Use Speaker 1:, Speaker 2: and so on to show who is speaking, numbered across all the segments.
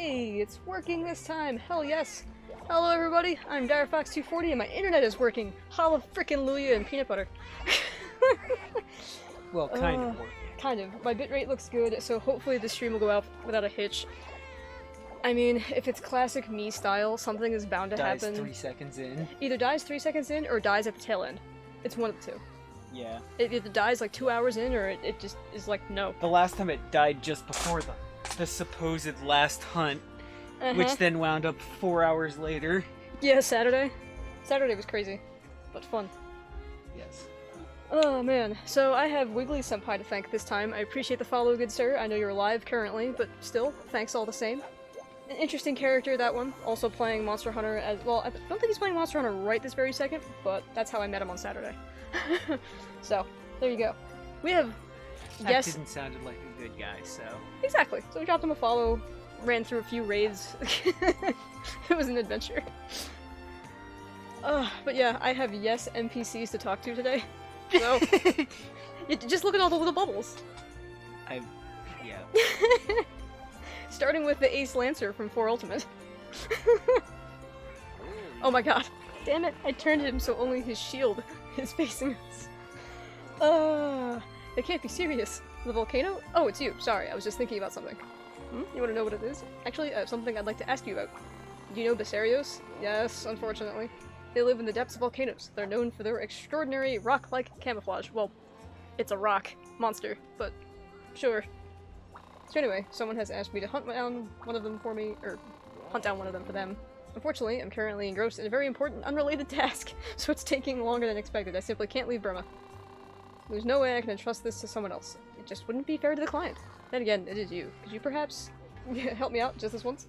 Speaker 1: Hey, it's working this time! Hell yes! Hello everybody, I'm DireFox240 and my internet is working! Hallelujah and peanut butter.
Speaker 2: Well, kind of working.
Speaker 1: Kind of. My bitrate looks good, so hopefully the stream will go out without a hitch. I mean, if it's classic me style, something is bound to happen.
Speaker 2: Dies 3 seconds in.
Speaker 1: Either dies 3 seconds in, or dies at the tail end. It's one of the two.
Speaker 2: Yeah.
Speaker 1: It either dies like 2 hours in, or it just is like, no.
Speaker 2: The last time it died just before the supposed last hunt, which then wound up 4 hours later.
Speaker 1: Yeah, Saturday. Saturday was crazy, but fun.
Speaker 2: Yes.
Speaker 1: Oh man, so I have Wiggly Senpai to thank this time. I appreciate the follow, good sir. I know you're live currently, but still, thanks all the same. An interesting character, that one. Also playing Monster Hunter as well. I don't think he's playing Monster Hunter right this very second, but that's how I met him on Saturday. So, there you go. We have...
Speaker 2: That didn't sound like a good guy, so...
Speaker 1: Exactly. So we dropped him a follow, ran through a few raids. It was an adventure. But yeah, I have yes NPCs to talk to today. So, just look at all the little bubbles.
Speaker 2: Yeah.
Speaker 1: Starting with the Ace Lancer from 4 Ultimate. Oh my god. Damn it, I turned him so only his shield is facing us. They can't be serious. The volcano? Oh, it's you. Sorry, I was just thinking about something. You want to know what it is? Actually, I have something I'd like to ask you about. Do you know Basarios? Yes, unfortunately. They live in the depths of volcanoes. They're known for their extraordinary rock-like camouflage. Well, it's a rock monster, but sure. So anyway, someone has asked me to hunt down one of them for me, or hunt down one of them for them. Unfortunately, I'm currently engrossed in a very important, unrelated task, so it's taking longer than expected. I simply can't leave Burma. There's no way I can entrust this to someone else. It just wouldn't be fair to the client. Then again, it is you. Could you perhaps help me out just this once?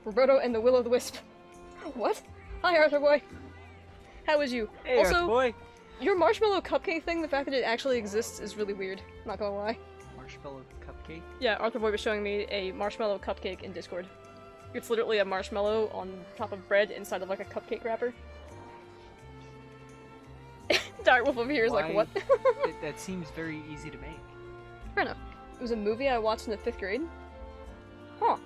Speaker 1: Roberto and the Will-o'-the-Wisp. What? Hi, Arthur Boy. How is you?
Speaker 2: Hey,
Speaker 1: also,
Speaker 2: Arthur Boy.
Speaker 1: Your marshmallow cupcake thing, the fact that it actually exists is really weird. Not gonna lie.
Speaker 2: Marshmallow cupcake?
Speaker 1: Yeah, Arthur Boy was showing me a marshmallow cupcake in Discord. It's literally a marshmallow on top of bread inside of like a cupcake wrapper. Direwolf over here is like, what?
Speaker 2: That seems very easy to make.
Speaker 1: Fair enough. It was a movie I watched in the 5th grade. Huh.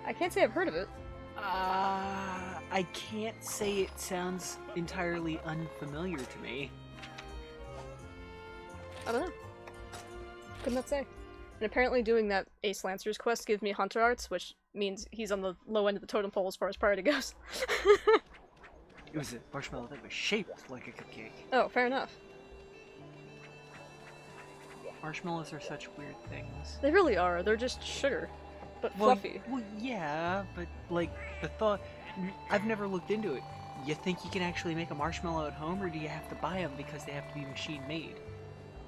Speaker 1: I can't say I've heard of it.
Speaker 2: I can't say it sounds entirely unfamiliar to me.
Speaker 1: I don't know. Could not say. And apparently doing that Ace Lancer's quest gives me Hunter Arts, which means he's on the low end of the totem pole as far as priority goes.
Speaker 2: It was a marshmallow that was shaped like a cupcake.
Speaker 1: Oh, fair enough.
Speaker 2: Marshmallows are such weird things.
Speaker 1: They really are. They're just sugar, but fluffy.
Speaker 2: Well, yeah, but like the thought... I've never looked into it. You think you can actually make a marshmallow at home, or do you have to buy them because they have to be machine-made?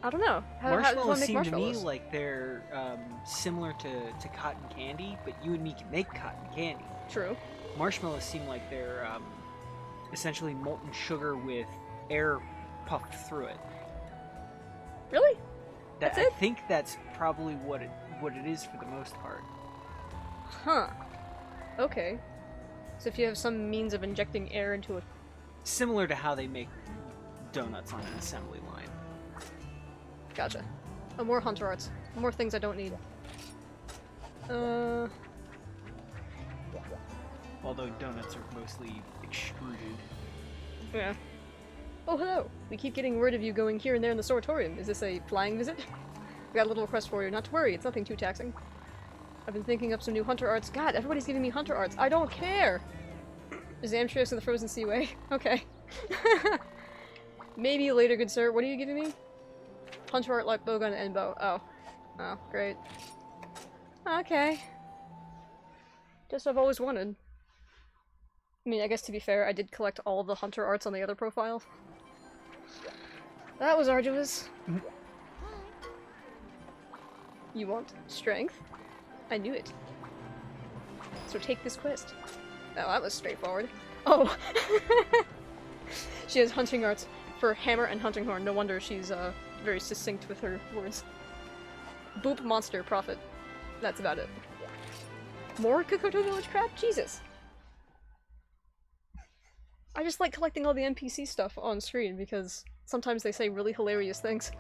Speaker 1: I don't know.
Speaker 2: Marshmallows seem to me like they're similar to cotton candy, but you and me can make cotton candy.
Speaker 1: True.
Speaker 2: Marshmallows seem like they're essentially molten sugar with air puffed through it.
Speaker 1: Really? That's it?
Speaker 2: I think that's probably what it is for the most part.
Speaker 1: Huh. Okay. So if you have some means of injecting air into it.
Speaker 2: Similar to how they make donuts on an assembly line.
Speaker 1: Gotcha. Oh, more Hunter Arts. More things I don't need.
Speaker 2: Although donuts are mostly extruded.
Speaker 1: Yeah. Oh, hello! We keep getting word of you going here and there in the Sanatorium. Is this a flying visit? We got a little request for you. Not to worry, it's nothing too taxing. I've been thinking up some new Hunter Arts. God, everybody's giving me Hunter Arts. I don't care! Zamtrios of the Frozen Seaway. Okay. Maybe later, good sir. What are you giving me? Hunter Art like bowgun and bow. Oh. Oh, great. Okay. Just what I've always wanted. I mean, I guess to be fair, I did collect all of the Hunter Arts on the other profile. That was arduous. You want strength? I knew it. So take this quest. Oh, that was straightforward. Oh! She has hunting arts for hammer and hunting horn. No wonder she's very succinct with her words. Boop monster profit. That's about it. More Kokoto Village crap? Jesus! I just like collecting all the NPC stuff on screen because sometimes they say really hilarious things.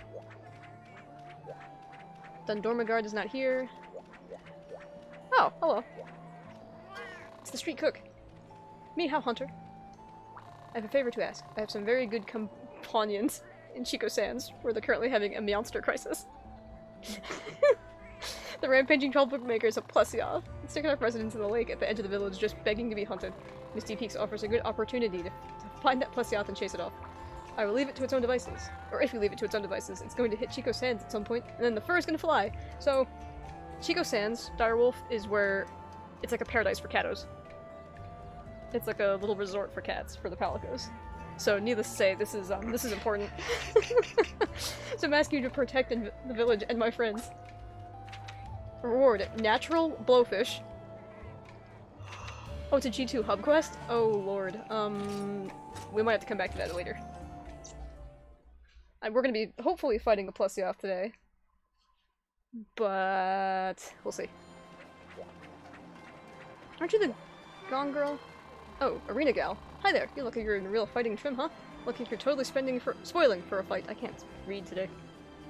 Speaker 1: Dundormagard is not here. Oh, hello. It's the street cook. Me, how, Hunter? I have a favor to ask. I have some very good companions in Chico Sands, where they're currently having a monster crisis. The rampaging troll bookmakers of Plesioth, sticking up residents in the lake at the edge of the village just begging to be hunted. Misty Peaks offers a good opportunity to find that Plesioth and chase it off. I will leave it to its own devices. Or if we leave it to its own devices, it's going to hit Chico Sands at some point, and then the fur is going to fly. So, Chico Sands, Direwolf, is where it's like a paradise for catos. It's like a little resort for cats, for the palicos. So, needless to say, this is important. So I'm asking you to protect the village and my friends. Reward, natural blowfish. Oh, it's a G2 hub quest? Oh lord. We might have to come back to that later. We're gonna be hopefully fighting a Plesioth today. But we'll see. Aren't you the Gone Girl? Oh, Arena Gal. Hi there. You look like you're in real fighting trim, huh? Look like you're totally spoiling for a fight. I can't read today.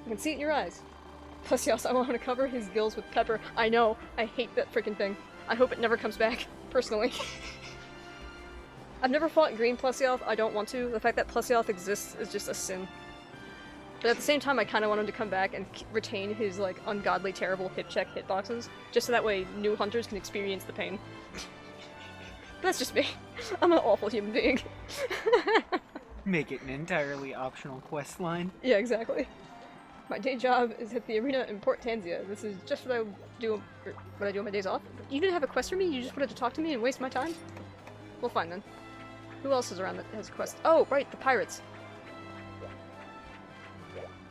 Speaker 1: I can see it in your eyes. Plesioth, I want to cover his gills with pepper. I know. I hate that freaking thing. I hope it never comes back, personally. I've never fought green Plesioth. I don't want to. The fact that Plesioth exists is just a sin. But at the same time, I kind of want him to come back and retain his, like, ungodly, terrible hip-check hitboxes, just so that way new hunters can experience the pain. That's just me. I'm an awful human being.
Speaker 2: Make it an entirely optional quest line.
Speaker 1: Yeah, exactly. My day job is at the arena in Port Tanzia. This is just what I do on my days off. You didn't have a quest for me? You just wanted to talk to me and waste my time? Well, fine then. Who else is around that has a quest? Oh, right, the pirates.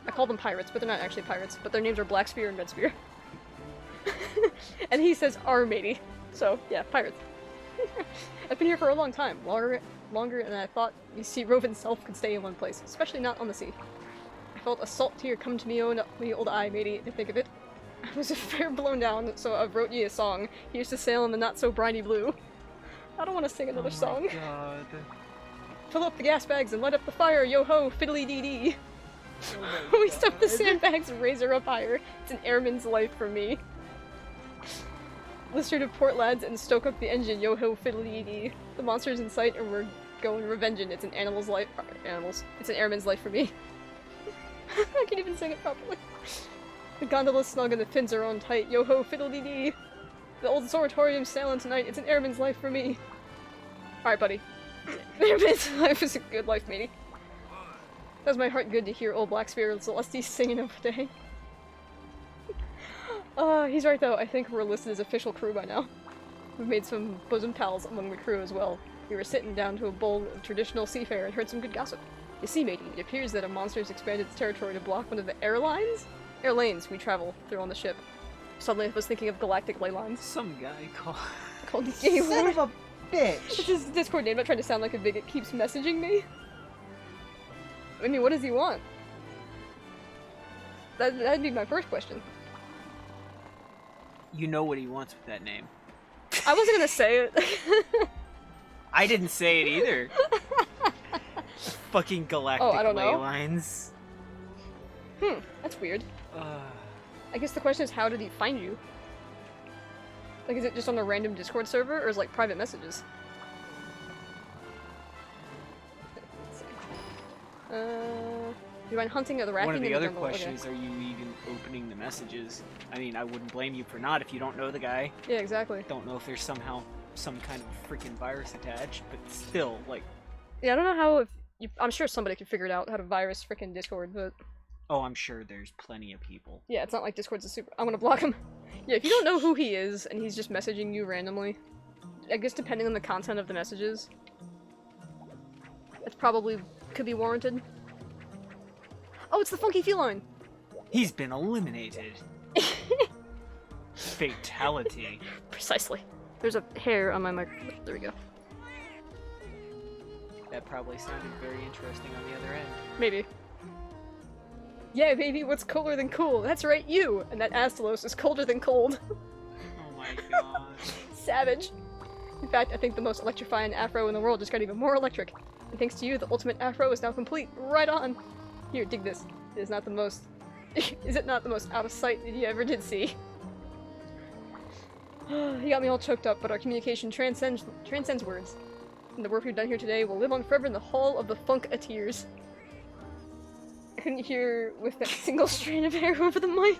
Speaker 1: I call them pirates, but they're not actually pirates. But their names are Black Spear and Red Spear. And he says, "Our matey." So, yeah, pirates. I've been here for a long time. Longer than I thought the sea roving self could stay in one place. Especially not on the sea. I felt a salt tear come to me old eye, matey, to think of it. I was a fair blown down, so I wrote ye a song. Here's to sail in the not-so-briny blue. I don't want to sing another song.
Speaker 2: God.
Speaker 1: Fill up the gas bags and light up the fire, yo-ho, fiddly-dee-dee. We stuff the sandbags and raise her up higher. It's an airman's life for me. Lister to port lads and stoke up the engine, yo-ho, fiddly-dee-dee. The monster's in sight and we're going revenging. It's an animal's life. It's an airman's life for me. I can't even sing it properly. The gondola's snug and the fins are on tight. Yo-ho, fiddle-dee-dee. The old Soratorium's sailing tonight. It's an airman's life for me. Alright, buddy. Airman's life is a good life, matey. Does my heart good to hear old Black Spear Celestia singing every day. He's right though. I think we're listed as official crew by now. We've made some bosom pals among the crew as well. We were sitting down to a bowl of traditional seafare and heard some good gossip. You see, matey, it appears that a monster has expanded its territory to block one of the air lanes we travel through on the ship. Suddenly I was thinking of galactic ley lines.
Speaker 2: Some guy
Speaker 1: called Gaylord.
Speaker 2: Son of a bitch!
Speaker 1: It's his Discord name, not trying to sound like a bigot, keeps messaging me. I mean, what does he want? That'd be my first question.
Speaker 2: You know what he wants with that name.
Speaker 1: I wasn't gonna say it.
Speaker 2: I didn't say it either. Fucking galactic ley lines.
Speaker 1: That's weird. I guess the question is, how did he find you? Like, is it just on a random Discord server, or is it like private messages? You mind hunting or the racking?
Speaker 2: One of the other questions, are you even opening the messages? I mean, I wouldn't blame you for not if you don't know the guy.
Speaker 1: Yeah, exactly.
Speaker 2: Don't know if there's somehow some kind of freaking virus attached, but still, like...
Speaker 1: Yeah, I don't know how I'm sure somebody could figure it out, how to virus freaking Discord, but...
Speaker 2: Oh, I'm sure there's plenty of people.
Speaker 1: Yeah, it's not like Discord's a super... I'm gonna block him. Yeah, if you don't know who he is, and he's just messaging you randomly, I guess depending on the content of the messages, it's probably could be warranted. Oh, it's the funky feline!
Speaker 2: He's been eliminated. Fatality.
Speaker 1: Precisely. There's a hair on my mic. There we go.
Speaker 2: That probably sounded very interesting on the other end.
Speaker 1: Maybe. Yeah, baby, what's cooler than cool? That's right, you! And that Astalos is colder than cold.
Speaker 2: Oh my god.
Speaker 1: Savage. In fact, I think the most electrifying afro in the world just got even more electric. And thanks to you, the ultimate afro is now complete. Right on! Here, dig this. It is not the most... Is it not the most out of sight that you ever did see? He got me all choked up, but our communication transcends words. And the work we've done here today will live on forever in the Hall of the Funketeers. I couldn't hear with that single strand of hair over the mic.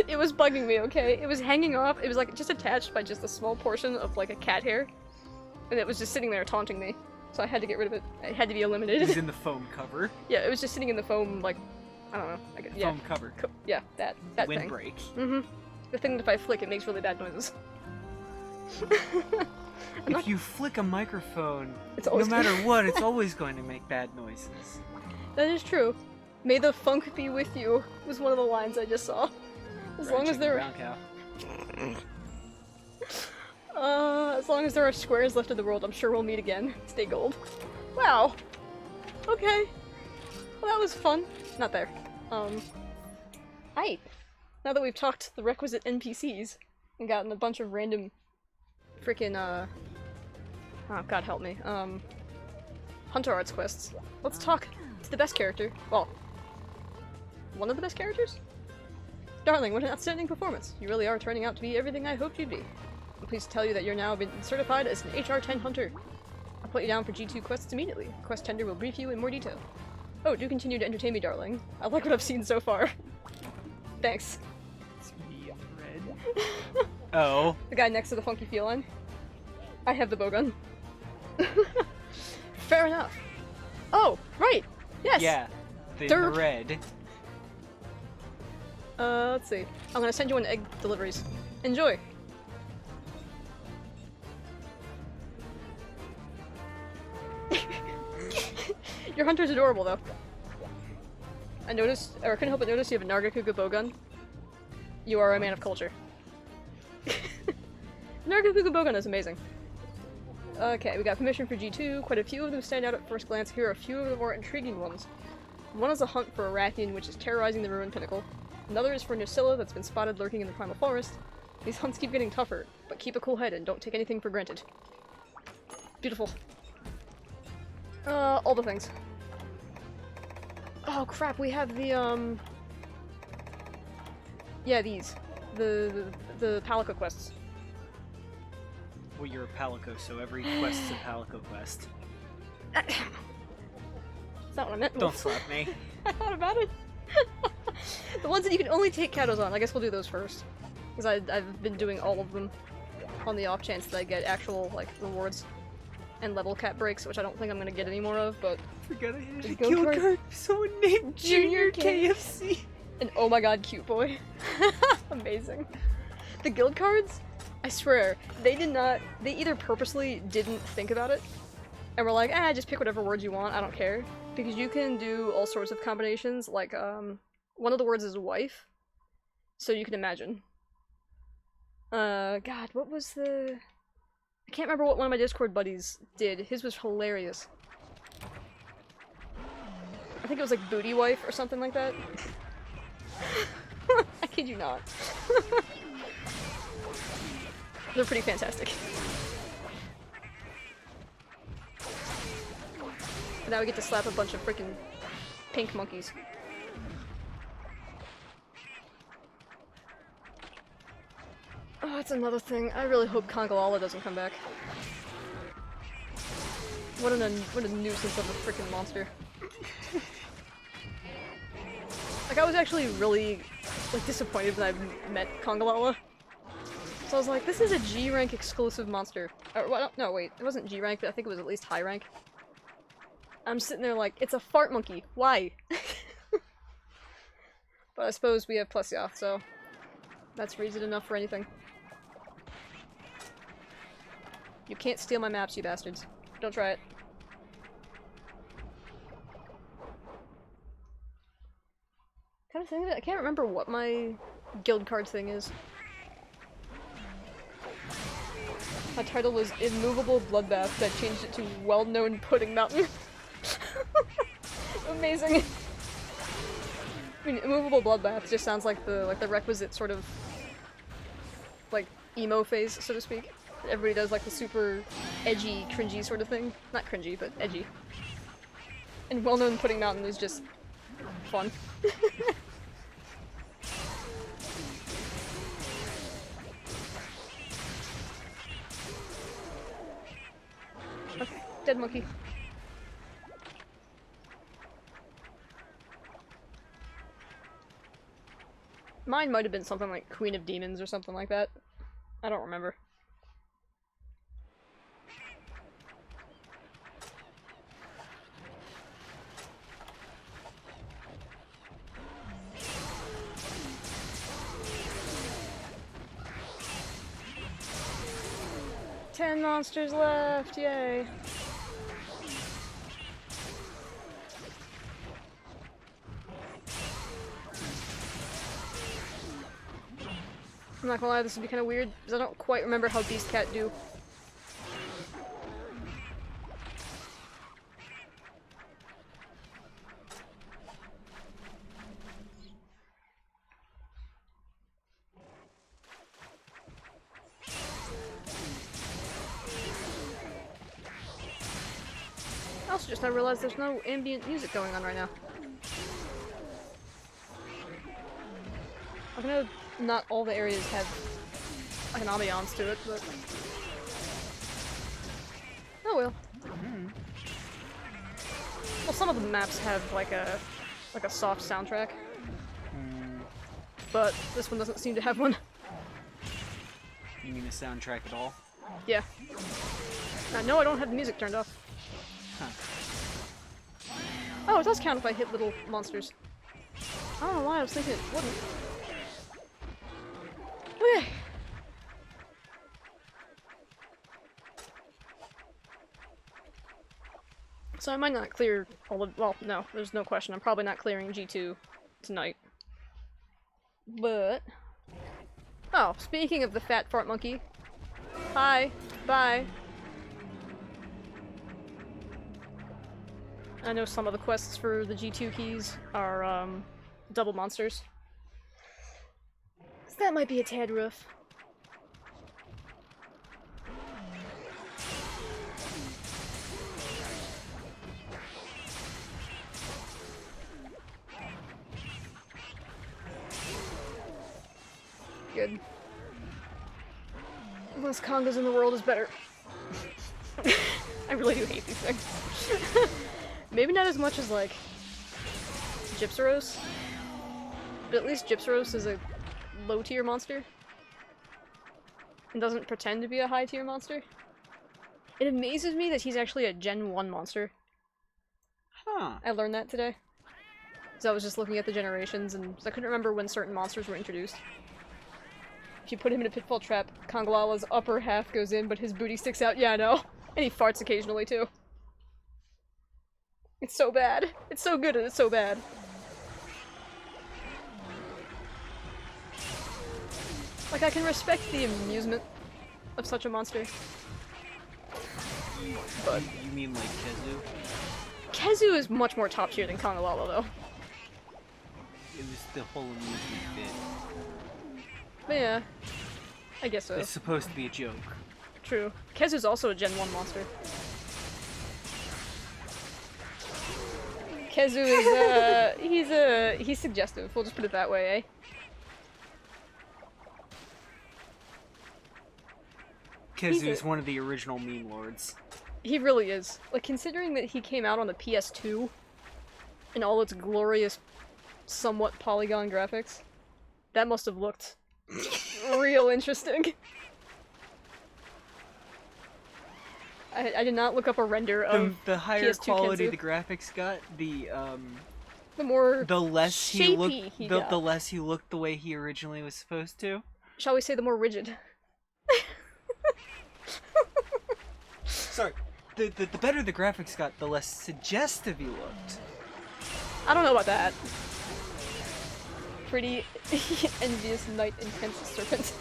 Speaker 1: It was bugging me, okay? It was hanging off. It was like just attached by just a small portion of like a cat hair. And it was just sitting there taunting me. So I had to get rid of it. It had to be eliminated.
Speaker 2: It was in the foam cover.
Speaker 1: Yeah, it was just sitting in the foam, like, I don't know. Yeah.
Speaker 2: Foam cover.
Speaker 1: Yeah, that thing.
Speaker 2: Windbreak.
Speaker 1: Mm-hmm. The thing that if I flick, it makes really bad noises.
Speaker 2: If you flick a microphone,
Speaker 1: no
Speaker 2: matter what, it's always going to make bad noises.
Speaker 1: That is true. May the funk be with you was one of the lines I just saw. As long as there are squares left in the world, I'm sure we'll meet again. Stay gold. Wow. Okay. Well, that was fun. Not there. Aight. Now that we've talked the requisite NPCs and gotten a bunch of random freaking oh god help me. Hunter Arts quests. Let's talk to the best character. Well, one of the best characters? Darling, what an outstanding performance. You really are turning out to be everything I hoped you'd be. I'm pleased to tell you that you're now been certified as an HR-10 hunter. I'll put you down for G2 quests immediately. Quest tender will brief you in more detail. Oh, do continue to entertain me, darling. I like what I've seen so far. Thanks.
Speaker 2: It's me, Fred. Oh.
Speaker 1: The guy next to the funky feline. I have the bowgun. Fair enough. Oh, right! Yes!
Speaker 2: Yeah, the red.
Speaker 1: Let's see. I'm gonna send you on egg deliveries. Enjoy! Your hunter's adorable, though. I noticed, or I couldn't help but notice you have a Nargacuga bowgun. You are a man of culture. Nargacuga bowgun is amazing. Okay, we got permission for G2. Quite a few of them stand out at first glance. Here are a few of the more intriguing ones. One is a hunt for a Rathian, which is terrorizing the ruined pinnacle. Another is for Nucilla that's been spotted lurking in the primal forest. These hunts keep getting tougher, but keep a cool head and don't take anything for granted. Beautiful. All the things. Oh crap, we have the, yeah, these. The Palico quests.
Speaker 2: Well, you're a Palico, so every quest's a Palico quest.
Speaker 1: That's not what I meant.
Speaker 2: Don't slap me.
Speaker 1: I thought about it. The ones that you can only take Katos on, I guess we'll do those first. Because I've been doing all of them on the off chance that I get actual, like, rewards and level cap breaks, which I don't think I'm gonna get any more of, but...
Speaker 2: I forgot I had a guild card. Someone named Junior KFC.
Speaker 1: And oh my god, cute boy. Amazing. The guild cards, I swear, they either purposely didn't think about it, and were like, just pick whatever words you want, I don't care. Because you can do all sorts of combinations, like, one of the words is wife, so you can imagine. God, what was the... I can't remember what one of my Discord buddies did. His was hilarious. I think it was like booty wife or something like that. I kid you not. They're pretty fantastic. And now we get to slap a bunch of freaking pink monkeys. Oh, that's another thing. I really hope Congalala doesn't come back. What a nuisance of a freaking monster. Like, I was actually really, like, disappointed when I met Congalala. So I was like, this is a G-rank exclusive monster. Or, well, no, wait, it wasn't G-rank, but I think it was at least high rank. I'm sitting there like, it's a fart monkey. Why? But I suppose we have Plesioth, so that's reason enough for anything. You can't steal my maps, you bastards. Don't try it. I can't remember what my guild card thing is. My title was Immovable Bloodbath, but I changed it to Well-Known Pudding Mountain. Amazing. I mean, Immovable Bloodbath just sounds like the requisite sort of like emo phase, so to speak. Everybody does like the super edgy, cringy sort of thing. Not cringy, but edgy. And Well-Known Pudding Mountain is just fun. Dead monkey. Mine might have been something like Queen of Demons or something like that. I don't remember. Ten monsters left, yay! I'm not gonna lie, this would be kind of weird, because I don't quite remember how Beast Cat do. I also just now realized there's no ambient music going on right now. I know not all the areas have like an ambiance to it, but oh well. Well, some of the maps have like a soft soundtrack, but this one doesn't seem to have one.
Speaker 2: You mean a soundtrack at all?
Speaker 1: Yeah. No, I don't have the music turned off.
Speaker 2: Huh.
Speaker 1: Oh, it does count if I hit little monsters. I don't know why I was thinking it wouldn't. Okay. So I might not clear all the- well, no, there's no question. I'm probably not clearing G2 tonight. But... oh, speaking of the fat fart monkey. Hi. Bye. I know some of the quests for the G2 keys are, double monsters. So that might be a tad rough. Good. Less congas in the world is better. I really do hate these things. Maybe not as much as, like, Gypsaros. But at least Gypsaros is a low-tier monster. And doesn't pretend to be a high-tier monster. It amazes me that he's actually a Gen 1 monster.
Speaker 2: Huh.
Speaker 1: I learned that today. So I was just looking at the generations, and I couldn't remember when certain monsters were introduced. If you put him in a pitfall trap, Kongalala's upper half goes in, but his booty sticks out. Yeah, I know. And he farts occasionally, too. It's so bad. It's so good and it's so bad. Like, I can respect the amusement of such a monster. But
Speaker 2: You mean like Kezu?
Speaker 1: Kezu is much more top tier than Kongalala, though.
Speaker 2: It was the whole amusement bit.
Speaker 1: But yeah, I guess so.
Speaker 2: It's supposed to be a joke.
Speaker 1: True. Kezu's also a Gen 1 monster. Kezu is, he's suggestive, we'll just put it that way, eh?
Speaker 2: Kezu's one of the original meme lords.
Speaker 1: He really is. Like, considering that he came out on the PS2 in all its glorious, somewhat polygon graphics, that must have looked real interesting. I did not look up a render of
Speaker 2: the higher
Speaker 1: PS2
Speaker 2: quality
Speaker 1: Kenzu.
Speaker 2: the graphics got, the less he
Speaker 1: shapey
Speaker 2: looked,
Speaker 1: he
Speaker 2: the
Speaker 1: got.
Speaker 2: less he looked the way he originally was supposed to.
Speaker 1: Shall we say the more rigid?
Speaker 2: Sorry, the better the graphics got, the less suggestive he looked.
Speaker 1: I don't know about that. Pretty envious knight intense serpent.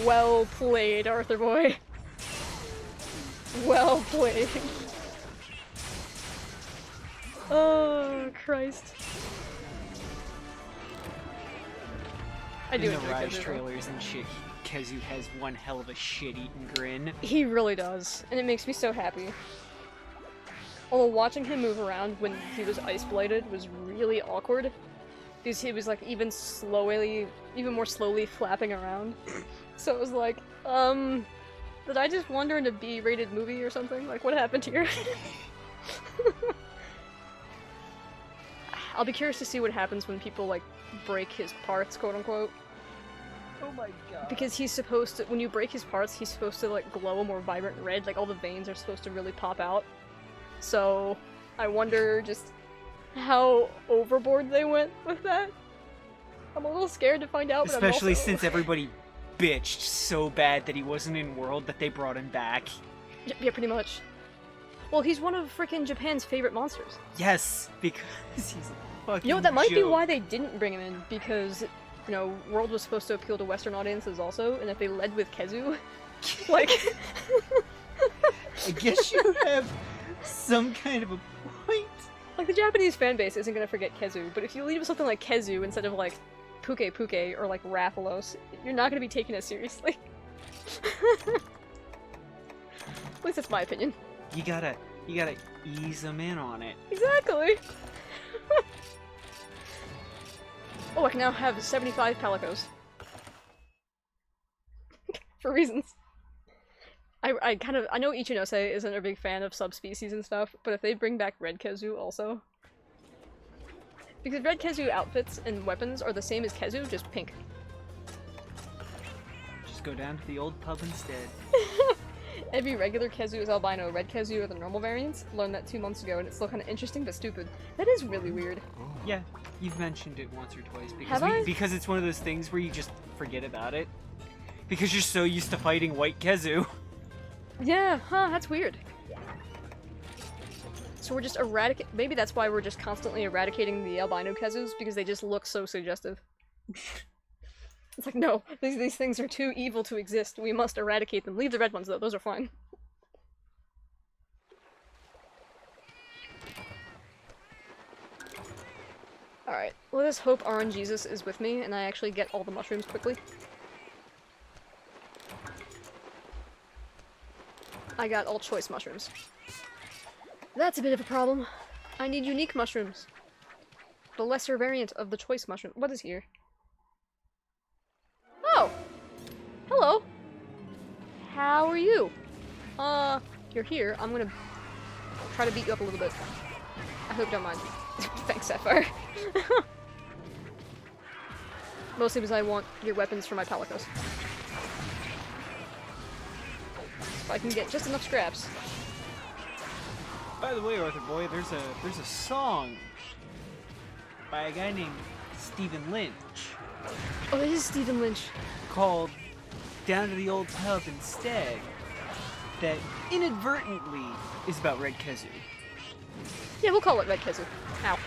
Speaker 1: Well played, Arthur boy. Well played. Oh, Christ. I do
Speaker 2: In the
Speaker 1: enjoy
Speaker 2: Rise
Speaker 1: Kezu, though.
Speaker 2: trailers and shit, Kezu has one hell of a shit-eating grin.
Speaker 1: He really does, and it makes me so happy. Although watching him move around when he was ice-blighted was really awkward. Because he was like even more slowly flapping around. So it was like, Did I just wander into a B-rated movie or something? Like, what happened here? I'll be curious to see what happens when people, like, break his parts, quote-unquote.
Speaker 2: Oh my god.
Speaker 1: Because he's supposed to- when you break his parts, he's supposed to, like, glow a more vibrant red, like, all the veins are supposed to really pop out. So, I wonder just how overboard they went with that. I'm a little scared to find out, but
Speaker 2: Especially
Speaker 1: I'm also...
Speaker 2: since everybody bitched so bad that he wasn't in World that they brought him back.
Speaker 1: Yeah, pretty much. Well, he's one of frickin' Japan's favorite monsters.
Speaker 2: Yes, because he's a fucking
Speaker 1: You know, that might be
Speaker 2: joke.
Speaker 1: why they didn't bring him in, because, you know, World was supposed to appeal to Western audiences also, and if they led with Kezu, like...
Speaker 2: I guess you have some kind of a point.
Speaker 1: Like, the Japanese fanbase isn't gonna forget Kezu, but if you leave something like Kezu instead of, like, Puke Puke or, like, Rathalos, you're not gonna be taken as seriously. At least that's my opinion.
Speaker 2: You gotta ease them in on it.
Speaker 1: Exactly! Oh, I can now have 75 Palicos. For reasons. I know Ichinose isn't a big fan of subspecies and stuff, but if they bring back Red Kezu also... Because Red Kezu outfits and weapons are the same as Kezu, just pink.
Speaker 2: Just go down to the old pub instead.
Speaker 1: Every regular Kezu is albino, Red Kezu are the normal variants. Learned that 2 months ago and it's still kind of interesting but stupid. That is really weird.
Speaker 2: Yeah, you've mentioned it once or twice
Speaker 1: Have I?
Speaker 2: because it's one of those things where you just forget about it. Because you're so used to fighting White Kezu.
Speaker 1: Yeah, huh, that's weird. So we're just maybe that's why we're just constantly eradicating the albino Kezus, because they just look so suggestive. It's like, no, these things are too evil to exist. We must eradicate them. Leave the red ones, though. Those are fine. Alright, let us hope RNGesus is with me, and I actually get all the mushrooms quickly. I got all choice mushrooms. That's a bit of a problem. I need unique mushrooms. The lesser variant of the choice mushroom. What is here? Oh! Hello! How are you? You're here. I'm gonna try to beat you up a little bit. I hope you don't mind. Thanks, Sapphire. Mostly because I want your weapons for my Palicos. If I can get just enough scraps.
Speaker 2: By the way, Arthur Boy, there's a song by a guy named Stephen Lynch
Speaker 1: Oh, it is Stephen Lynch.
Speaker 2: called Down to the Old Pub Instead that inadvertently is about Red Kezu.
Speaker 1: Yeah, we'll call it Red Kezu. Ow.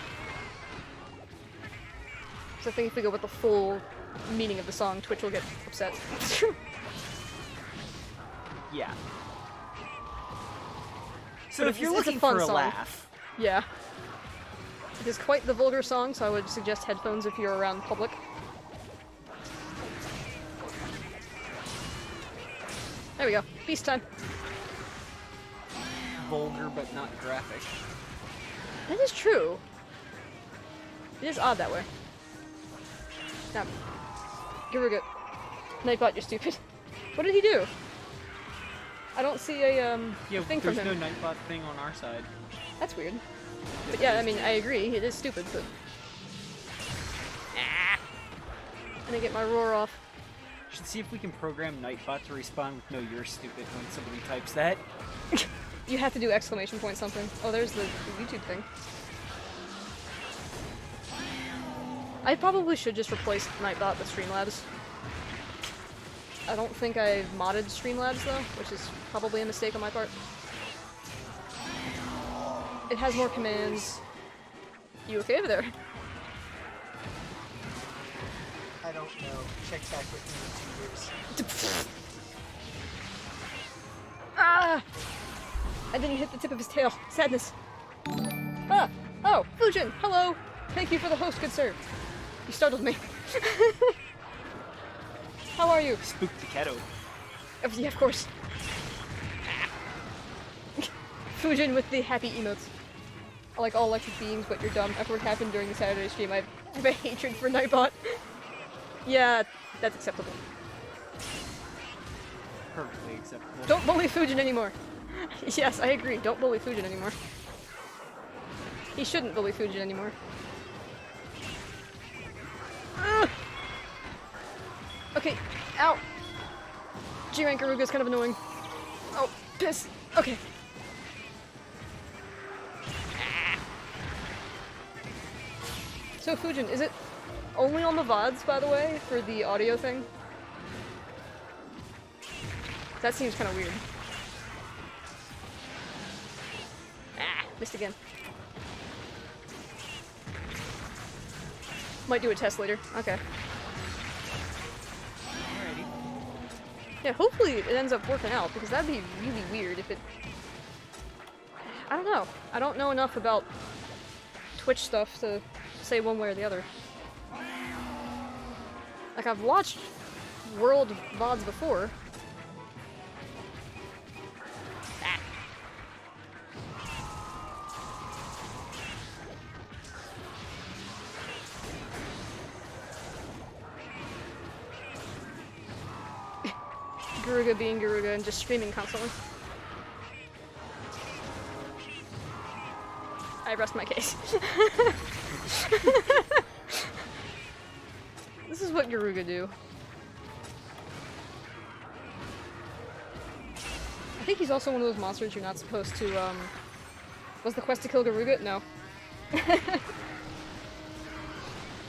Speaker 1: So I think if we go with the full meaning of the song, Twitch will get upset.
Speaker 2: Yeah. So
Speaker 1: But
Speaker 2: if you're
Speaker 1: it's a
Speaker 2: looking
Speaker 1: fun
Speaker 2: for a
Speaker 1: song.
Speaker 2: laugh,
Speaker 1: Yeah. It is quite the vulgar song, so I would suggest headphones if you're around public. There we go. Beast time.
Speaker 2: vulgar but not graphic.
Speaker 1: That is true. It is odd that way. Now, give her a good. Nightbot, you're stupid. What did he do? I don't see a
Speaker 2: Yeah,
Speaker 1: thing from
Speaker 2: there's
Speaker 1: him.
Speaker 2: no Nightbot thing on our side.
Speaker 1: That's weird. But yeah, I mean, I agree. It is stupid, but. Ah! I didn't get my roar off.
Speaker 2: Should see if we can program Nightbot to respond with "No, you're stupid" when somebody types that.
Speaker 1: You have to do exclamation point something. Oh, there's the YouTube thing. I probably should just replace Nightbot with Streamlabs. I don't think I've modded Streamlabs though, which is probably a mistake on my part. It has more commands. You okay over there?
Speaker 3: I don't know. Check back with me in 2 years.
Speaker 1: Ah! I didn't hit the tip of his tail. Sadness. Ah! Oh, Fujin! Hello! Thank you for the host, good sir. You startled me. How are you?
Speaker 2: Spook the Keto.
Speaker 1: Oh, yeah, of course. Fujin with the happy emotes. I like all electric beams, but you're dumb. After what happened during the Saturday stream, I have a hatred for Nightbot. Yeah, that's acceptable.
Speaker 2: perfectly acceptable.
Speaker 1: Don't bully Fujin anymore. Yes, I agree. Don't bully Fujin anymore. He shouldn't bully Fujin anymore. Ugh! Okay, ow! G-Rank Garuga's kind of annoying. Oh, piss! Okay. So Fujin, is it only on the VODs, by the way, for the audio thing? That seems kind of weird. Ah, missed again. Might do a test later. Okay.
Speaker 2: Alrighty.
Speaker 1: Yeah, hopefully it ends up working out, because that'd be really weird if it... I don't know. I don't know enough about Twitch stuff to say one way or the other. Like, I've watched World VODs before. Ah. Garuga being Garuga and just screaming constantly. I rest my case. This is what Garuga do. I think he's also one of those monsters you're not supposed to, Was the quest to kill Garuga? No.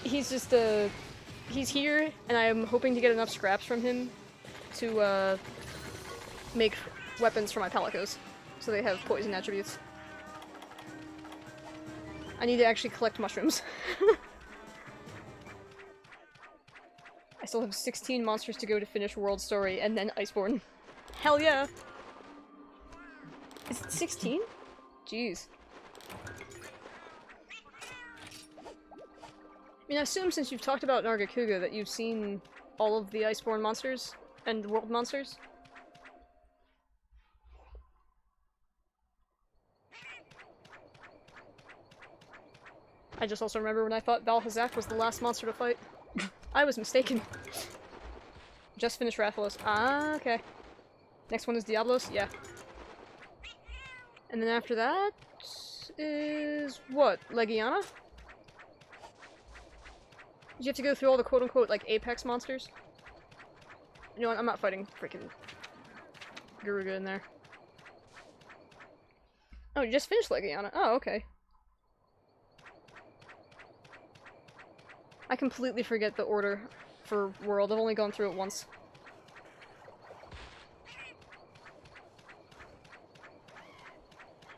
Speaker 1: He's just, he's here, and I am hoping to get enough scraps from him to, make weapons for my Palicos, so they have poison attributes. I need to actually collect mushrooms. I still have 16 monsters to go to finish World Story, and then Iceborne. Hell yeah! Is it 16? Jeez. I mean, I assume since you've talked about Nargacuga that you've seen all of the Iceborne monsters and world monsters? I just also remember when I thought Balhazak was the last monster to fight. I was mistaken. Just finished Rathalos. Ah, okay. Next one is Diablos? Yeah. And then after that is what? Legiana? Did you have to go through all the quote-unquote, like, Apex monsters? You know what? I'm not fighting freaking Garuga in there. Oh, you just finished Legiana. Oh, okay. I completely forget the order for World. I've only gone through it once.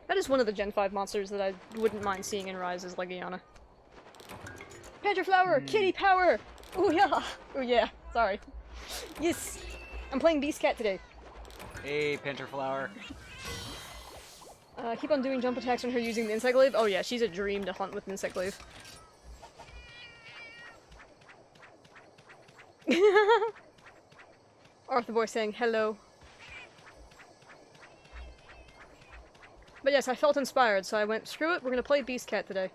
Speaker 1: That is one of the Gen 5 monsters that I wouldn't mind seeing in Rise as Legiana. Panther Flower! Kitty Power! Ooh yeah! Ooh yeah, sorry. Yes! I'm playing Beast Cat today.
Speaker 2: Hey, Panther Flower.
Speaker 1: Keep on doing jump attacks on her using the Insect Glaive. Oh yeah, she's a dream to hunt with an Insect Glaive. Arthur Boy saying hello. But yes, I felt inspired, so I went, screw it, we're gonna play Beast Cat today.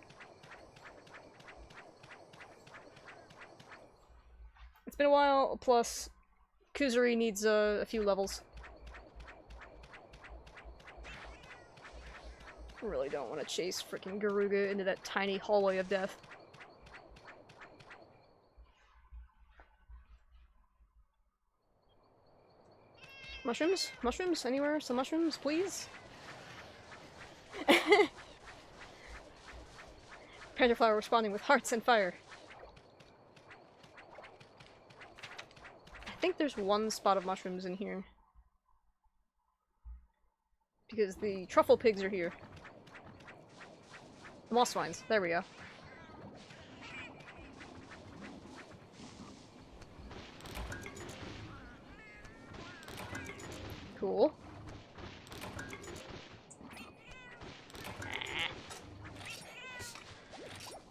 Speaker 1: It's been a while, plus Kuzuri needs a few levels. I really don't want to chase freaking Garuga into that tiny hallway of death. Mushrooms? Mushrooms? Anywhere? Some mushrooms, please? Panther Flower responding with hearts and fire. I think there's one spot of mushrooms in here. Because the truffle pigs are here. The moss vines. There we go. Cool.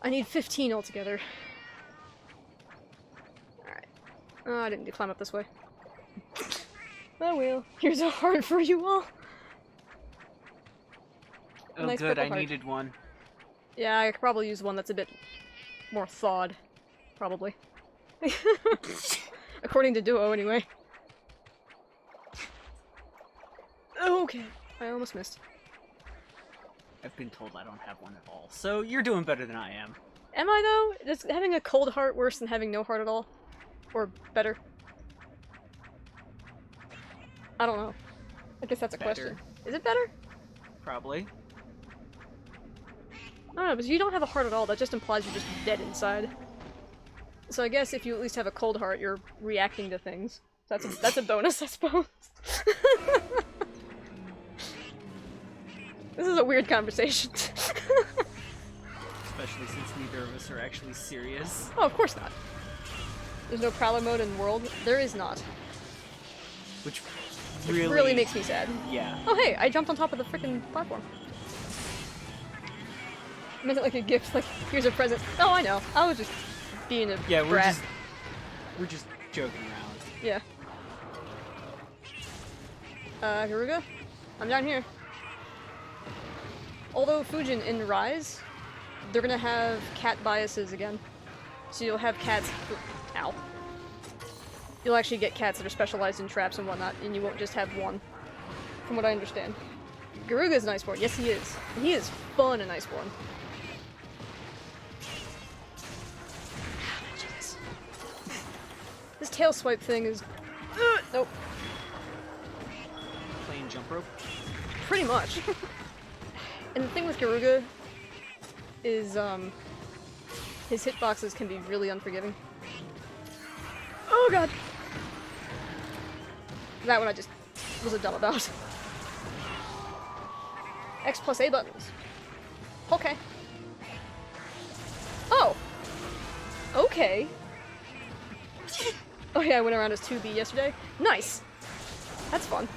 Speaker 1: I need 15 altogether. Alright. Oh, I didn't need to climb up this way. Oh well. Here's a heart for you all.
Speaker 2: Oh
Speaker 1: Nice
Speaker 2: good,
Speaker 1: purple
Speaker 2: I
Speaker 1: heart.
Speaker 2: needed one.
Speaker 1: Yeah, I could probably use one that's a bit more thawed. Probably. According to Duo, anyway. Okay. I almost missed.
Speaker 2: I've been told I don't have one at all, so you're doing better than I am.
Speaker 1: Am I though? Is having a cold heart worse than having no heart at all? Or better? I don't know. I guess that's a
Speaker 2: Better.
Speaker 1: question. Is it better?
Speaker 2: Probably.
Speaker 1: I don't know, because you don't have a heart at all, that just implies you're just dead inside. So I guess if you at least have a cold heart, you're reacting to things. So that's a bonus, I suppose. This is a weird conversation.
Speaker 2: Especially since neither of us are actually serious.
Speaker 1: Oh, of course not. There's no Prowler mode in the world. There is not.
Speaker 2: Which
Speaker 1: Which really makes me sad.
Speaker 2: Yeah.
Speaker 1: Oh hey, I jumped on top of the freaking platform. I meant it like a gift, like, here's a present. Oh, I know. I was just being a brat.
Speaker 2: We're just joking around.
Speaker 1: Yeah. Garuga? I'm down here. Although Fujin in Rise, they're gonna have cat biases again. So you'll have cats. Ow. You'll actually get cats that are specialized in traps and whatnot, and you won't just have one. From what I understand. Garuga is an Iceborn. Yes, he is. And he is fun in Iceborn. Jesus. This tail swipe thing is. Nope.
Speaker 2: Playing jump rope?
Speaker 1: Pretty much. And the thing with Garuga is, his hitboxes can be really unforgiving. Oh god! That one I just was a dumb about. X plus A buttons. Okay. Oh! Okay. Oh yeah, I went around as 2B yesterday. Nice! That's fun.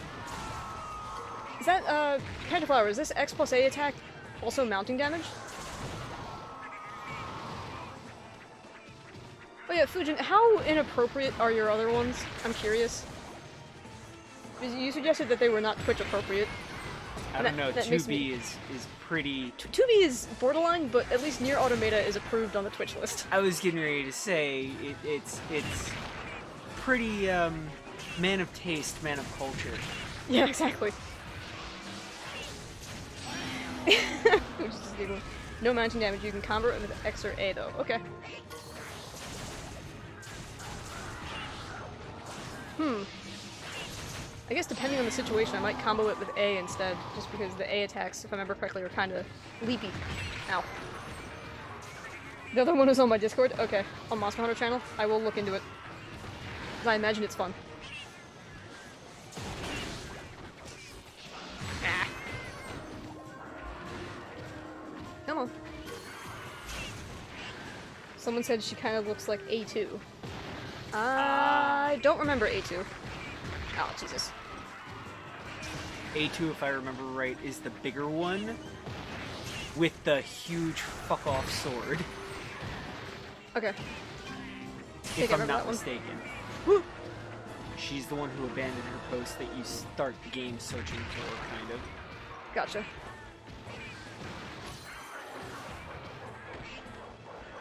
Speaker 1: Is that, Character Flower, is this X plus A attack also mounting damage? Oh yeah, Fujin, how inappropriate are your other ones? I'm curious. Because you suggested that they were not Twitch appropriate.
Speaker 2: I don't know,
Speaker 1: that makes
Speaker 2: 2B is pretty...
Speaker 1: 2B is borderline, but at least Nier Automata is approved on the Twitch list.
Speaker 2: I was getting ready to say, it's pretty, man of taste, man of culture.
Speaker 1: Yeah, exactly. Which is just giggling. No mounting damage, you can combo it with X or A though. Okay. I guess depending on the situation, I might combo it with A instead, just because the A attacks, if I remember correctly, are kind of leapy. Ow. The other one is on my Discord? Okay. On Monster Hunter channel? I will look into it. 'Cause I imagine it's fun. Ah. Come on. Someone said she kind of looks like A2. I don't remember A2. Oh, Jesus.
Speaker 2: A2, if I remember right, is the bigger one with the huge fuck-off sword.
Speaker 1: Okay.
Speaker 2: If
Speaker 1: I
Speaker 2: I'm
Speaker 1: remember
Speaker 2: not
Speaker 1: that one.
Speaker 2: mistaken. She's the one who abandoned her post that you start the game searching for, kind of.
Speaker 1: Gotcha.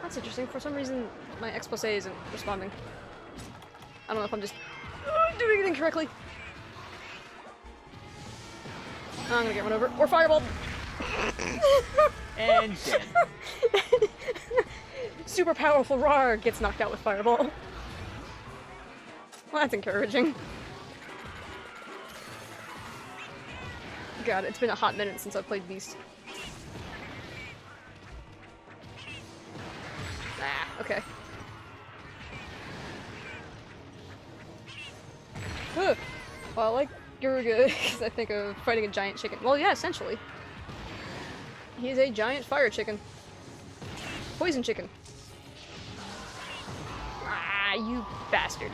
Speaker 1: That's interesting. For some reason, my X plus A isn't responding. I don't know if I'm just doing it incorrectly. I'm gonna get run over. Or fireball!
Speaker 2: And dead.
Speaker 1: Super powerful Rar gets knocked out with fireball. Well, that's encouraging. God, it's been a hot minute since I've played Beast. Ah, okay. Ugh. Well, I like Garuga because I think of fighting a giant chicken. Well, yeah, essentially. He is a giant fire chicken. Poison chicken. Ah, you bastard.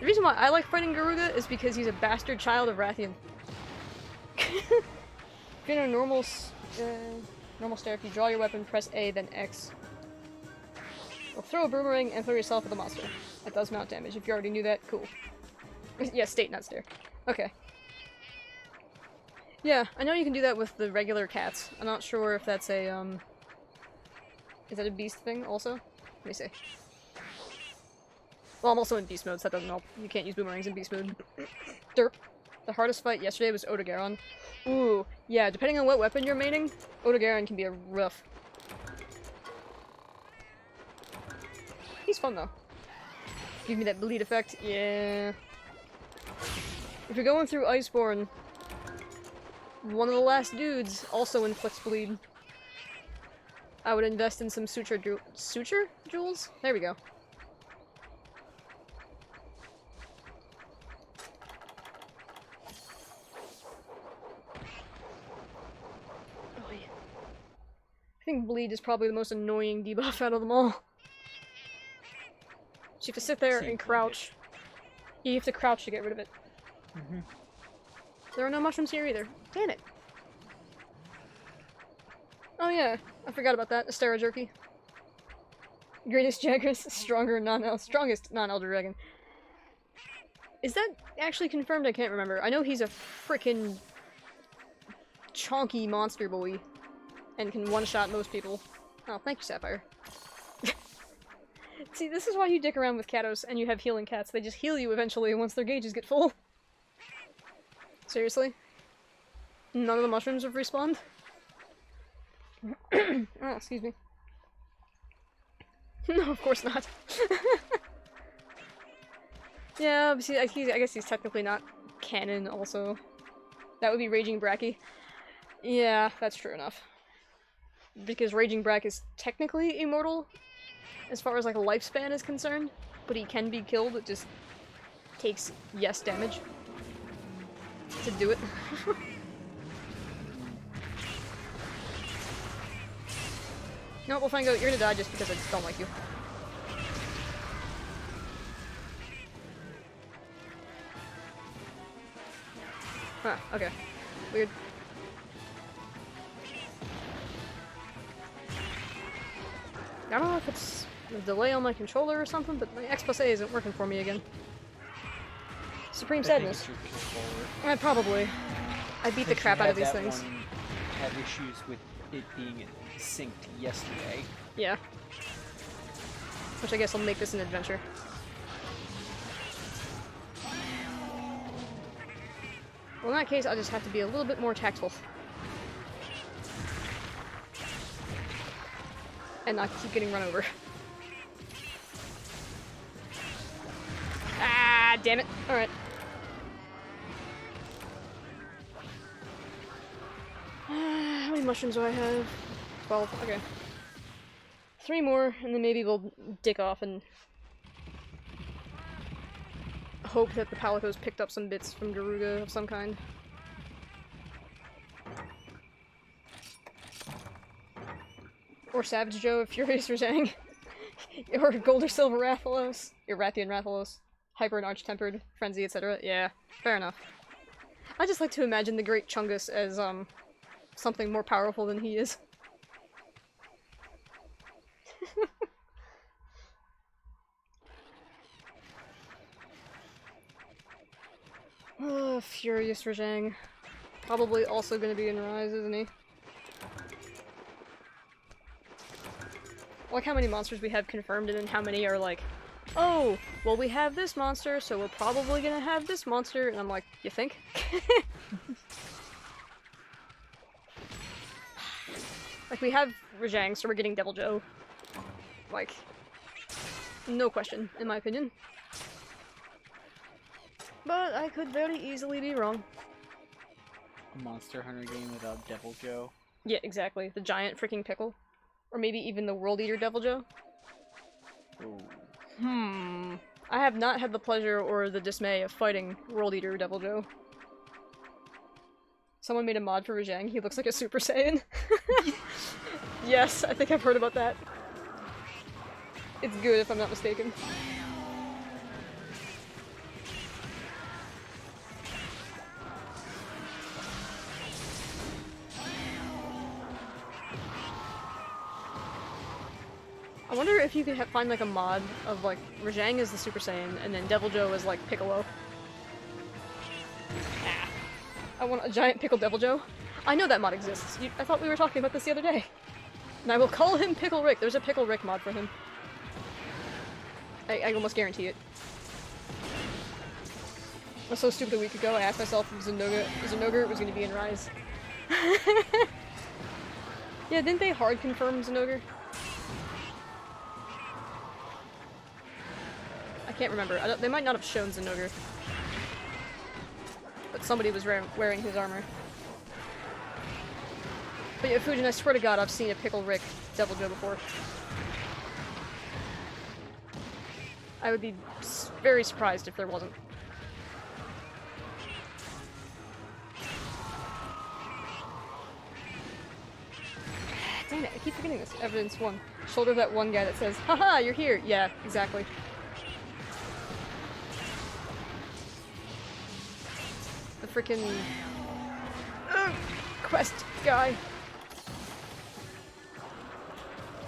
Speaker 1: The reason why I like fighting Garuga is because he's a bastard child of Rathian. If you're in a normal stare, if you draw your weapon, press A, then X. Or throw a boomerang and throw yourself at the monster. It does mount damage. If you already knew that, cool. Yeah, state, not stare. Okay. Yeah, I know you can do that with the regular cats. I'm not sure if that's a, is that a beast thing also? Let me see. Well, I'm also in beast mode, so that doesn't help. You can't use boomerangs in beast mode. Derp. The hardest fight yesterday was Odogaron. Ooh, yeah, depending on what weapon you're maining, Odogaron can be a rough. He's fun though. Give me that bleed effect, yeah. If you're going through Iceborne, one of the last dudes also inflicts bleed. I would invest in some suture jewels? There we go. Oh, yeah. I think bleed is probably the most annoying debuff out of them all. So you have to sit there and crouch. You have to crouch to get rid of it.
Speaker 2: Mm-hmm.
Speaker 1: There are no mushrooms here either. Damn it. Oh yeah, I forgot about that. Astera Jerky. Greatest Jaggers, strongest non-Elder Dragon. Is that actually confirmed? I can't remember. I know he's a frickin' chonky monster boy. And can one-shot most people. Oh, thank you, Sapphire. See, this is why you dick around with Katos and you have healing cats. They just heal you eventually once their gauges get full. Seriously? None of the mushrooms have respawned? Oh, excuse me. No, of course not. Yeah, see, I guess he's technically not canon also. That would be Raging Bracky. Yeah, that's true enough. Because Raging Brack is technically immortal, as far as like a lifespan is concerned, but he can be killed, it just takes yes damage to do it. No, we'll find out you're gonna die just because I just don't like you. Huh, okay. Weird. I don't know if it's a delay on my controller or something, but my X plus A isn't working for me again. Supreme Sadness. Probably. I beat the crap out of these things.
Speaker 2: Had issues with it being synced yesterday.
Speaker 1: Yeah. Which I guess will make this an adventure. Well, in that case, I'll just have to be a little bit more tactful. And not keep getting run over. Ah, damn it. Alright. How many mushrooms do I have? 12. Okay. 3 more, and then maybe we'll dick off and hope that the Palicos picked up some bits from Garuga of some kind. Or Savage Joe if Furious Rajang. Or Gold or Silver Rathalos. Irathian Rathalos. Hyper and Arch-Tempered, Frenzy, etc. Yeah, fair enough. I just like to imagine the Great Chungus as, something more powerful than he is. Furious Rajang. Probably also gonna be in Rise, isn't he? Like how many monsters we have confirmed and then how many are like, oh, well we have this monster, so we're probably gonna have this monster, and I'm like, you think? Like, we have Rajang, so we're getting Devil Joe. Like, no question, in my opinion. But I could very easily be wrong.
Speaker 2: A Monster Hunter game without Devil Joe.
Speaker 1: Yeah, exactly. The giant freaking pickle. Or maybe even the World Eater Devil Joe.
Speaker 2: Ooh.
Speaker 1: I have not had the pleasure or the dismay of fighting World Eater Devil Joe. Someone made a mod for Rajang. He looks like a Super Saiyan. Yes, I think I've heard about that. It's good if I'm not mistaken. I wonder if you could find like a mod of like Rajang is the Super Saiyan and then Devil Joe is like Piccolo. Ah. I want a giant Pickle Devil Joe. I know that mod exists. I thought we were talking about this the other day. And I will call him Pickle Rick. There's a Pickle Rick mod for him. I almost guarantee it. was so stupid a week ago, I asked myself if Zenogre was going to be in Rise. Yeah, didn't they hard confirm Zenogre? I can't remember. They might not have shown Zenogre. But somebody was wearing his armor. But yeah, Fujin, I swear to God, I've seen a Pickle Rick Devil Joe before. I would be very surprised if there wasn't. Dang it, I keep forgetting this. Evidence 1. Shoulder that one guy that says, haha, you're here! Yeah, exactly. The frickin' quest guy.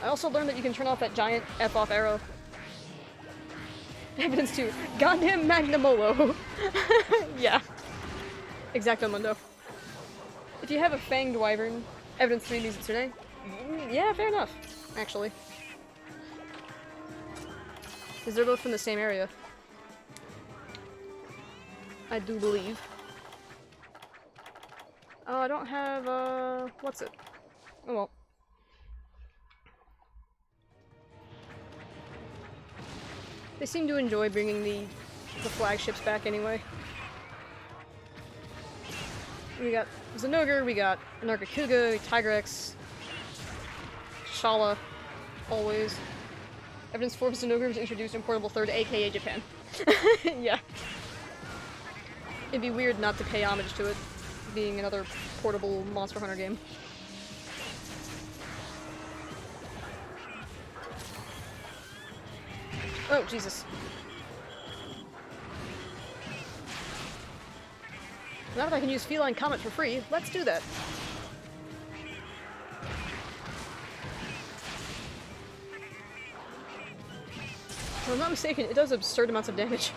Speaker 1: I also learned that you can turn off that giant F-off arrow. Evidence 2. Goddamn Magnamolo! Yeah. Exacto mundo. If you have a fanged wyvern, Evidence 3 needs it today. Yeah, fair enough, actually. Because they're both from the same area. I do believe. Oh, I don't have, what's it? Oh well. They seem to enjoy bringing the flagships back anyway. We got Zenogre, we got Anarchakuga, Tigrex, Shala, always. Evidence 4 Zenogre was introduced in Portable 3rd, aka Japan. Yeah. It'd be weird not to pay homage to it, being another portable Monster Hunter game. Oh, Jesus. Now that I can use Feline Comet for free, let's do that. If I'm not mistaken, it does absurd amounts of damage.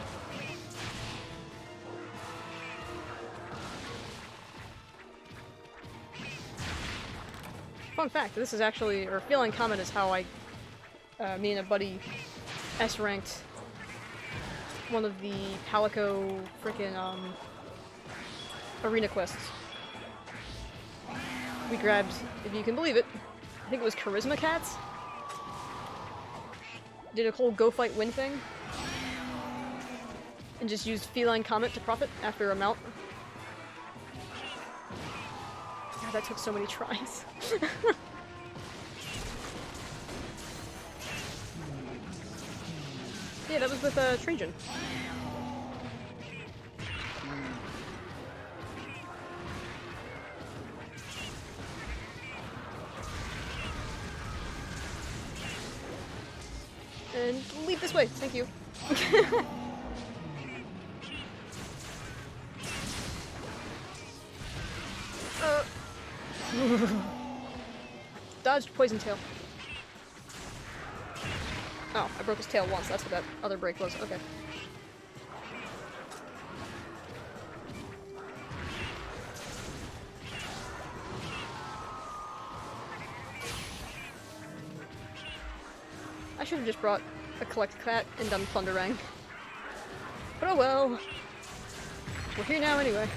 Speaker 1: Fun fact, this is actually, or Feline Comet is how I, me and a buddy S-ranked one of the Palico frickin' arena quests. We grabbed, if you can believe it, I think it was Charisma Cats? Did a whole go fight win thing. And just used Feline Comet to profit after a mount. God, that took so many tries. Yeah, that was with Trajan. And leave this way, thank you. Dodged Poison Tail. Oh, I broke his tail once, that's what that other break was, okay. I should have just brought a Collect Cat and done Thunderang. But oh well. We're here now anyway.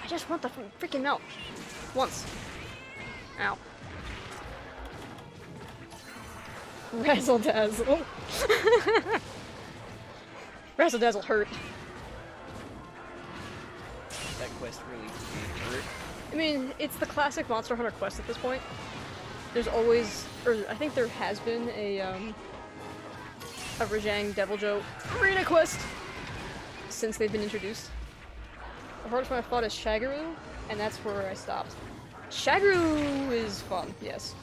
Speaker 1: I just want the freaking melt. Once. Ow. Razzle Dazzle. Razzle Dazzle hurt.
Speaker 2: That quest really hurt.
Speaker 1: I mean, it's the classic Monster Hunter quest at this point. There's always, or I think there has been a Rajang Devil Joe arena quest since they've been introduced. The hardest one I fought is Shagaru, and that's where I stopped. Shagaru is fun, yes.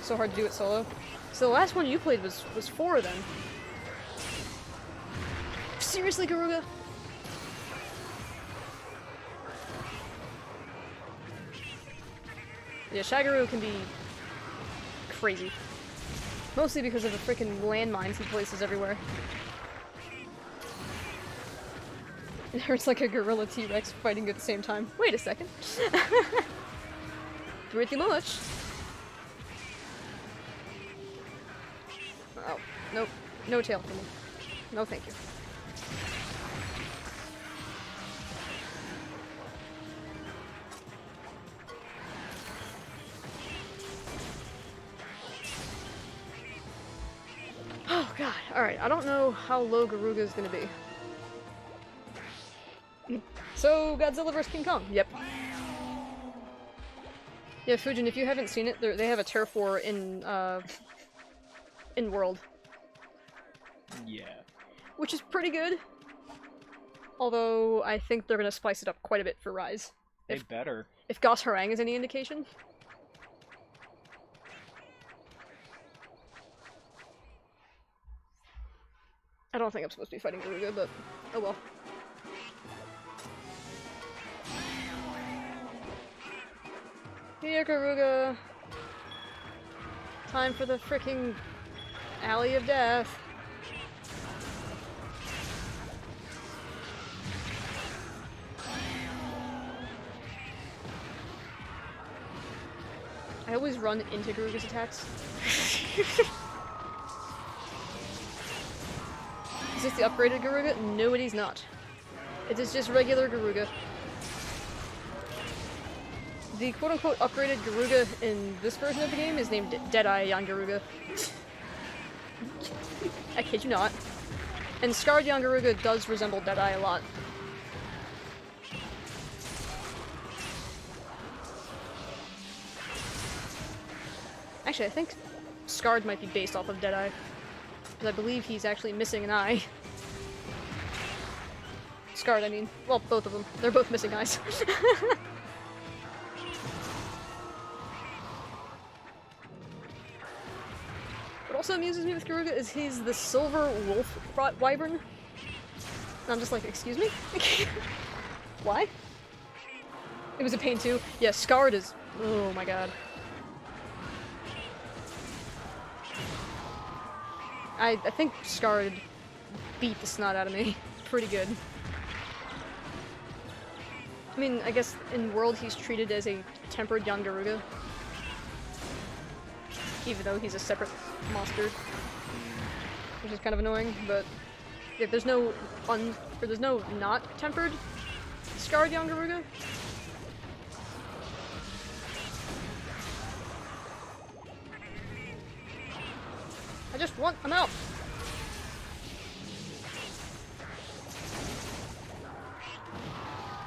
Speaker 1: So hard to do it solo. So the last one you played was 4 then. Seriously, Garuga? Yeah, Shagaru can be crazy. Mostly because of the freaking landmines he places everywhere. There's like a gorilla T-Rex fighting at the same time. Wait a second. Pretty much. Oh, nope. No tail for me. No thank you. Oh god, alright, I don't know how low Garuga's gonna be. So, Godzilla vs. King Kong, yep. Yeah, Fujin, if you haven't seen it, they have a turf war in World.
Speaker 2: Yeah.
Speaker 1: Which is pretty good. Although, I think they're gonna spice it up quite a bit for Rise.
Speaker 2: They better.
Speaker 1: If Goss Harang is any indication. I don't think I'm supposed to be fighting Garuga, but oh well. Here, Garuga! Time for the fricking Alley of Death. I always run into Garuga's attacks. Is this the upgraded Garuga? No, it is not. It is just regular Garuga. The quote-unquote upgraded Garuga in this version of the game is named Deadeye Yangaruga. I kid you not. And Scarred Yangaruga does resemble Deadeye a lot. Actually, I think Scarred might be based off of Deadeye. Because I believe he's actually missing an eye. Scarred, I mean. Well, both of them. They're both missing eyes. What also amuses me with Garuga is he's the silver wolf wyvern. And I'm just like, excuse me? Why? It was a pain too. Yeah, Scarred is... oh my god. I think Scarred beat the snot out of me. It's pretty good. I mean, I guess in World he's treated as a tempered young Garuga. Even though he's a separate monster. Which is kind of annoying, but if there's no not tempered Scarred young Garuga. I just want them out!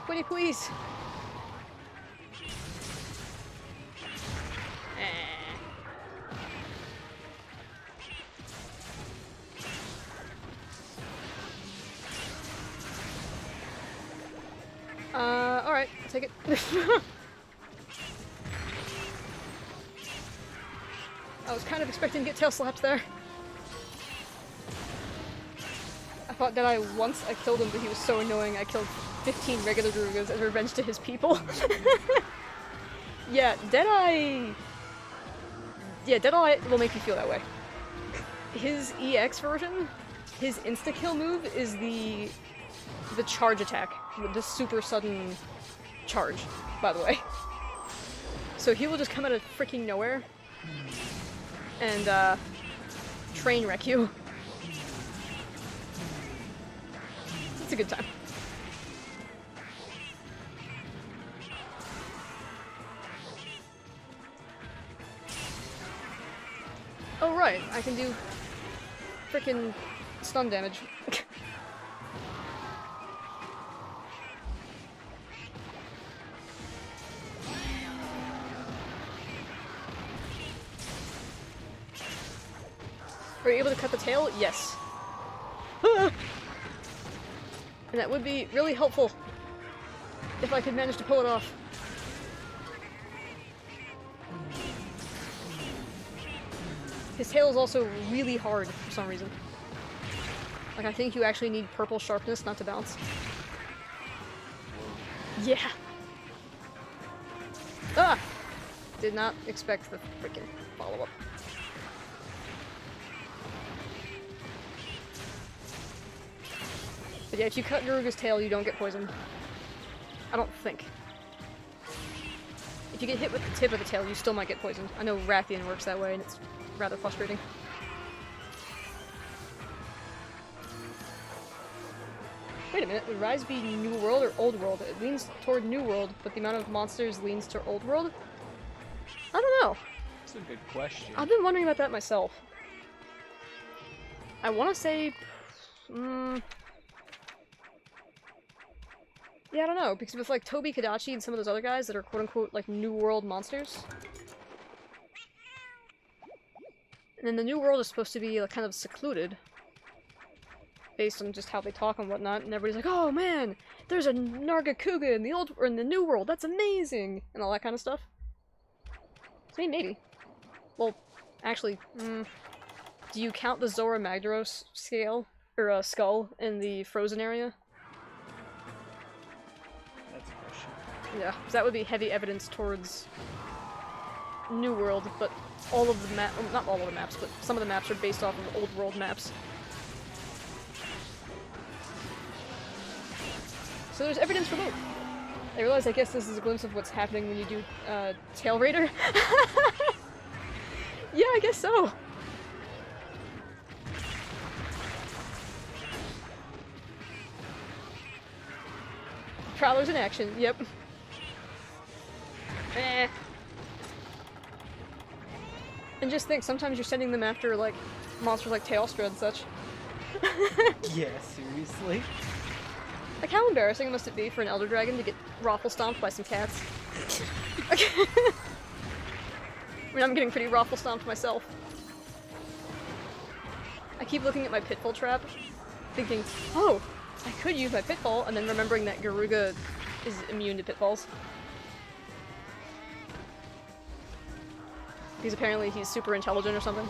Speaker 1: Pretty please! Alright, I'll take it. I was kind of expecting to get tail slapped there. I thought Deadeye once I killed him, but he was so annoying I killed 15 regular Garugas as revenge to his people. Yeah, Deadeye will make you feel that way. His EX version, his insta-kill move is the charge attack. The super sudden charge, by the way. So he will just come out of freaking nowhere and train wreck you. It's a good time. Oh right, I can do frickin' stun damage. Are you able to cut the tail? Yes. And that would be really helpful if I could manage to pull it off. His tail is also really hard for some reason. Like, I think you actually need purple sharpness not to bounce. Yeah! Ah! Did not expect the freaking follow-up. But yeah, if you cut Garuga's tail, you don't get poisoned. I don't think. If you get hit with the tip of the tail, you still might get poisoned. I know Rathian works that way, and it's rather frustrating. Wait a minute, would Rise be New World or Old World? It leans toward New World, but the amount of monsters leans to Old World? I don't know.
Speaker 2: That's a good question.
Speaker 1: I've been wondering about that myself. I want to say... yeah, I don't know, because with like Tobi Kadachi and some of those other guys that are quote-unquote like New World monsters. And then the New World is supposed to be like, kind of secluded. Based on just how they talk and whatnot, and everybody's like, oh man, there's a Nargacuga in the old or in the New World, that's amazing! And all that kind of stuff. So maybe. Well, actually, do you count the Zora Magdaros scale, or skull, in the frozen area?
Speaker 2: That's a question.
Speaker 1: Yeah, because that would be heavy evidence towards New World, but all of the not all of the maps, but some of the maps are based off of Old World maps. So there's evidence for both. I realize I guess this is a glimpse of what's happening when you do Tail Raider. Yeah, I guess so. Prowler's in action, yep. Eh. And just think, sometimes you're sending them after, like, monsters like Teostra and such.
Speaker 2: Yeah, seriously?
Speaker 1: Like, how embarrassing must it be for an Elder Dragon to get raffle stomped by some cats? I mean, I'm getting pretty raffle stomped myself. I keep looking at my pitfall trap, thinking, oh, I could use my pitfall, and then remembering that Garuga is immune to pitfalls. Because apparently he's super intelligent or something.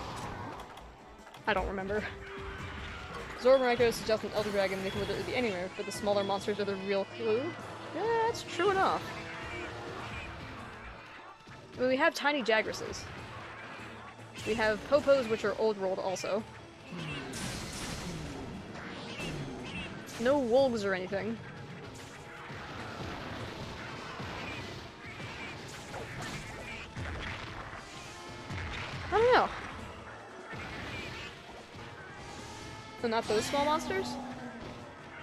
Speaker 1: I don't remember. Zora Magdaros suggests an Elder Dragon, they can literally be anywhere, but the smaller monsters are the real clue? Yeah, that's true enough. I mean, we have tiny Jagresses. We have Popos, which are Old World also. No wolves or anything. I don't know. So not those small monsters?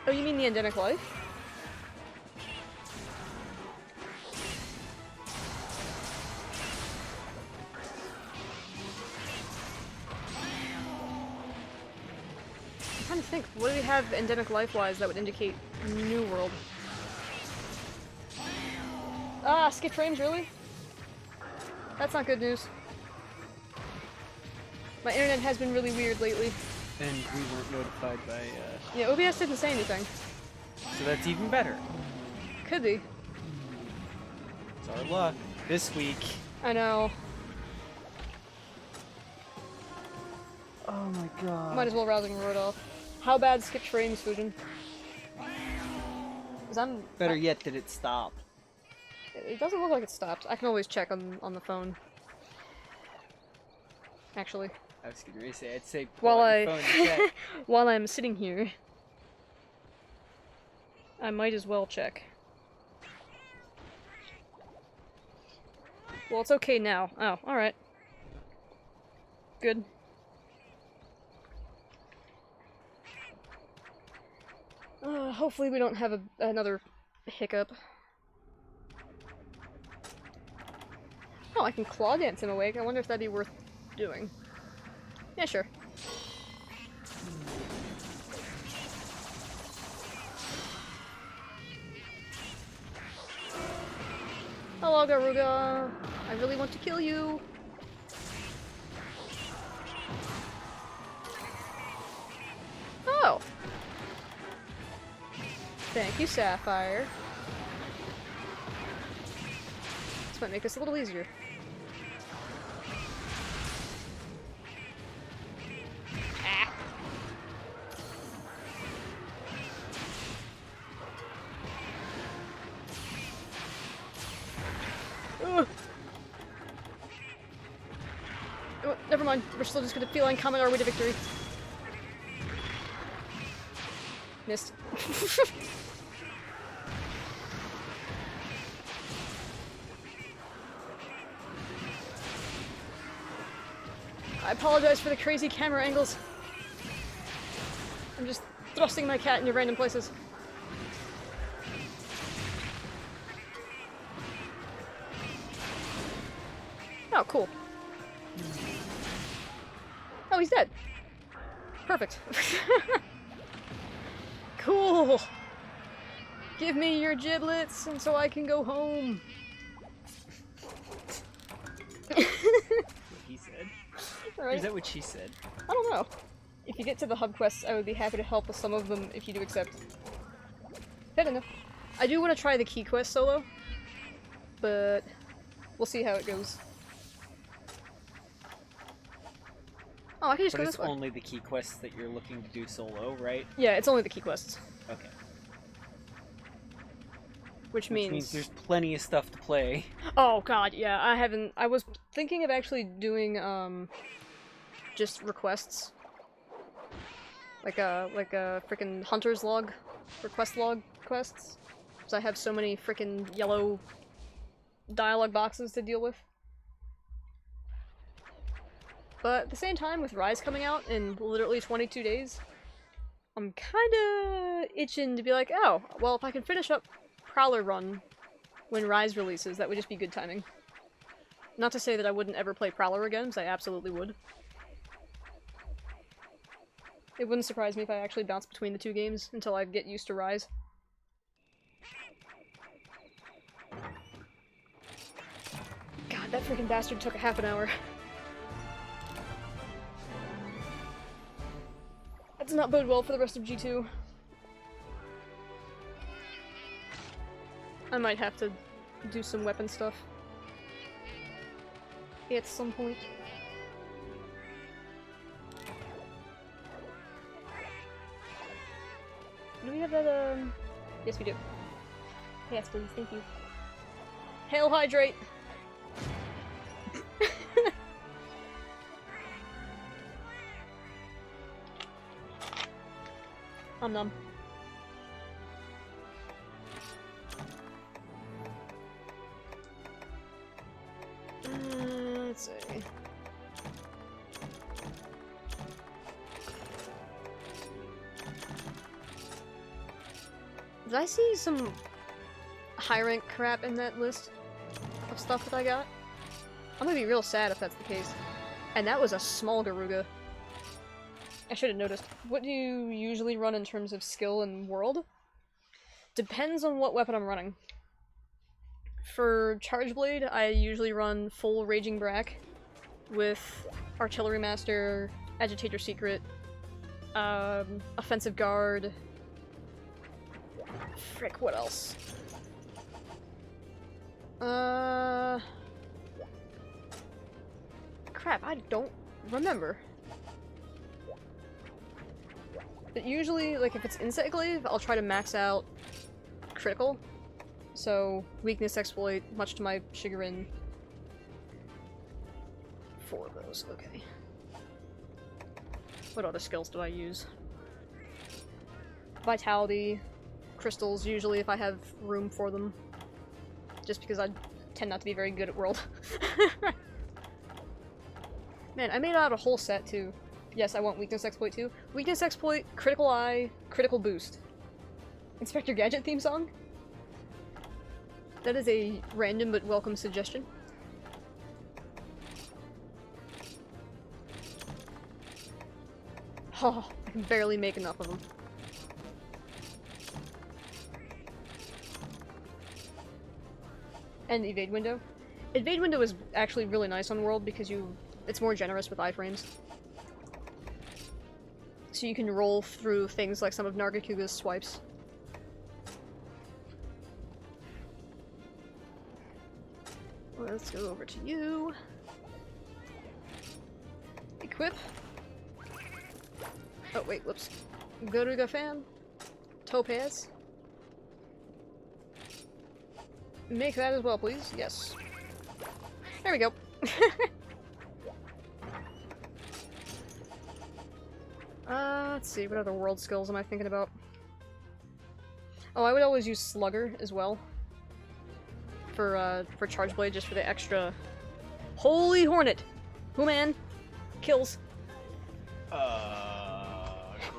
Speaker 1: Oh, you mean the endemic life? I'm trying to think, what do we have endemic life-wise that would indicate New World? Ah, skip frames, really? That's not good news. My internet has been really weird lately.
Speaker 2: And we weren't notified by,
Speaker 1: Yeah, OBS didn't say anything.
Speaker 2: so that's even better.
Speaker 1: Could be.
Speaker 2: It's our luck. This week.
Speaker 1: I know.
Speaker 2: Oh my god.
Speaker 1: Might as well rousing road off. How bad skipped frames, Fujin? Because I'm...
Speaker 2: Better yet, did it stop?
Speaker 1: It doesn't look like it stopped. I can always check on the phone. Actually.
Speaker 2: I was gonna say, I'd say
Speaker 1: While
Speaker 2: pull out your phone and check.
Speaker 1: while I'm sitting here, I might as well check. Well, it's okay now. Oh, alright. Good. Hopefully we don't have another hiccup. Oh, I can claw dance him awake. I wonder if that'd be worth doing. Yeah, sure. Hello, Garuga. I really want to kill you. Oh. Thank you, Sapphire. This might make this a little easier. Ah. Ugh. Oh, never mind. We're still just gonna feline comment our way to victory. Missed. I apologize for the crazy camera angles. I'm just thrusting my cat into random places. Oh, cool. Oh, he's dead. Perfect. Cool. Give me your giblets, and so I can go home.
Speaker 2: What he said?
Speaker 1: Right.
Speaker 2: Is that what she said?
Speaker 1: I don't know. If you get to the hub quests, I would be happy to help with some of them if you do accept. Fair enough. I do want to try the key quest solo, but we'll see how it goes. Oh, I can just
Speaker 2: But
Speaker 1: go
Speaker 2: it's
Speaker 1: this way.
Speaker 2: only the key quests that you're looking to do solo, right?
Speaker 1: Yeah, it's only the key quests.
Speaker 2: Okay.
Speaker 1: Which
Speaker 2: Which
Speaker 1: means...
Speaker 2: means there's plenty of stuff to play.
Speaker 1: Oh god, yeah, I haven't... I was thinking of actually doing, just requests. Like a frickin' hunter's log, request log quests. Because I have so many frickin' yellow dialogue boxes to deal with. But at the same time, with Rise coming out in literally 22 days, I'm kinda itching to be like, oh, well, if I can finish up Prowler run when Rise releases, that would just be good timing. Not to say that I wouldn't ever play Prowler again, because I absolutely would. It wouldn't surprise me if I actually bounce between the two games until I get used to Rise. God, that freaking bastard took a half an hour. That does not bode well for the rest of G2. I might have to do some weapon stuff at some point. Do we have that, Yes, we do. Yes, please, thank you. Hail Hydrate! I'm numb. Let's see. Did I see some high rank crap in that list of stuff that I got? I'm gonna be real sad if that's the case. And that was a small Garuga. I should have noticed. What do you usually run in terms of skill and world? Depends on what weapon I'm running. For Charge Blade, I usually run full Raging Brack with Artillery Master, Agitator Secret, Offensive Guard. Frick, what else? Crap, I don't remember. But usually, like, if it's Insect Glaive, I'll try to max out critical. So, Weakness Exploit, much to my chagrin. 4 of those, okay. What other skills do I use? Vitality, crystals, usually if I have room for them. Just because I tend not to be very good at world. Man, I made out a whole set too. Yes, I want Weakness Exploit too. Weakness Exploit, Critical Eye, Critical Boost. Inspector Gadget theme song? That is a random but welcome suggestion. Oh, I can barely make enough of them. And Evade Window. Evade Window is actually really nice on World because it's more generous with iframes. So you can roll through things like some of Nargacuga's swipes. Let's go over to you. Equip. Oh wait, whoops. Garuga Fan. Topaz. Make that as well, please. Yes. There we go. Let's see, what other world skills am I thinking about? Oh, I would always use Slugger as well. For Charge Blade, just for the extra... Holy Hornet! Who man? Kills.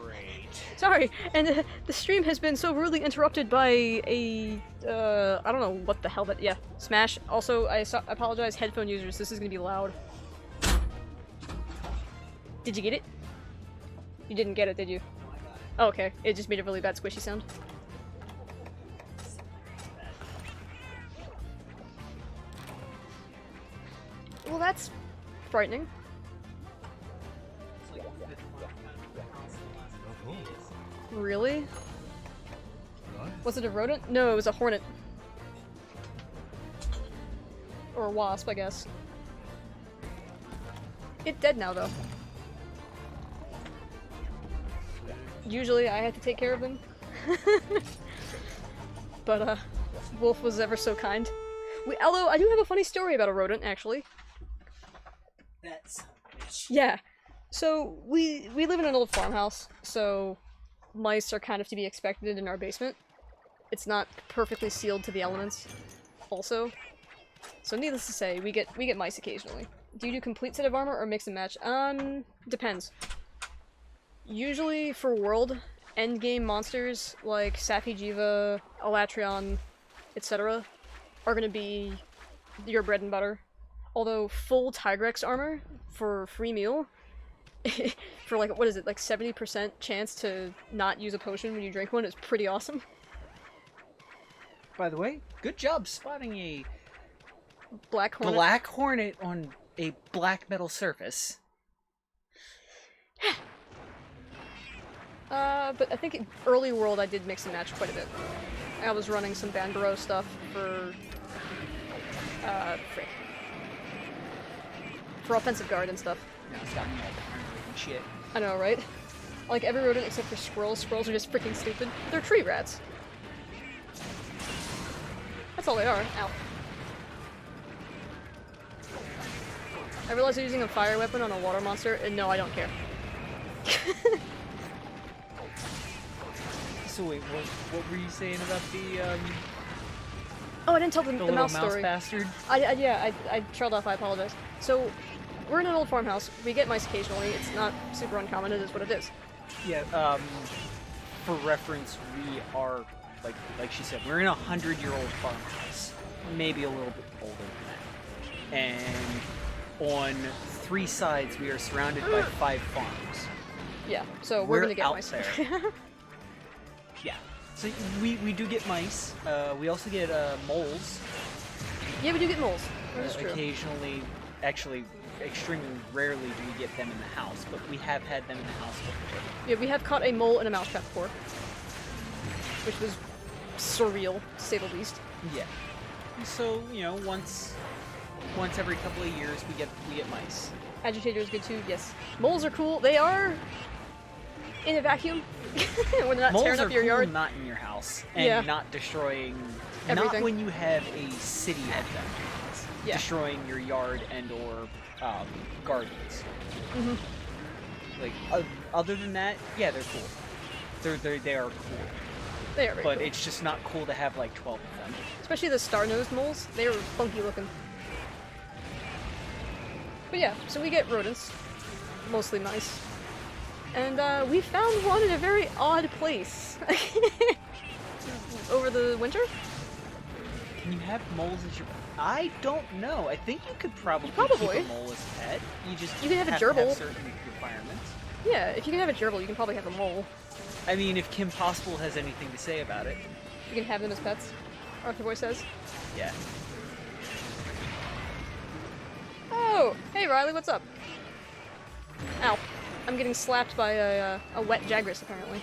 Speaker 2: Great.
Speaker 1: Sorry, and the stream has been so rudely interrupted by a, I don't know what the hell that- yeah, Smash. Also, I apologize, headphone users, this is gonna be loud. Did you get it? You didn't get it, did you? Oh, okay, it just made a really bad squishy sound. Well, that's frightening. Really? Was it a rodent? No, it was a hornet. Or a wasp, I guess. It's dead now, though. Usually I have to take care of them. But, Wolf was ever so kind. Although, I do have a funny story about a rodent, actually.
Speaker 3: That's a bitch.
Speaker 1: Yeah. So, we live in an old farmhouse, so mice are kind of to be expected in our basement. It's not perfectly sealed to the elements, also. So needless to say, we get mice occasionally. Do you do complete set of armor or mix and match? Depends. Usually for world, endgame monsters like Safi'jiiva, Elatrion, etc. are gonna be your bread and butter. Although full Tigrex armor for free meal, for like, what is it, like 70% chance to not use a potion when you drink one is pretty awesome.
Speaker 2: By the way, good job spotting a
Speaker 1: Black Hornet.
Speaker 2: black hornet on a black metal surface.
Speaker 1: But I think early world I did mix and match quite a bit. I was running some Banbaro stuff for, frick. For offensive guard and stuff.
Speaker 2: Now it's got me all paranoid and shit.
Speaker 1: I know, right? Like every rodent except for squirrels. Squirrels are just freaking stupid. They're tree rats. That's all they are. Ow. I realized they're using a fire weapon on a water monster, and no, I don't care.
Speaker 2: So wait, what were you saying about the
Speaker 1: Oh, I didn't tell the
Speaker 2: little
Speaker 1: mouse
Speaker 2: mouse
Speaker 1: story.
Speaker 2: bastard?
Speaker 1: I trailed off, I apologize. So, we're in an old farmhouse. We get mice occasionally. It's not super uncommon, it is what it is.
Speaker 2: Yeah, for reference, we are, like she said, we're in a 100-year-old farmhouse. Maybe a little bit older than that. And on 3 sides, we are surrounded by 5 farms.
Speaker 1: Yeah, so we're gonna get
Speaker 2: out
Speaker 1: mice.
Speaker 2: there. Yeah. So we do get mice. We also get moles.
Speaker 1: Yeah, we do get moles. That is true.
Speaker 2: Occasionally, actually, extremely rarely do we get them in the house, but we have had them in the house before.
Speaker 1: Yeah, we have caught a mole in a mousetrap before. Which was surreal, to say the least.
Speaker 2: Yeah. So, you know, once every couple of years we get mice.
Speaker 1: Agitator is good too, yes. Moles are cool. They are in a vacuum. When they're not
Speaker 2: Moles
Speaker 1: tearing
Speaker 2: are
Speaker 1: up your
Speaker 2: cool
Speaker 1: yard.
Speaker 2: not in your house and
Speaker 1: Yeah.
Speaker 2: not destroying.
Speaker 1: Everything.
Speaker 2: Not when you have a city of them.
Speaker 1: Yeah.
Speaker 2: Destroying your yard and or gardens.
Speaker 1: Mhm.
Speaker 2: Like other than that, yeah, they're cool. They are cool.
Speaker 1: They are very
Speaker 2: But
Speaker 1: cool.
Speaker 2: it's just not cool to have like 12 of them.
Speaker 1: Especially the star-nosed moles. They are funky looking. But yeah, so we get rodents. Mostly mice. And we found one in a very odd place. Over the winter?
Speaker 2: Can you have moles as your? I don't know. I think you could probably
Speaker 1: Probably.
Speaker 2: keep a mole as a pet.
Speaker 1: You can have a
Speaker 2: to
Speaker 1: gerbil.
Speaker 2: have certain requirements.
Speaker 1: Yeah, if you can have a gerbil, you can probably have a mole.
Speaker 2: I mean, if Kim Possible has anything to say about it,
Speaker 1: You can have them as pets, Arthur Boy says.
Speaker 2: yeah.
Speaker 1: Oh! Hey Riley, what's up? Ow. I'm getting slapped by a wet Jagras, apparently.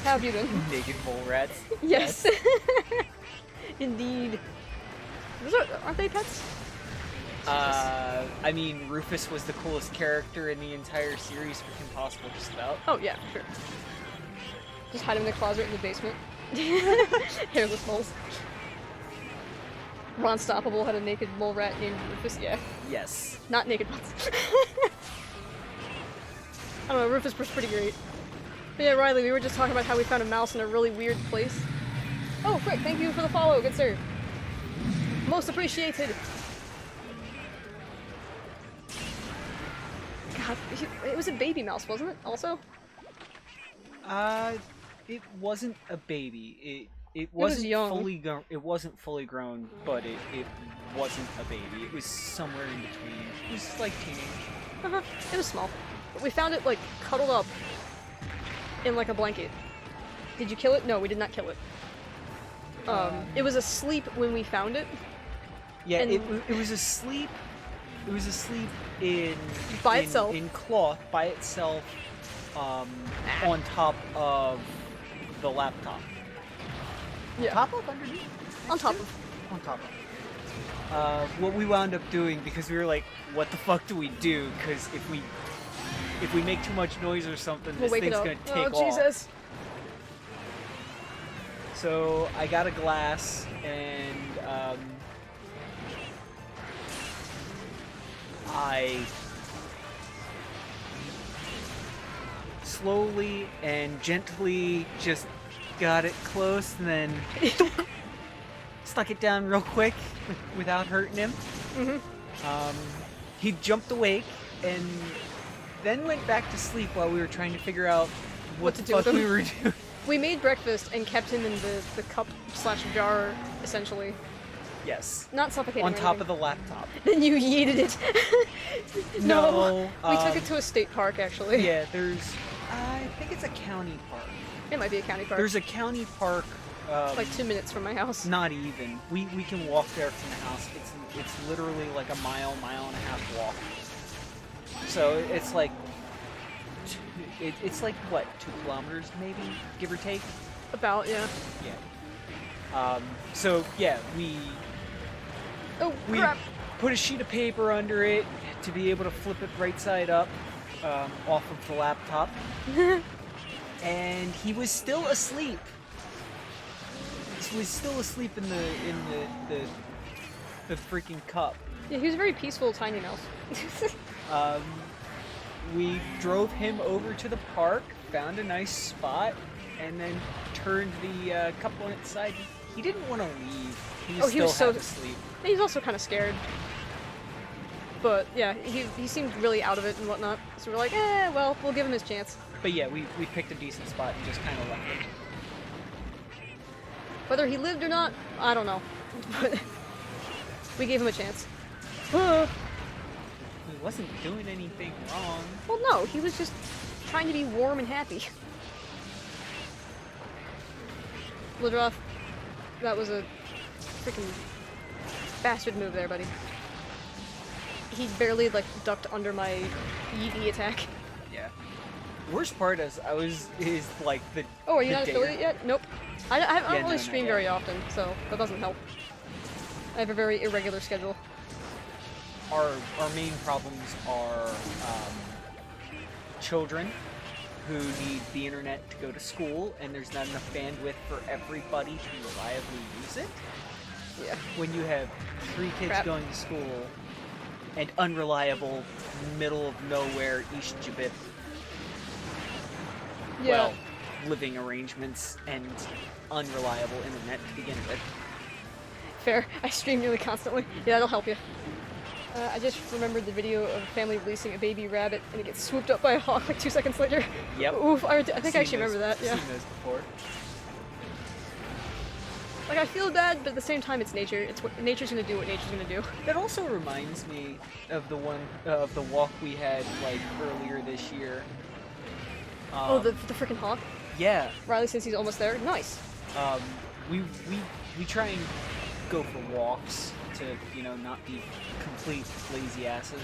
Speaker 1: How have you been?
Speaker 2: Naked mole rats.
Speaker 1: Yes. Indeed. Aren't they pets?
Speaker 2: I mean, Rufus was the coolest character in the entire series for Kim Possible, just about.
Speaker 1: Oh, yeah, sure. Just hide him in the closet in the basement. Hairless moles. Ron Stoppable had a naked mole rat named Rufus, yeah.
Speaker 2: Yes.
Speaker 1: Not naked ones. I don't know, Rufus was pretty great. But yeah, Riley, we were just talking about how we found a mouse in a really weird place. Oh, frick, thank you for the follow, good sir. Most appreciated. God, it was a baby mouse, wasn't it, also?
Speaker 2: It wasn't a baby. It
Speaker 1: was
Speaker 2: wasn't
Speaker 1: young.
Speaker 2: it wasn't fully grown, but it wasn't a baby. It was somewhere in between. It was like teenage.
Speaker 1: It was small. We found it, like, cuddled up in, like, a blanket. Did you kill it? No, we did not kill it. It was asleep when we found it.
Speaker 2: Yeah,
Speaker 1: and
Speaker 2: it was asleep. It was asleep in
Speaker 1: itself.
Speaker 2: In cloth by itself, on top of the laptop.
Speaker 1: Yeah.
Speaker 2: Top of underneath?
Speaker 1: On top of.
Speaker 2: On top of. What we wound up doing, because we were like, what the fuck do we do? Because if we make too much noise or something,
Speaker 1: We'll
Speaker 2: this
Speaker 1: wake it
Speaker 2: thing's
Speaker 1: up.
Speaker 2: gonna take
Speaker 1: Oh,
Speaker 2: off.
Speaker 1: Jesus.
Speaker 2: So I got a glass and I slowly and gently just got it close and then stuck it down real quick without hurting him. He jumped awake and then went back to sleep while we were trying to figure out what
Speaker 1: to
Speaker 2: the
Speaker 1: do with
Speaker 2: fuck
Speaker 1: him.
Speaker 2: we were doing.
Speaker 1: We made breakfast and kept him in the cup/jar, essentially.
Speaker 2: Yes.
Speaker 1: Not suffocating.
Speaker 2: On top of the laptop.
Speaker 1: Then you yeeted it.
Speaker 2: No.
Speaker 1: We took it to a state park, actually.
Speaker 2: Yeah, there's. I think it's a county park.
Speaker 1: It might be a county park.
Speaker 2: There's a county park.
Speaker 1: like 2 minutes from my house.
Speaker 2: Not even. We can walk there from the house. It's literally like a mile and a half walk. So it's like. It's like what, 2 kilometers maybe, give or take.
Speaker 1: About, yeah.
Speaker 2: Yeah. So yeah, we
Speaker 1: crap.
Speaker 2: put a sheet of paper under it to be able to flip it right side up off of the laptop, and he was still asleep. He was still asleep in the freaking cup.
Speaker 1: Yeah, he was a very peaceful tiny mouse.
Speaker 2: We drove him over to the park, found a nice spot, and then turned the cup on its side. He didn't want to leave. He was still half asleep.
Speaker 1: He's also kind of scared. But yeah, he seemed really out of it and whatnot. So we're like, well, we'll give him his chance.
Speaker 2: But yeah, we picked a decent spot and just kind of left him.
Speaker 1: Whether he lived or not, I don't know. But we gave him a chance.
Speaker 2: He wasn't doing anything wrong.
Speaker 1: Well, no, he was just trying to be warm and happy. Lidroth, that was a freaking bastard move there, buddy. He barely, like, ducked under my Yeety attack.
Speaker 2: Yeah. Worst part is like the.
Speaker 1: Oh, are you
Speaker 2: the
Speaker 1: not
Speaker 2: day-
Speaker 1: affiliate yet? Nope. I don't really
Speaker 2: not
Speaker 1: stream
Speaker 2: yet.
Speaker 1: very often, so that doesn't help. I have a very irregular schedule.
Speaker 2: Our main problems are children who need the internet to go to school, and there's not enough bandwidth for everybody to reliably use it.
Speaker 1: Yeah.
Speaker 2: When you have 3 kids
Speaker 1: Crap.
Speaker 2: going to school and unreliable, middle of nowhere East Jabip,
Speaker 1: Yeah.
Speaker 2: well, living arrangements and unreliable internet to begin with.
Speaker 1: Fair. I stream nearly constantly. Yeah, that'll help you. I just remembered the video of a family releasing a baby rabbit, and it gets swooped up by a hawk like 2 seconds later.
Speaker 2: Yep.
Speaker 1: Oof, I think I
Speaker 2: Seen
Speaker 1: actually remember
Speaker 2: those-
Speaker 1: that, yeah.
Speaker 2: Seen those before.
Speaker 1: Like, I feel bad, but at the same time, it's nature. Nature's gonna do what nature's gonna do.
Speaker 2: That also reminds me of the walk we had like earlier this year.
Speaker 1: Oh, the freaking hawk?
Speaker 2: Yeah.
Speaker 1: Riley says he's almost there. Nice.
Speaker 2: We try and go for walks to not be complete lazy asses.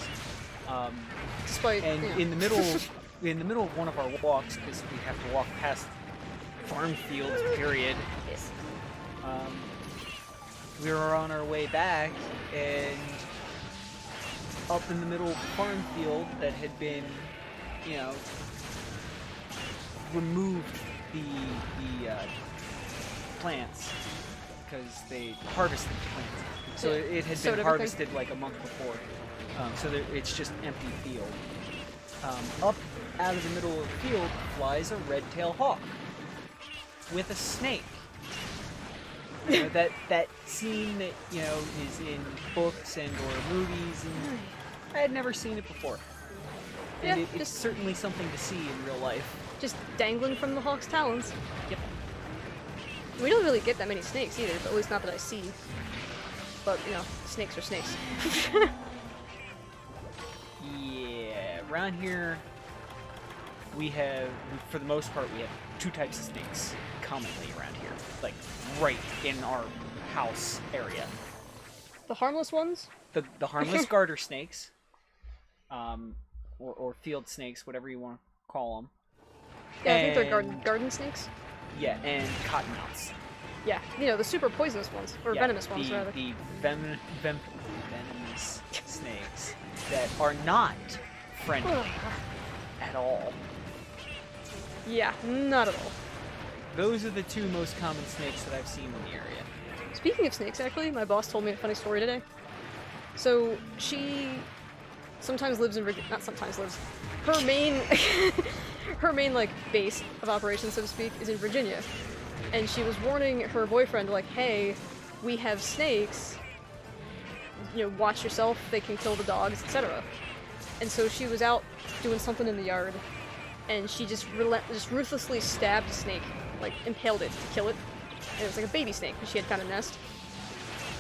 Speaker 1: Despite,
Speaker 2: And
Speaker 1: you know.
Speaker 2: in the middle of one of our walks, because we have to walk past farm fields, period.
Speaker 1: Yes.
Speaker 2: We were on our way back, and up in the middle of the farm field that had been, removed the plants because they harvested the plants. So
Speaker 1: Yeah.
Speaker 2: it had
Speaker 1: Sowed
Speaker 2: been
Speaker 1: everything.
Speaker 2: harvested like a month before. So it's just empty field. Up out of the middle of the field flies a red-tailed hawk with a snake. You know, that scene that, you know, is in books and or movies, and I had never seen it before. And
Speaker 1: Yeah,
Speaker 2: it's certainly something to see in real life.
Speaker 1: Just dangling from the hawk's talons.
Speaker 2: Yep.
Speaker 1: We don't really get that many snakes either, but at least not that I see. But, you know, snakes are snakes.
Speaker 2: Yeah, around here we have, for the most part, we have two types of snakes commonly around here. Like, right in our house area.
Speaker 1: The harmless ones?
Speaker 2: The harmless garter snakes. Or field snakes, whatever you want to call them.
Speaker 1: Yeah, I think they're garden snakes.
Speaker 2: Yeah, and cottonmouths.
Speaker 1: Yeah, you know, the super poisonous ones, or
Speaker 2: Yeah,
Speaker 1: venomous ones, rather.
Speaker 2: The venomous snakes that are not friendly at all.
Speaker 1: Yeah, not at all.
Speaker 2: Those are the two most common snakes that I've seen in the area.
Speaker 1: Speaking of snakes, actually, my boss told me a funny story today. So, she sometimes lives in Virginia. Not sometimes lives. Her main, her main, like, base of operations, so to speak, is in Virginia. And she was warning her boyfriend, like, hey, we have snakes. You know, watch yourself, they can kill the dogs, etc. And so she was out doing something in the yard, and she just ruthlessly stabbed a snake, like, impaled it to kill it. And it was like a baby snake, because she had found a nest.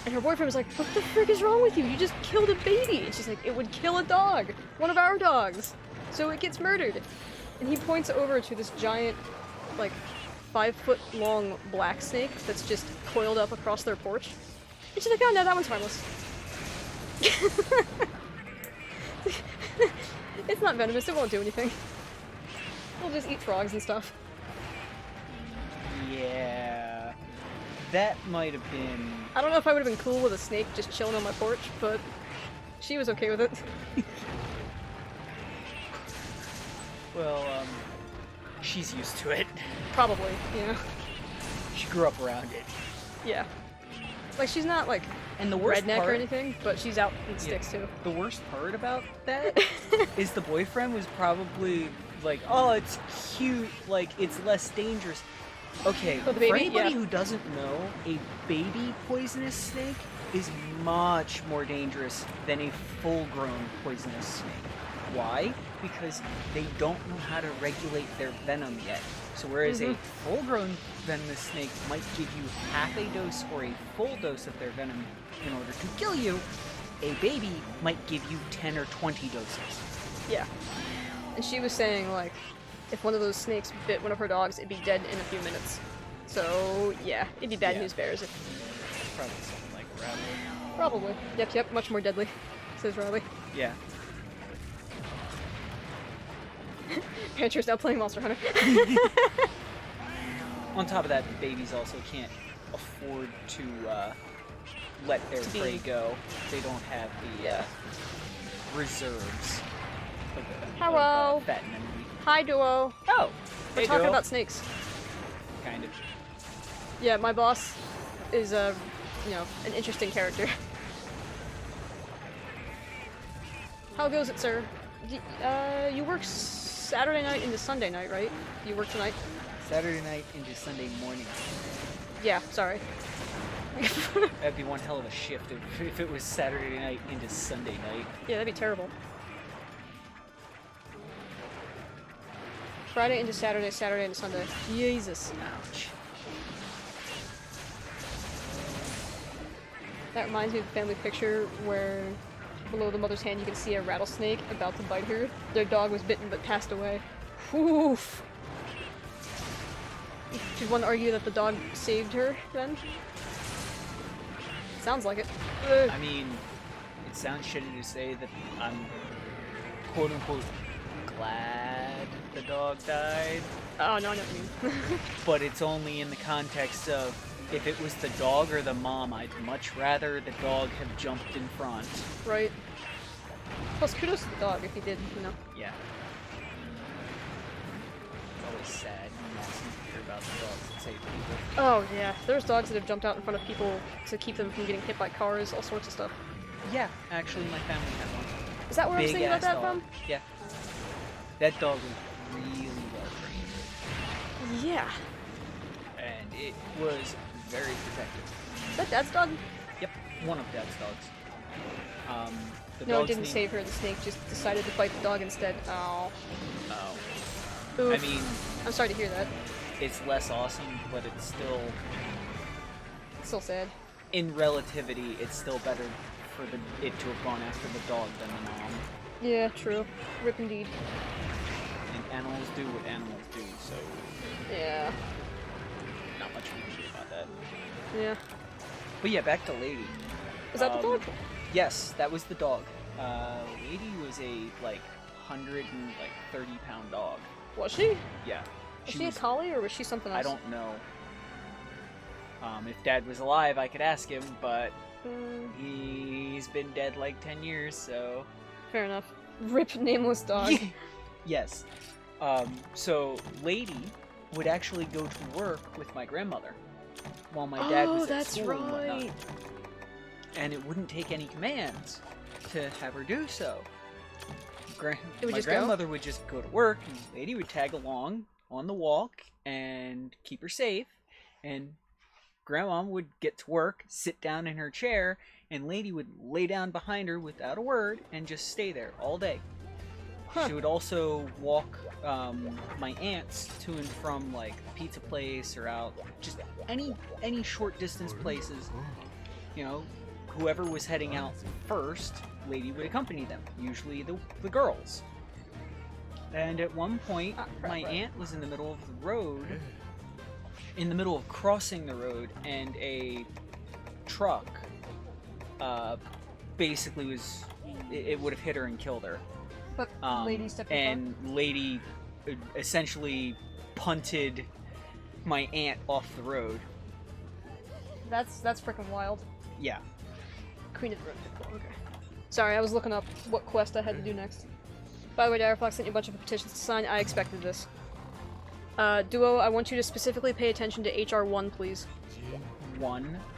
Speaker 1: And her boyfriend was like, what the frick is wrong with you? You just killed a baby! And she's like, it would kill a dog! One of our dogs! So it gets murdered! And he points over to this giant, like, 5-foot-long black snake that's just coiled up across their porch. And she's like, oh no, that one's harmless. It's not venomous, it won't do anything. We'll just eat frogs and stuff.
Speaker 2: Yeah, that might have been...
Speaker 1: I don't know if I would have been cool with a snake just chilling on my porch, but she was okay with it.
Speaker 2: Well, she's used to it.
Speaker 1: Probably, yeah.
Speaker 2: She grew up around it.
Speaker 1: Yeah. Like, she's not, like,
Speaker 2: And the worst
Speaker 1: redneck
Speaker 2: part,
Speaker 1: or anything, but she's out in sticks, too.
Speaker 2: The worst part about that is the boyfriend was probably like, oh, it's cute, like, it's less dangerous. Okay,
Speaker 1: Oh, the baby?
Speaker 2: for anybody
Speaker 1: Yeah.
Speaker 2: who doesn't know, a baby poisonous snake is much more dangerous than a full-grown poisonous snake. Why? Because they don't know how to regulate their venom yet. So whereas a full-grown venomous snake might give you half a dose or a full dose of their venom in order to kill you, a baby might give you 10 or 20 doses.
Speaker 1: Yeah. And she was saying, like, if one of those snakes bit one of her dogs, it'd be dead in a few minutes. So, yeah, it'd be bad
Speaker 2: Yeah.
Speaker 1: news bears if...
Speaker 2: Probably something like Prowler.
Speaker 1: Probably. Yep, much more deadly, says Riley.
Speaker 2: Yeah.
Speaker 1: Rancher's now playing Monster Hunter.
Speaker 2: On top of that, the babies also can't afford to let their
Speaker 1: To be-
Speaker 2: prey go. They don't have the reserves of,
Speaker 1: Hello.
Speaker 2: fat and energy.
Speaker 1: Hi, Duo.
Speaker 2: Oh,
Speaker 1: We're
Speaker 2: hey,
Speaker 1: talking
Speaker 2: Duo.
Speaker 1: about snakes.
Speaker 2: Kind of.
Speaker 1: Yeah, my boss is, you know, an interesting character. How goes it, sir? You work Saturday night into Sunday night, right? You work tonight?
Speaker 2: Saturday night into Sunday morning.
Speaker 1: Yeah, sorry.
Speaker 2: That'd be one hell of a shift if it was Saturday night into Sunday night.
Speaker 1: Yeah, that'd be terrible. Friday into Saturday, Saturday into Sunday. Jesus.
Speaker 2: Ouch.
Speaker 1: That reminds me of the family picture where below the mother's hand you can see a rattlesnake about to bite her. Their dog was bitten but passed away. Oof. Did one argue that the dog saved her then? Sounds like it. Ugh.
Speaker 2: I mean, it sounds shitty to say that I'm quote unquote glad the dog died,
Speaker 1: Oh, no, I know what you mean.
Speaker 2: but it's only in the context of if it was the dog or the mom, I'd much rather the dog have jumped in front.
Speaker 1: Right. Plus, kudos to the dog if he did, you know.
Speaker 2: Yeah. It's always sad and awesome to hear about the dogs that save people.
Speaker 1: Oh, yeah. There's dogs that have jumped out in front of people to keep them from getting hit by cars, all sorts of stuff.
Speaker 2: Yeah, actually my family had one.
Speaker 1: Is that where I was thinking about
Speaker 2: Big-ass
Speaker 1: that
Speaker 2: dog.
Speaker 1: from?
Speaker 2: Yeah. That dog was really well trained.
Speaker 1: Yeah.
Speaker 2: And it was very protective.
Speaker 1: Is that Dad's dog?
Speaker 2: Yep, one of Dad's dogs. The
Speaker 1: No, it
Speaker 2: dog's
Speaker 1: didn't
Speaker 2: name-
Speaker 1: save her. The snake just decided to fight the dog instead. Oh.
Speaker 2: Oh.
Speaker 1: Oof.
Speaker 2: I mean,
Speaker 1: I'm sorry to hear that.
Speaker 2: it's less awesome, but it's still,
Speaker 1: Still sad.
Speaker 2: in relativity, it's still better for it to have gone after the dog than the mom.
Speaker 1: Yeah, true. Rip indeed.
Speaker 2: And animals do what animals do, so
Speaker 1: Yeah.
Speaker 2: not much we can do about that.
Speaker 1: Yeah.
Speaker 2: But yeah, back to Lady.
Speaker 1: Was that the dog?
Speaker 2: Yes, that was the dog. Lady was a 130-pound dog.
Speaker 1: Was she?
Speaker 2: Yeah.
Speaker 1: Was she a collie or was she something else?
Speaker 2: I don't know. If Dad was alive, I could ask him, but he's been dead like 10 years, so...
Speaker 1: Fair enough. Rip nameless dog.
Speaker 2: Yes. So Lady would actually go to work with my grandmother while my dad was at school and whatnot.
Speaker 1: Right.
Speaker 2: And it wouldn't take any commands to have her do so.
Speaker 1: It would
Speaker 2: My
Speaker 1: just
Speaker 2: grandmother would just go to work, and Lady would tag along on the walk and keep her safe, and Grandma would get to work, sit down in her chair, and Lady would lay down behind her without a word and just stay there all day.
Speaker 1: Huh.
Speaker 2: She would also walk my aunts to and from like the pizza place or out just any short distance places. You know, whoever was heading out first, Lady would accompany them, usually the girls. And at one point, my aunt was in the middle of the road, in the middle of crossing the road, and a truck basically was, it would have hit her and killed her.
Speaker 1: But Lady stepped in
Speaker 2: And Lady essentially punted my aunt off the road.
Speaker 1: That's freaking wild.
Speaker 2: Yeah.
Speaker 1: Queen of the Road. Okay. Sorry, I was looking up what quest I had to do next. By the way, Direfox sent you a bunch of petitions to sign. I expected this. Duo, I want you to specifically pay attention to HR1, please.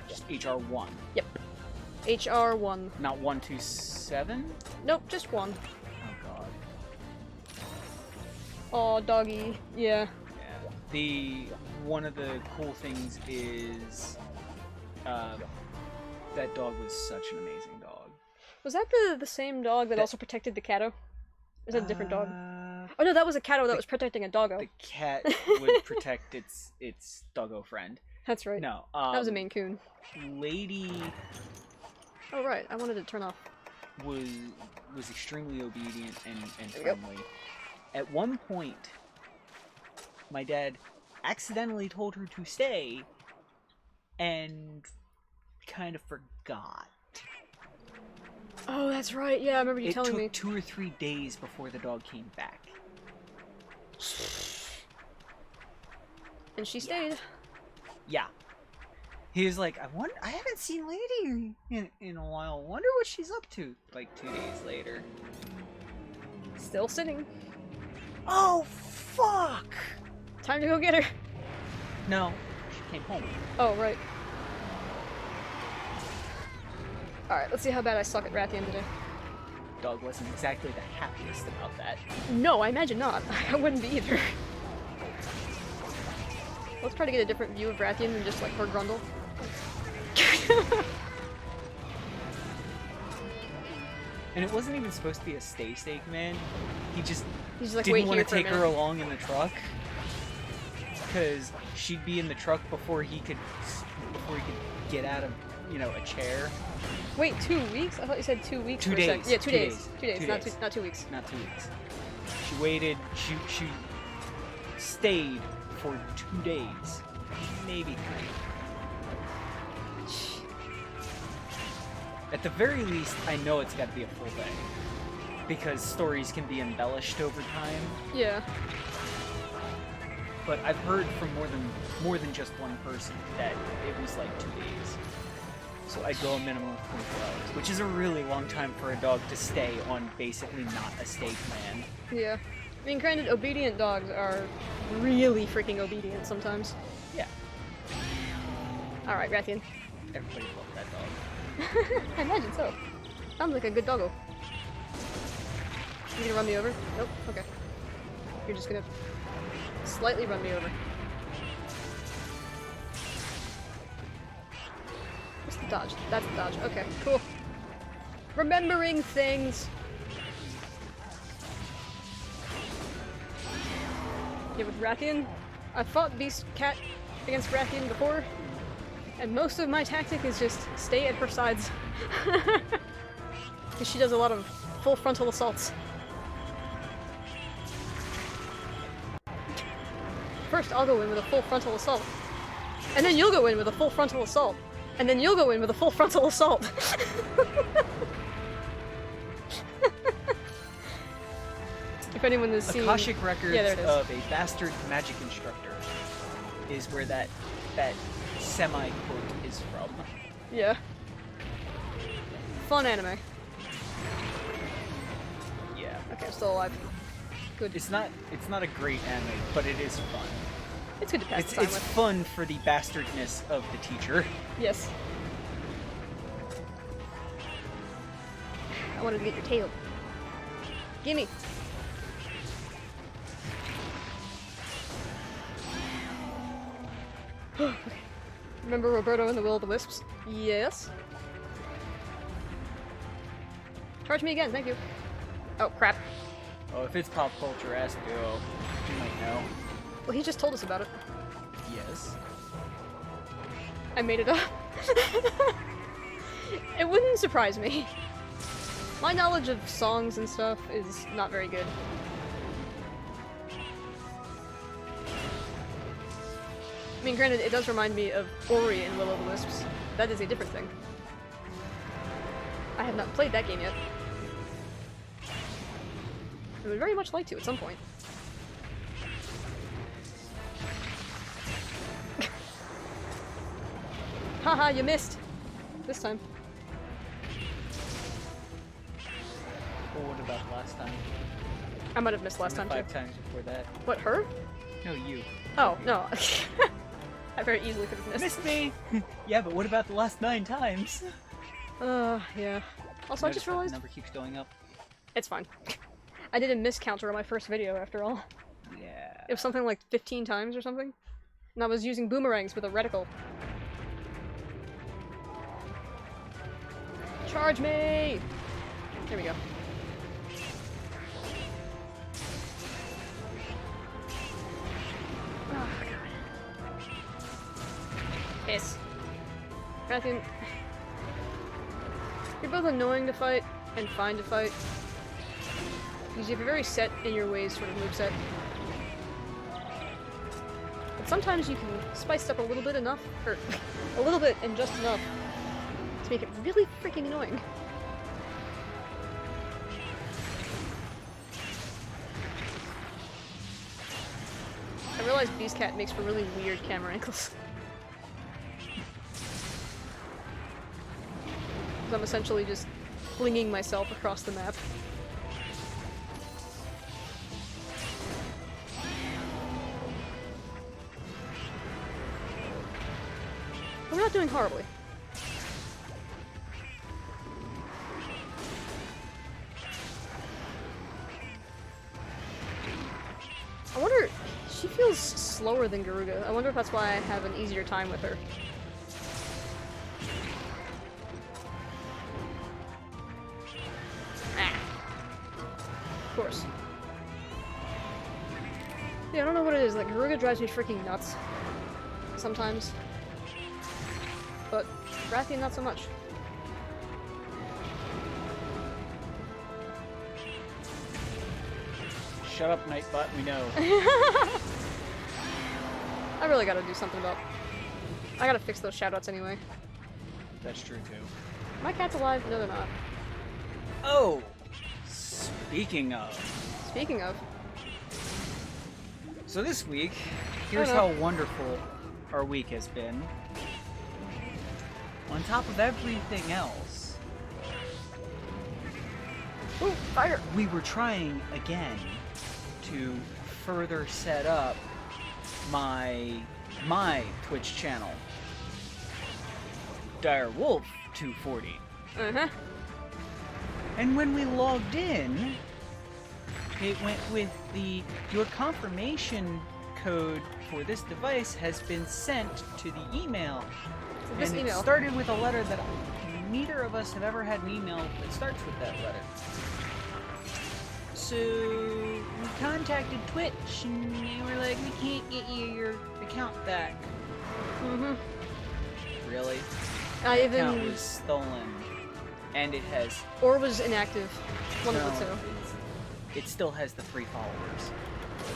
Speaker 2: Just HR1.
Speaker 1: Yep. HR1.
Speaker 2: Not 127?
Speaker 1: Nope, just one.
Speaker 2: Oh god.
Speaker 1: Aw, doggy. Yeah.
Speaker 2: Yeah. One of the cool things is that dog was such an amazing dog.
Speaker 1: Was that the same dog that also protected the catto? Is that a different dog?
Speaker 2: Uh,
Speaker 1: Oh no, that was a catto that was protecting a doggo.
Speaker 2: The cat would protect its doggo friend.
Speaker 1: That's right.
Speaker 2: No,
Speaker 1: that was a Maine Coon.
Speaker 2: Lady
Speaker 1: Oh right, I wanted to turn off.
Speaker 2: was extremely obedient and
Speaker 1: There you go.
Speaker 2: friendly. At one point, my dad accidentally told her to stay and kind of forgot.
Speaker 1: Oh, that's right. Yeah, I remember you telling me.
Speaker 2: It took 2 or 3 days before the dog came back.
Speaker 1: And she stayed.
Speaker 2: Yeah. He was like, I haven't seen Lady in a while. Wonder what she's up to. Like 2 days later.
Speaker 1: Still sitting.
Speaker 2: Oh, fuck!
Speaker 1: Time to go get her.
Speaker 2: No, she came home.
Speaker 1: Oh, right. Alright, let's see how bad I suck at Rathian today.
Speaker 2: Dog wasn't exactly the happiest about that.
Speaker 1: No, I imagine not. I wouldn't be either. Let's try to get a different view of Rathian than just like her grundle.
Speaker 2: And it wasn't even supposed to be a stay command. He's just
Speaker 1: like,
Speaker 2: didn't
Speaker 1: wait
Speaker 2: want
Speaker 1: here
Speaker 2: to
Speaker 1: for a
Speaker 2: take her
Speaker 1: minute.
Speaker 2: along in the truck. Because she'd be in the truck before he could get out of, a chair.
Speaker 1: Wait, 2 weeks? I thought you said 2 weeks.
Speaker 2: 2
Speaker 1: for a
Speaker 2: days.
Speaker 1: sec. Yeah, 2 days. 2 days.
Speaker 2: 2
Speaker 1: Not
Speaker 2: days.
Speaker 1: not 2 weeks.
Speaker 2: Not 2 weeks. She waited. She stayed for 2 days, maybe 3. At the very least, I know it's got to be a full day, because stories can be embellished over time.
Speaker 1: Yeah.
Speaker 2: But I've heard from more than just one person that it was like 2 days. So I'd go a minimum of 24 hours, which is a really long time for a dog to stay on basically not a stay command.
Speaker 1: Yeah. I mean, granted, obedient dogs are really freaking obedient sometimes.
Speaker 2: Yeah.
Speaker 1: Alright, Rathian.
Speaker 2: Everybody loved that dog.
Speaker 1: I imagine so. Sounds like a good doggo. You gonna run me over? Nope. Okay. you're just gonna slightly run me over. What's the dodge? That's the dodge. Okay, cool. Remembering things! Yeah, with Rathian, I've fought Beast Cat against Rathian before, and most of my tactic is just stay at her sides. Because she does a lot of full frontal assaults. First, I'll go in with a full frontal assault. And then you'll go in with a full frontal assault. And then you'll go in with a full frontal assault. If anyone has seen...
Speaker 2: Akashic Records
Speaker 1: Yeah, there it is.
Speaker 2: of a bastard magic instructor is where that semi-quote is from.
Speaker 1: Yeah. Fun anime.
Speaker 2: Yeah.
Speaker 1: Okay, I'm still alive. Good.
Speaker 2: It's not a great anime, but it is fun.
Speaker 1: It's good to pass
Speaker 2: It's
Speaker 1: the time
Speaker 2: it's
Speaker 1: with.
Speaker 2: fun for the bastardness of the teacher.
Speaker 1: Yes. I wanted to get your tail. Gimme. Okay. Remember Roberto and the Will of the Wisps? Yes. Charge me again, thank you. Oh, crap.
Speaker 2: Oh, if it's pop culture esque, you might know.
Speaker 1: Well, he just told us about it.
Speaker 2: Yes.
Speaker 1: I made it up. It wouldn't surprise me. My knowledge of songs and stuff is not very good. I mean, granted, it does remind me of Ori and Will of the Wisps. That is a different thing. I have not played that game yet. I would very much like to at some point. Haha, you missed! This time.
Speaker 2: Well, what about last time?
Speaker 1: I might have missed last time too.
Speaker 2: 5 times before that.
Speaker 1: What, her?
Speaker 2: No, you.
Speaker 1: Oh, no. I very easily could have missed.
Speaker 2: Missed me! Yeah, but what about the last 9 times?
Speaker 1: Yeah. Also, I just
Speaker 2: Notice that
Speaker 1: realized...
Speaker 2: the number keeps going up.
Speaker 1: It's fine. I did a miss counter on my first video, after all.
Speaker 2: Yeah.
Speaker 1: It was something like 15 times or something. And I was using boomerangs with a reticle. Charge me! There we go. Oh, God. Piss. Rathian, you're both annoying to fight and fine to fight. Because you have a very set in your ways sort of moveset. But sometimes you can spice it up a little bit enough, or a little bit and just enough to make it really freaking annoying. I realize Beast Cat makes for really weird camera angles. Because I'm essentially just flinging myself across the map. We're not doing horribly. I wonder, she feels slower than Garuga. I wonder if that's why I have an easier time with her. Ah. Of course. Yeah, I don't know what it is. Like, Garuga drives me freaking nuts. Sometimes. But Rathian, not so much.
Speaker 2: Shut up, Nightbot, we know.
Speaker 1: I really gotta do something about... I gotta fix those shoutouts anyway.
Speaker 2: That's true, too.
Speaker 1: My cat's alive? No, they're not.
Speaker 2: Oh! Speaking of...
Speaker 1: Speaking of...
Speaker 2: So this week, here's
Speaker 1: Oh,
Speaker 2: how
Speaker 1: no.
Speaker 2: wonderful our week has been. On top of everything else,
Speaker 1: Ooh, fire!
Speaker 2: we were trying again to further set up my Twitch channel, Dire Wolf 240.
Speaker 1: Uh-huh.
Speaker 2: And when we logged in, it went with your confirmation code for this device has been sent to the email.
Speaker 1: So this
Speaker 2: and
Speaker 1: email.
Speaker 2: It started with a letter that neither of us have ever had an email that starts with that letter. So we contacted Twitch and they were like, we can't get you your account back.
Speaker 1: Mm-hmm.
Speaker 2: Really?
Speaker 1: I
Speaker 2: The
Speaker 1: even...
Speaker 2: account was stolen. And it has...
Speaker 1: Or was inactive. One
Speaker 2: no,
Speaker 1: of the two.
Speaker 2: It still has the 3 followers.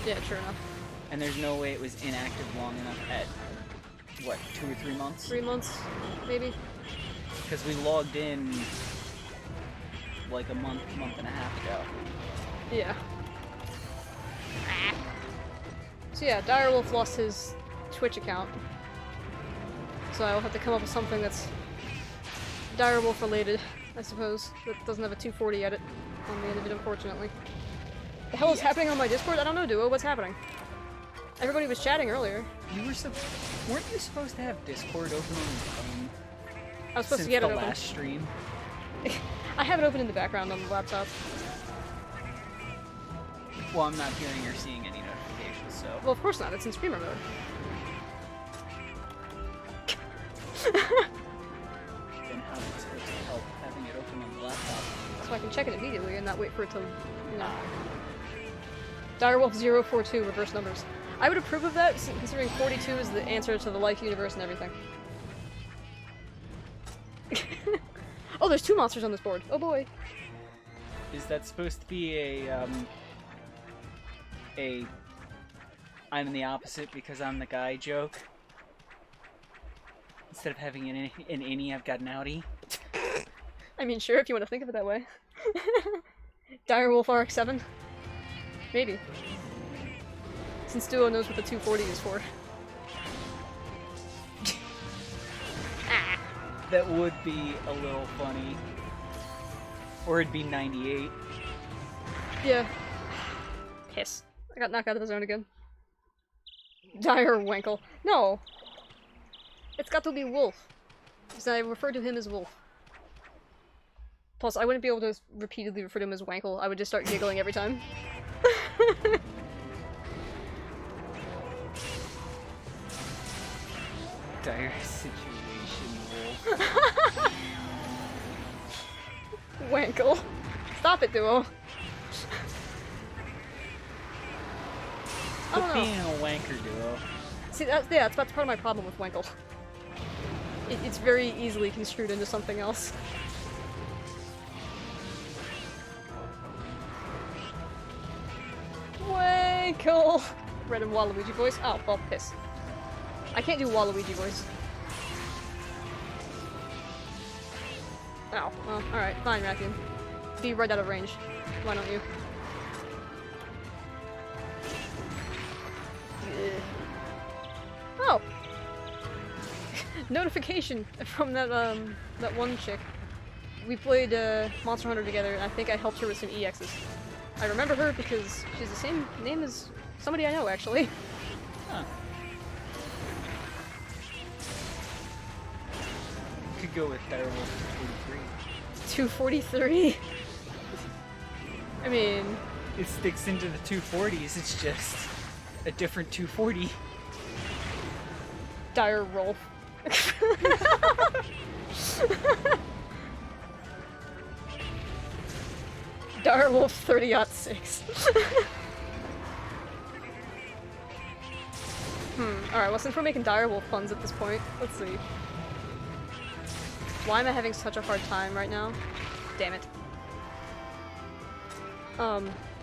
Speaker 1: Yeah, sure enough.
Speaker 2: And there's no way it was inactive long enough at, what, 2 or 3 months?
Speaker 1: 3 months, maybe?
Speaker 2: Because we logged in like a month and a half ago.
Speaker 1: Yeah. So yeah, Direwolf lost his Twitch account. So I'll have to come up with something that's Direwolf related, I suppose, that doesn't have a 240 edit on the end of it, unfortunately. The hell is happening on my Discord? I don't know, Duo. What's happening? Everybody was chatting earlier.
Speaker 2: Weren't you supposed to have Discord open on your phone?
Speaker 1: I was supposed
Speaker 2: Since
Speaker 1: to get it
Speaker 2: the
Speaker 1: open.
Speaker 2: last stream?
Speaker 1: I have it open in the background on the laptop.
Speaker 2: Well, I'm not hearing or seeing any notifications, so...
Speaker 1: Well, of course not. It's in streamer mode.
Speaker 2: Then how is it supposed to help having it open on the laptop?
Speaker 1: So I can check it immediately and not wait for it to, you know. Direwolf 042, reverse numbers. I would approve of that, considering 42 is the answer to the life universe and everything. Oh, there's 2 monsters on this board. Oh boy.
Speaker 2: Is that supposed to be a I'm the opposite because I'm the guy joke? Instead of having an innie, I've got an outie?
Speaker 1: I mean, sure, if you want to think of it that way. Direwolf RX-7? Maybe. Since Duo knows what the 240 is for.
Speaker 2: That would be a little funny. Or it'd be 98.
Speaker 1: Yeah. Piss. I got knocked out of the zone again. Dire Wankle. No! It's got to be Wolf. Because I refer to him as Wolf. Plus, I wouldn't be able to repeatedly refer to him as Wankle. I would just start giggling every time.
Speaker 2: Dire situation, Wolf.
Speaker 1: Wankle. Stop it, Duo. I don't
Speaker 2: Quit
Speaker 1: know.
Speaker 2: being a wanker, Duo.
Speaker 1: See, that's part of my problem with Wankle. It's very easily construed into something else. Wankle! Red and Waluigi voice. Oh, well, piss. I can't do Waluigi voice. Oh, well, alright, fine, Raccoon. Be right out of range. Why don't you? Oh! Notification from that one chick. We played Monster Hunter together, and I think I helped her with some EXs. I remember her because she's the same name as somebody I know, actually.
Speaker 2: Huh. Could go with Direwolf
Speaker 1: 243. I mean...
Speaker 2: It sticks into the 240s, it's just a different 240.
Speaker 1: Dire Rolf. Direwolf 30-06. Alright, well since we're making Direwolf puns at this point, let's see. Why am I having such a hard time right now? Damn it.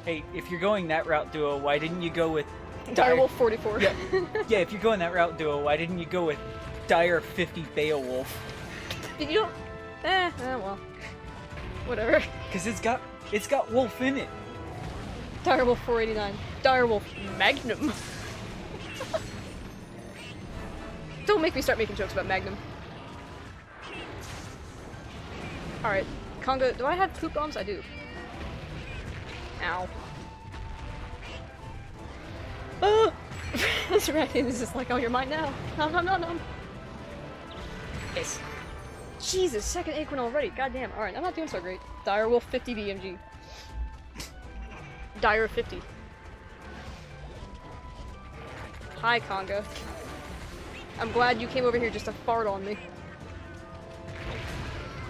Speaker 2: Hey, if you're going that route, Duo, why didn't you go with
Speaker 1: Direwolf 44.
Speaker 2: Yeah, yeah. If you're going that route, Duo, why didn't you go with Dire 50 Beowulf?
Speaker 1: You don't... well. Whatever.
Speaker 2: Because it's got wolf in it.
Speaker 1: Direwolf 489. Direwolf Magnum. Don't make me start making jokes about Magnum. Alright. Conga, do I have poop bombs? I do. Ow. Oh! This raccoon is just like, oh, you're mine now. Nom nom nom nom. Yes. Jesus, second acorn already. Goddamn. Alright, I'm not doing so great. Direwolf 50 BMG. Dire 50. Hi, Conga. I'm glad you came over here just to fart on me.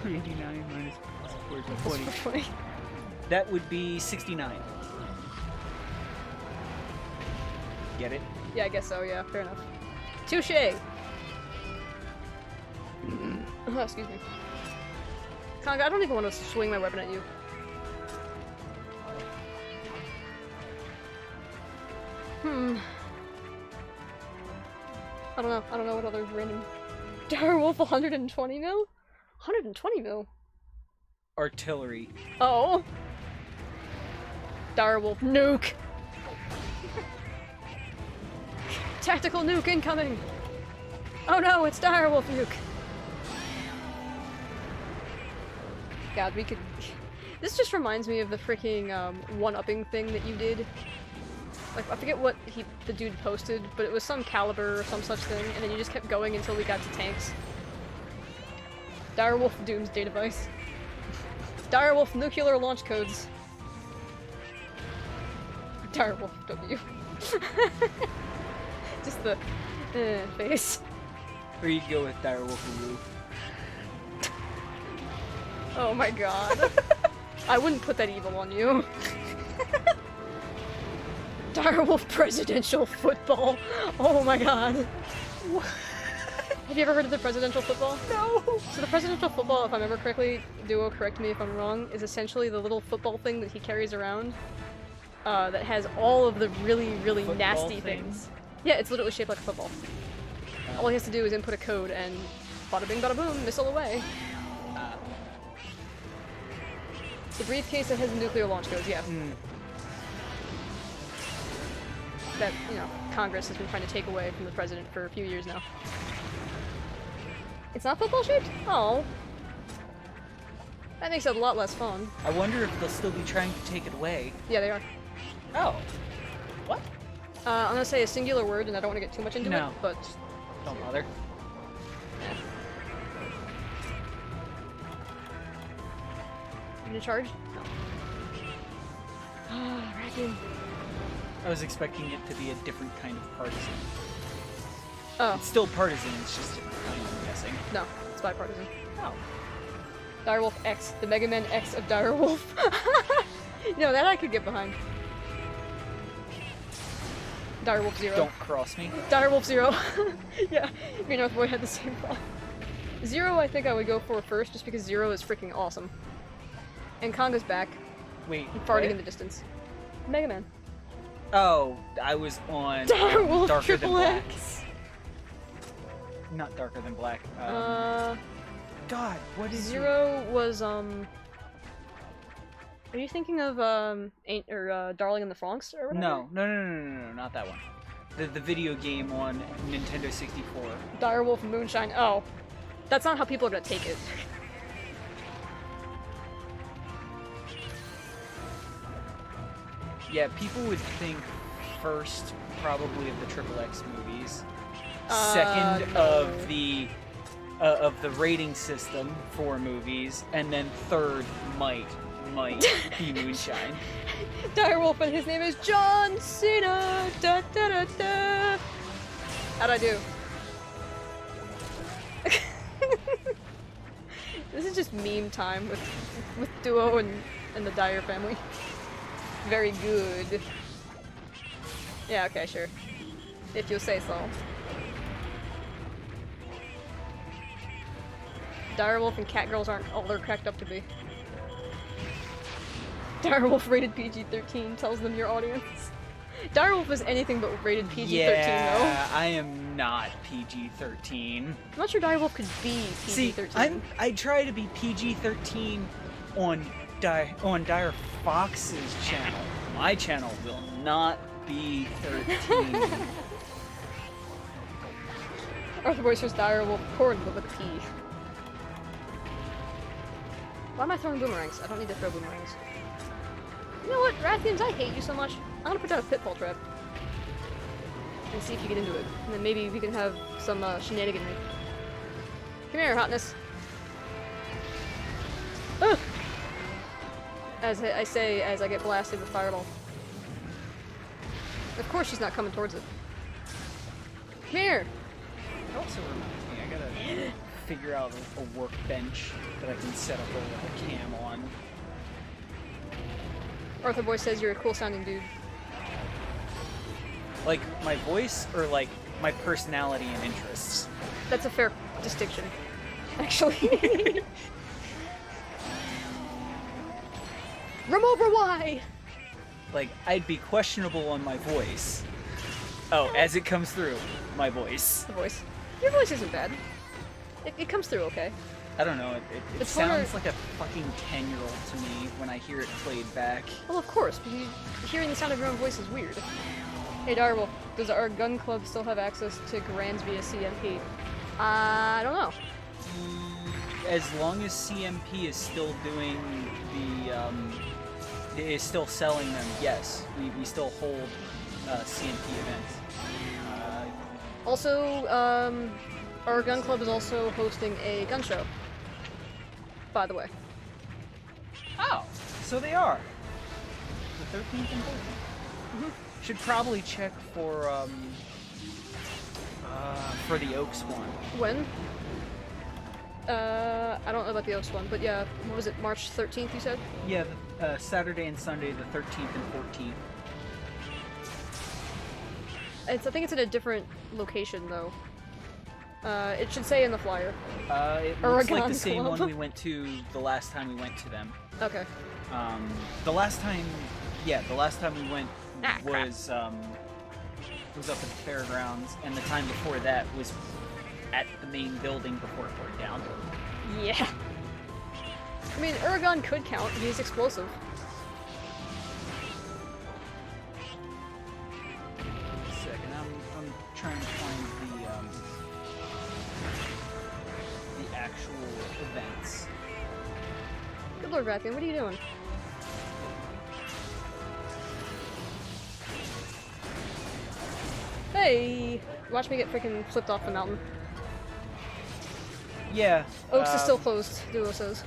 Speaker 2: 89 minus
Speaker 1: Plus
Speaker 2: 20.
Speaker 1: 20.
Speaker 2: That would be 69. Get it?
Speaker 1: Yeah, I guess so, yeah, fair enough. Touche! Oh, excuse me. Conga, I don't even want to swing my weapon at you. I don't know what other random... Direwolf 120 mil? 120 mil?
Speaker 2: Artillery.
Speaker 1: Oh! Direwolf nuke! Tactical nuke incoming! Oh no, it's Direwolf nuke! God, we could... This just reminds me of the freaking one-upping thing that you did. Like, I forget what the dude posted, but it was some caliber or some such thing, and then you just kept going until we got to tanks. Direwolf Doomsday device. Direwolf nuclear launch codes. Direwolf W. Just the face.
Speaker 2: Or you go with Direwolf Woo.
Speaker 1: Oh my god. I wouldn't put that evil on you. Direwolf presidential football. Oh my god. Have you ever heard of the presidential football?
Speaker 2: No!
Speaker 1: So the presidential football, if I remember correctly, Duo, correct me if I'm wrong, is essentially the little football thing that he carries around that has all of the really, really
Speaker 2: Football
Speaker 1: nasty
Speaker 2: thing?
Speaker 1: things. Yeah, it's literally shaped like a football. All he has to do is input a code and bada bing bada boom, missile away. The briefcase that has the nuclear launch codes, yeah. That, you know, Congress has been trying to take away from the president for a few years now. It's not football shaped? Oh. That makes it a lot less fun.
Speaker 2: I wonder if they'll still be trying to take it away.
Speaker 1: Yeah, they are.
Speaker 2: Oh. What?
Speaker 1: I'm gonna say a singular word and I don't want to get too much into
Speaker 2: No.
Speaker 1: it, but...
Speaker 2: Don't bother.
Speaker 1: Yeah. You gonna charge? No. Ah, Raccoon.
Speaker 2: I was expecting it to be a different kind of partisan.
Speaker 1: Oh,
Speaker 2: It's still partisan, it's just different kind, I'm guessing.
Speaker 1: no. It's bipartisan.
Speaker 2: Oh.
Speaker 1: Direwolf X. The Mega Man X of Direwolf. No, that I could get behind. Direwolf 0.
Speaker 2: Don't cross me.
Speaker 1: Direwolf 0. Yeah, me and Northboy had the same problem. 0 I think I would go for first, just because 0 is freaking awesome. And Conga's back,
Speaker 2: Wait.
Speaker 1: farting
Speaker 2: what?
Speaker 1: in the distance. Mega Man.
Speaker 2: Oh, I was on
Speaker 1: Direwolf
Speaker 2: Darker Than
Speaker 1: Triple
Speaker 2: Black.
Speaker 1: X.
Speaker 2: Not Darker Than Black. God, what is
Speaker 1: 0 was, Are you thinking of, Darling in the Franxx, or whatever?
Speaker 2: No, not that one. The video game on Nintendo 64.
Speaker 1: Direwolf Moonshine. Oh. That's not how people are gonna take it.
Speaker 2: Yeah, people would think first probably of the Triple X movies, second
Speaker 1: no.
Speaker 2: of the rating system for movies, and then third might be Moonshine.
Speaker 1: Direwolf and his name is John Cena! Da da da da! How'd I do? This is just meme time with Duo and the Dyer family. Very good. Yeah, okay, sure. If you say so. Direwolf and Catgirls aren't all they're cracked up to be. Direwolf rated PG-13 tells them your audience. Direwolf is anything but rated PG-13
Speaker 2: Yeah, I am not PG-13.
Speaker 1: though. I'm not sure Direwolf could be
Speaker 2: See,
Speaker 1: PG-13.
Speaker 2: I try to be PG-13 on Dire Fox's channel. My channel will not be 13.
Speaker 1: Arthur Boy says Direwolf Corn, but with a P. Why am I throwing boomerangs? I don't need to throw boomerangs. You know what, Rathians, I hate you so much. I'm gonna put down a pitfall trap. And see if you get into it. And then maybe we can have some shenaniganry. Come here, hotness. Ugh! As I say, as I get blasted with fireball. Of course she's not coming towards it. Come here!
Speaker 2: It also reminds me, I gotta figure out a workbench that I can set up a cam on.
Speaker 1: Arthur Boy says you're a cool sounding dude.
Speaker 2: Like, my voice, or like, my personality and interests?
Speaker 1: That's a fair distinction, actually. Remember why?
Speaker 2: Like, I'd be questionable on my voice. Oh, as it comes through, my voice.
Speaker 1: The voice. Your voice isn't bad. It comes through okay.
Speaker 2: I don't know, it
Speaker 1: It's
Speaker 2: sounds like a fucking 10-year-old to me when I hear it played back.
Speaker 1: Well, of course, because hearing the sound of your own voice is weird. Hey, Darwell, does our gun club still have access to Grands via CMP? I don't know.
Speaker 2: As long as CMP is still doing is still selling them, yes. We still hold CMP events.
Speaker 1: Also, our gun club is also hosting a gun show. By the way.
Speaker 2: Oh, so they are. The 13th and 14th. Should probably check for the Oaks one.
Speaker 1: When? I don't know about the Oaks one, but yeah, what was it, March 13th you said?
Speaker 2: Yeah, Saturday and Sunday, the 13th and 14th.
Speaker 1: I think it's at a different location, though. It should say in the flyer.
Speaker 2: It looks like the
Speaker 1: Oregon
Speaker 2: same
Speaker 1: Club.
Speaker 2: one we went to the last time we went to them.
Speaker 1: Okay.
Speaker 2: The last time we went was up at the fairgrounds, and the time before that was at the main building before it burned down.
Speaker 1: Yeah. I mean, Uragon could count. He's explosive.
Speaker 2: Second, I'm trying to find the actual events.
Speaker 1: Good Lord, Rathian, what are you doing? Hey! Watch me get freaking flipped off the mountain.
Speaker 2: Yeah.
Speaker 1: Oaks is still closed, Duo says.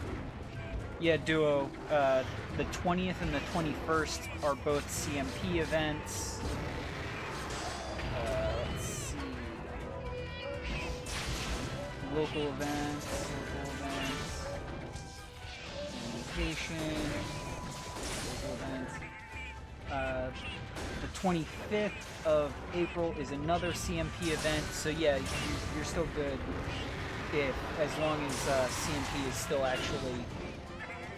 Speaker 2: Yeah, Duo. The 20th and the 21st are both CMP events. Let's see. Local events. Communication. Local events. The 25th of April is another CMP event, so yeah, you're still good as long as CMP is still actually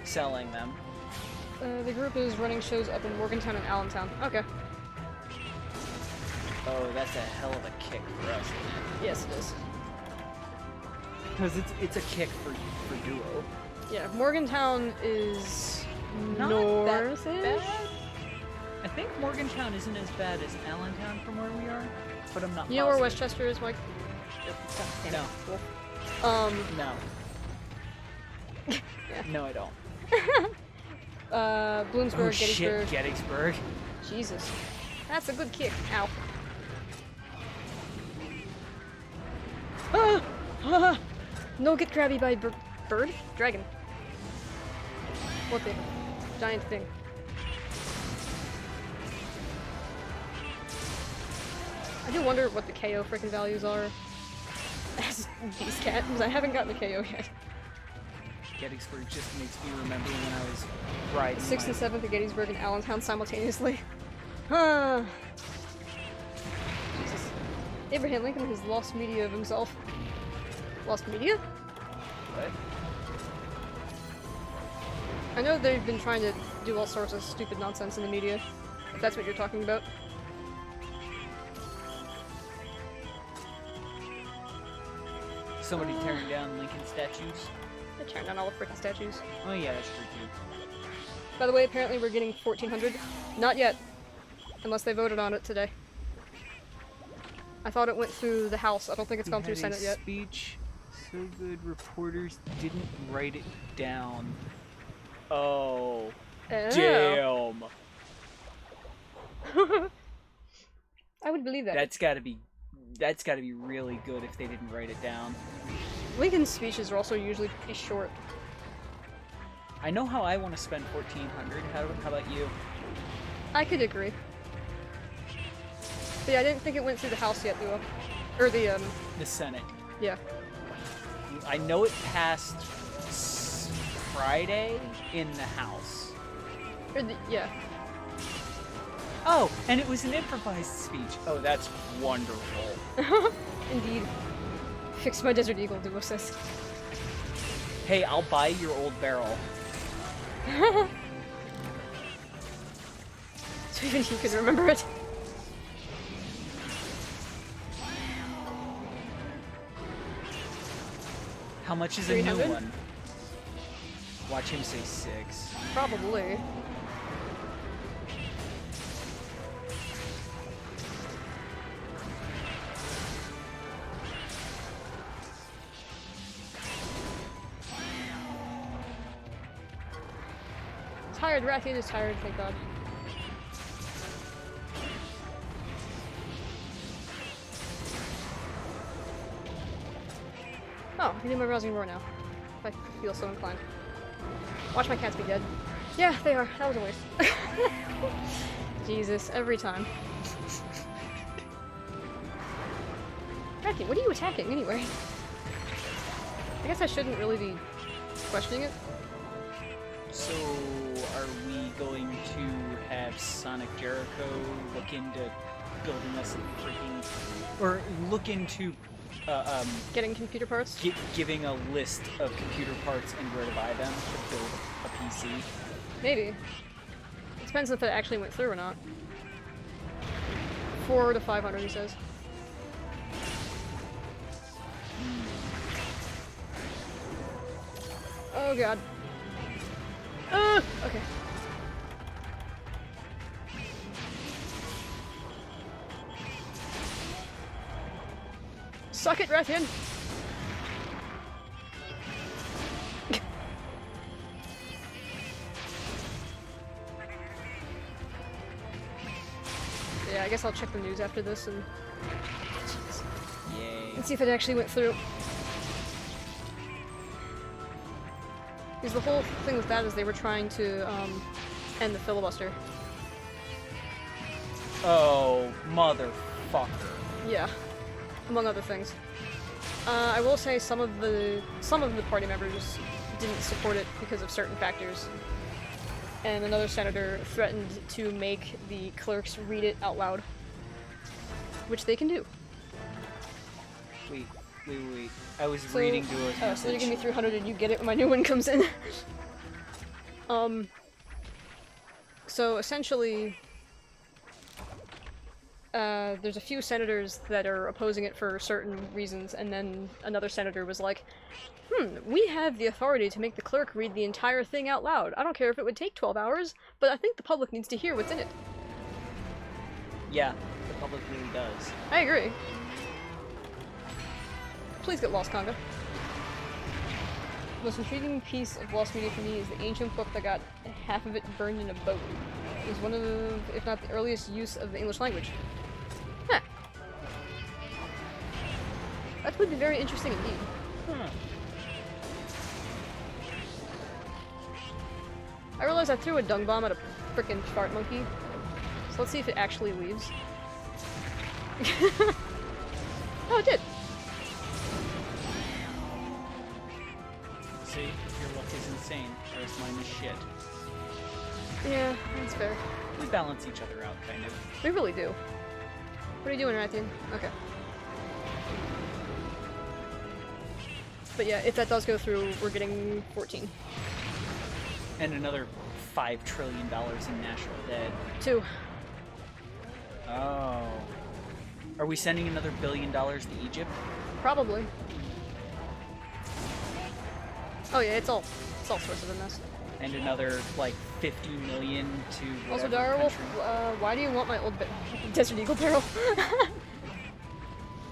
Speaker 2: selling them.
Speaker 1: The group is running shows up in Morgantown and Allentown. Okay.
Speaker 2: Oh, that's a hell of a kick for us, isn't it?
Speaker 1: Yes, it is.
Speaker 2: Because it's a kick for Duo.
Speaker 1: Yeah, Morgantown is
Speaker 2: Not
Speaker 1: north-ish?
Speaker 2: that bad. I think Morgantown isn't as bad as Allentown from where we are, but I'm not
Speaker 1: You know where
Speaker 2: positive.
Speaker 1: Westchester is, Mike?
Speaker 2: No.
Speaker 1: No.
Speaker 2: No, I don't.
Speaker 1: Bloomsburg,
Speaker 2: Oh
Speaker 1: Gettysburg.
Speaker 2: shit, Gettysburg.
Speaker 1: Jesus. That's a good kick. Ow. Ah! Ah! No, get grabby by bird? Dragon. What the? Giant thing. I do wonder what the KO freaking values are as Beast Cat, because I haven't gotten the KO yet.
Speaker 2: Gettysburg just makes me remember when I was riding
Speaker 1: 6th and 7th at Gettysburg and Allentown simultaneously. Ah. Jesus. Abraham Lincoln has lost media of himself. Lost media?
Speaker 2: What?
Speaker 1: I know they've been trying to do all sorts of stupid nonsense in the media, if that's what you're talking about.
Speaker 2: Somebody tearing down Lincoln statues?
Speaker 1: They're tearing down all the freaking statues.
Speaker 2: Oh yeah, that's true too.
Speaker 1: By the way, apparently we're getting 1400. Not yet. Unless they voted on it today. I thought it went through the House. I don't think it's gone through Senate yet.
Speaker 2: Speech so good reporters didn't write it down. Oh. Damn.
Speaker 1: I would believe that.
Speaker 2: That's gotta be really good if they didn't write it down.
Speaker 1: Lincoln's speeches are also usually pretty short.
Speaker 2: I know how I want to spend 1400. How about you?
Speaker 1: I could agree. But yeah, I didn't think it went through the House yet, though. Or the,
Speaker 2: The Senate.
Speaker 1: yeah.
Speaker 2: I know it passed Friday in the House.
Speaker 1: Or the, yeah.
Speaker 2: Oh, and it was an improvised speech. Oh, that's wonderful.
Speaker 1: Indeed. Fix my Desert Eagle, Duo says.
Speaker 2: Hey, I'll buy your old barrel.
Speaker 1: So even he could remember it.
Speaker 2: How much is a new
Speaker 1: 300?
Speaker 2: one? Watch him say 6.
Speaker 1: Probably. Tired, Rathian is tired, thank God. Oh, I can do my rousing roar now. If I feel so inclined. Watch my cats be dead. Yeah, they are. That was a waste. Jesus, every time. Rathian, what are you attacking anyway? I guess I shouldn't really be questioning it.
Speaker 2: So, are we going to have Sonic Jericho look into building us a freaking... Or look into,
Speaker 1: Getting computer parts?
Speaker 2: giving a list of computer parts and where to buy them to build a PC?
Speaker 1: Maybe. It depends if it actually went through or not. 400 to 500, he says. Oh god. Okay. Suck it, Rathian! Yeah, I guess I'll check the news after this and
Speaker 2: Yay.
Speaker 1: see if it actually went through. Because the whole thing with that is they were trying to end the filibuster.
Speaker 2: Oh, motherfucker.
Speaker 1: Yeah, among other things. I will say some of the party members didn't support it because of certain factors, and another senator threatened to make the clerks read it out loud, which they can do.
Speaker 2: Wait. I was reading to a message.
Speaker 1: So you give me 300 and you get it when my new one comes in. So essentially, there's a few senators that are opposing it for certain reasons, and then another senator was like, we have the authority to make the clerk read the entire thing out loud. I don't care if it would take 12 hours, but I think the public needs to hear what's in it.
Speaker 2: Yeah, the public really does.
Speaker 1: I agree. Please get Lost Conga. The most intriguing piece of Lost Media for me is the ancient book that got half of it burned in a boat. It was one of, if not the earliest use of the English language. Huh. That would be very interesting indeed.
Speaker 2: Huh.
Speaker 1: I realized I threw a dung bomb at a frickin' fart monkey. So let's see if it actually leaves. Oh, it did!
Speaker 2: See? Your luck is insane, whereas mine is shit.
Speaker 1: Yeah, that's fair.
Speaker 2: We balance each other out, kind of.
Speaker 1: We really do. What are you doing, Rathian? Okay. But yeah, if that does go through, we're getting 14.
Speaker 2: And another $5 trillion in national debt.
Speaker 1: 2.
Speaker 2: Oh. Are we sending another $1 billion to Egypt?
Speaker 1: Probably. Oh yeah, it's all sorts of a mess.
Speaker 2: And another, like, 50 million to
Speaker 1: Also,
Speaker 2: whatever
Speaker 1: Direwolf,
Speaker 2: country?
Speaker 1: why do you want my old Desert Eagle barrel?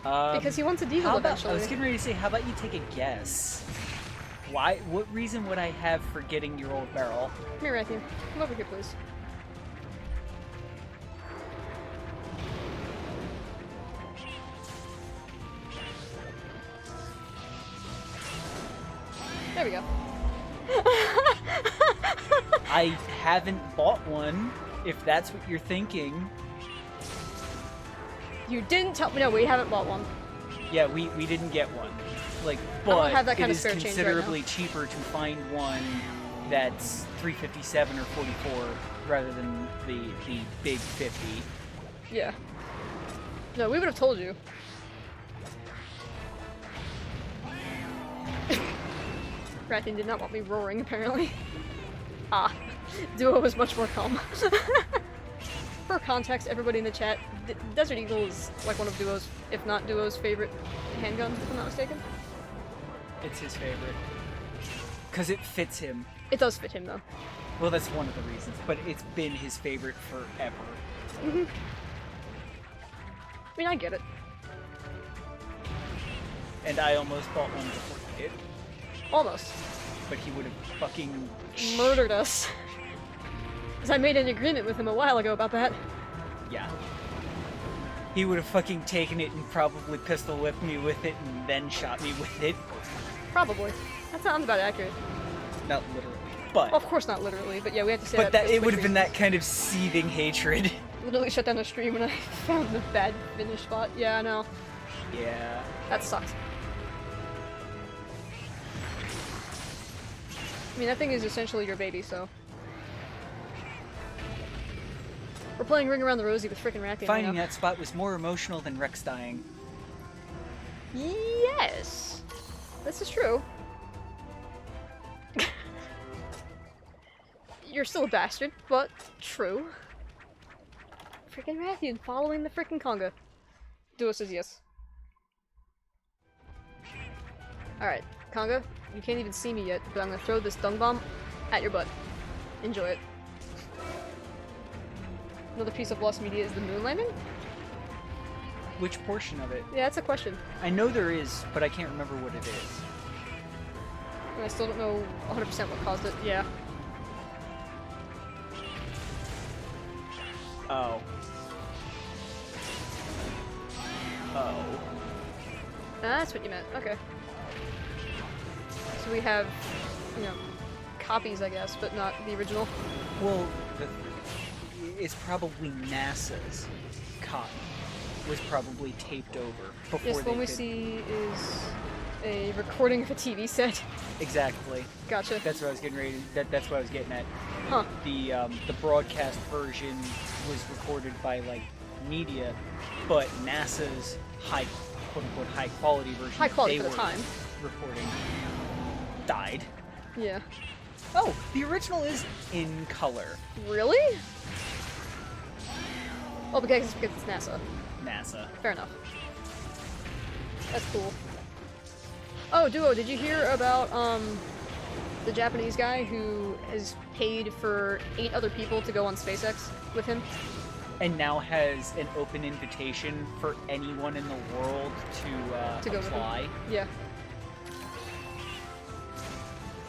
Speaker 1: Because he wants a diesel
Speaker 2: how about,
Speaker 1: eventually.
Speaker 2: I was getting ready to say, how about you take a guess? Why? What reason would I have for getting your old barrel?
Speaker 1: Come here, Rathian. Come over here, please. There we go.
Speaker 2: I haven't bought one, if that's what you're thinking.
Speaker 1: You didn't tell me. No, we haven't bought one.
Speaker 2: Yeah, we didn't get one. Like,
Speaker 1: don't
Speaker 2: but
Speaker 1: have that kind
Speaker 2: it
Speaker 1: of
Speaker 2: is
Speaker 1: spare change right
Speaker 2: considerably
Speaker 1: now.
Speaker 2: cheaper to find one that's 357 or 44 rather than the big 50.
Speaker 1: Yeah. No, we would have told you. Rathian did not want me roaring, apparently. Ah. Duo was much more calm. For context, everybody in the chat, Desert Eagle is like one of Duo's, if not Duo's, favorite handguns, if I'm not mistaken.
Speaker 2: It's his favorite. Because it fits him.
Speaker 1: It does fit him, though.
Speaker 2: Well, that's one of the reasons, but it's been his favorite forever.
Speaker 1: I mean, I get it.
Speaker 2: And I almost bought one before he did.
Speaker 1: Almost.
Speaker 2: But he would have fucking...
Speaker 1: Murdered us. Because I made an agreement with him a while ago about that.
Speaker 2: Yeah. He would have fucking taken it and probably pistol whipped me with it and then shot me with it.
Speaker 1: Probably. That sounds about accurate.
Speaker 2: Not literally, but...
Speaker 1: Well, of course not literally, but yeah, we have to say
Speaker 2: but that
Speaker 1: for
Speaker 2: it would have
Speaker 1: quick
Speaker 2: been that kind of seething hatred.
Speaker 1: Literally shut down the stream when I found the bad finish spot. Yeah, I know.
Speaker 2: Yeah.
Speaker 1: That sucks. I mean, that thing is essentially your baby, so... We're playing Ring Around the Rosie with frickin' Rathian
Speaker 2: Finding
Speaker 1: right now.
Speaker 2: that spot was more emotional than Rex dying.
Speaker 1: Yes! This is true. You're still a bastard, but true. Frickin' Rathian following the frickin' conga. Duo says yes. Alright, conga, you can't even see me yet, but I'm gonna throw this dung bomb at your butt. Enjoy it. Another piece of lost media is the moon landing?
Speaker 2: Which portion of it?
Speaker 1: Yeah, that's a question.
Speaker 2: I know there is, but I can't remember what it is.
Speaker 1: And I still don't know 100% what caused it. Yeah.
Speaker 2: Oh. Oh.
Speaker 1: That's what you meant. Okay. So we have, you know, copies, I guess, but not the original.
Speaker 2: Well, it's probably NASA's cotton was probably taped over before
Speaker 1: Yes, the one we
Speaker 2: could...
Speaker 1: see is a recording of a TV set.
Speaker 2: Exactly.
Speaker 1: Gotcha.
Speaker 2: That's what I was getting ready. That's what I was getting at.
Speaker 1: Huh.
Speaker 2: The broadcast version was recorded by like media, but NASA's quote unquote high quality version,
Speaker 1: High quality
Speaker 2: they
Speaker 1: for the
Speaker 2: were
Speaker 1: time.
Speaker 2: recording, died.
Speaker 1: Yeah.
Speaker 2: Oh, the original is in color.
Speaker 1: Really? Oh, because it's NASA.
Speaker 2: NASA.
Speaker 1: Fair enough. That's cool. Oh, Duo, did you hear about, the Japanese guy who has paid for 8 other people to go on SpaceX with him?
Speaker 2: And now has an open invitation for anyone in the world to
Speaker 1: go with him.
Speaker 2: apply.
Speaker 1: Yeah.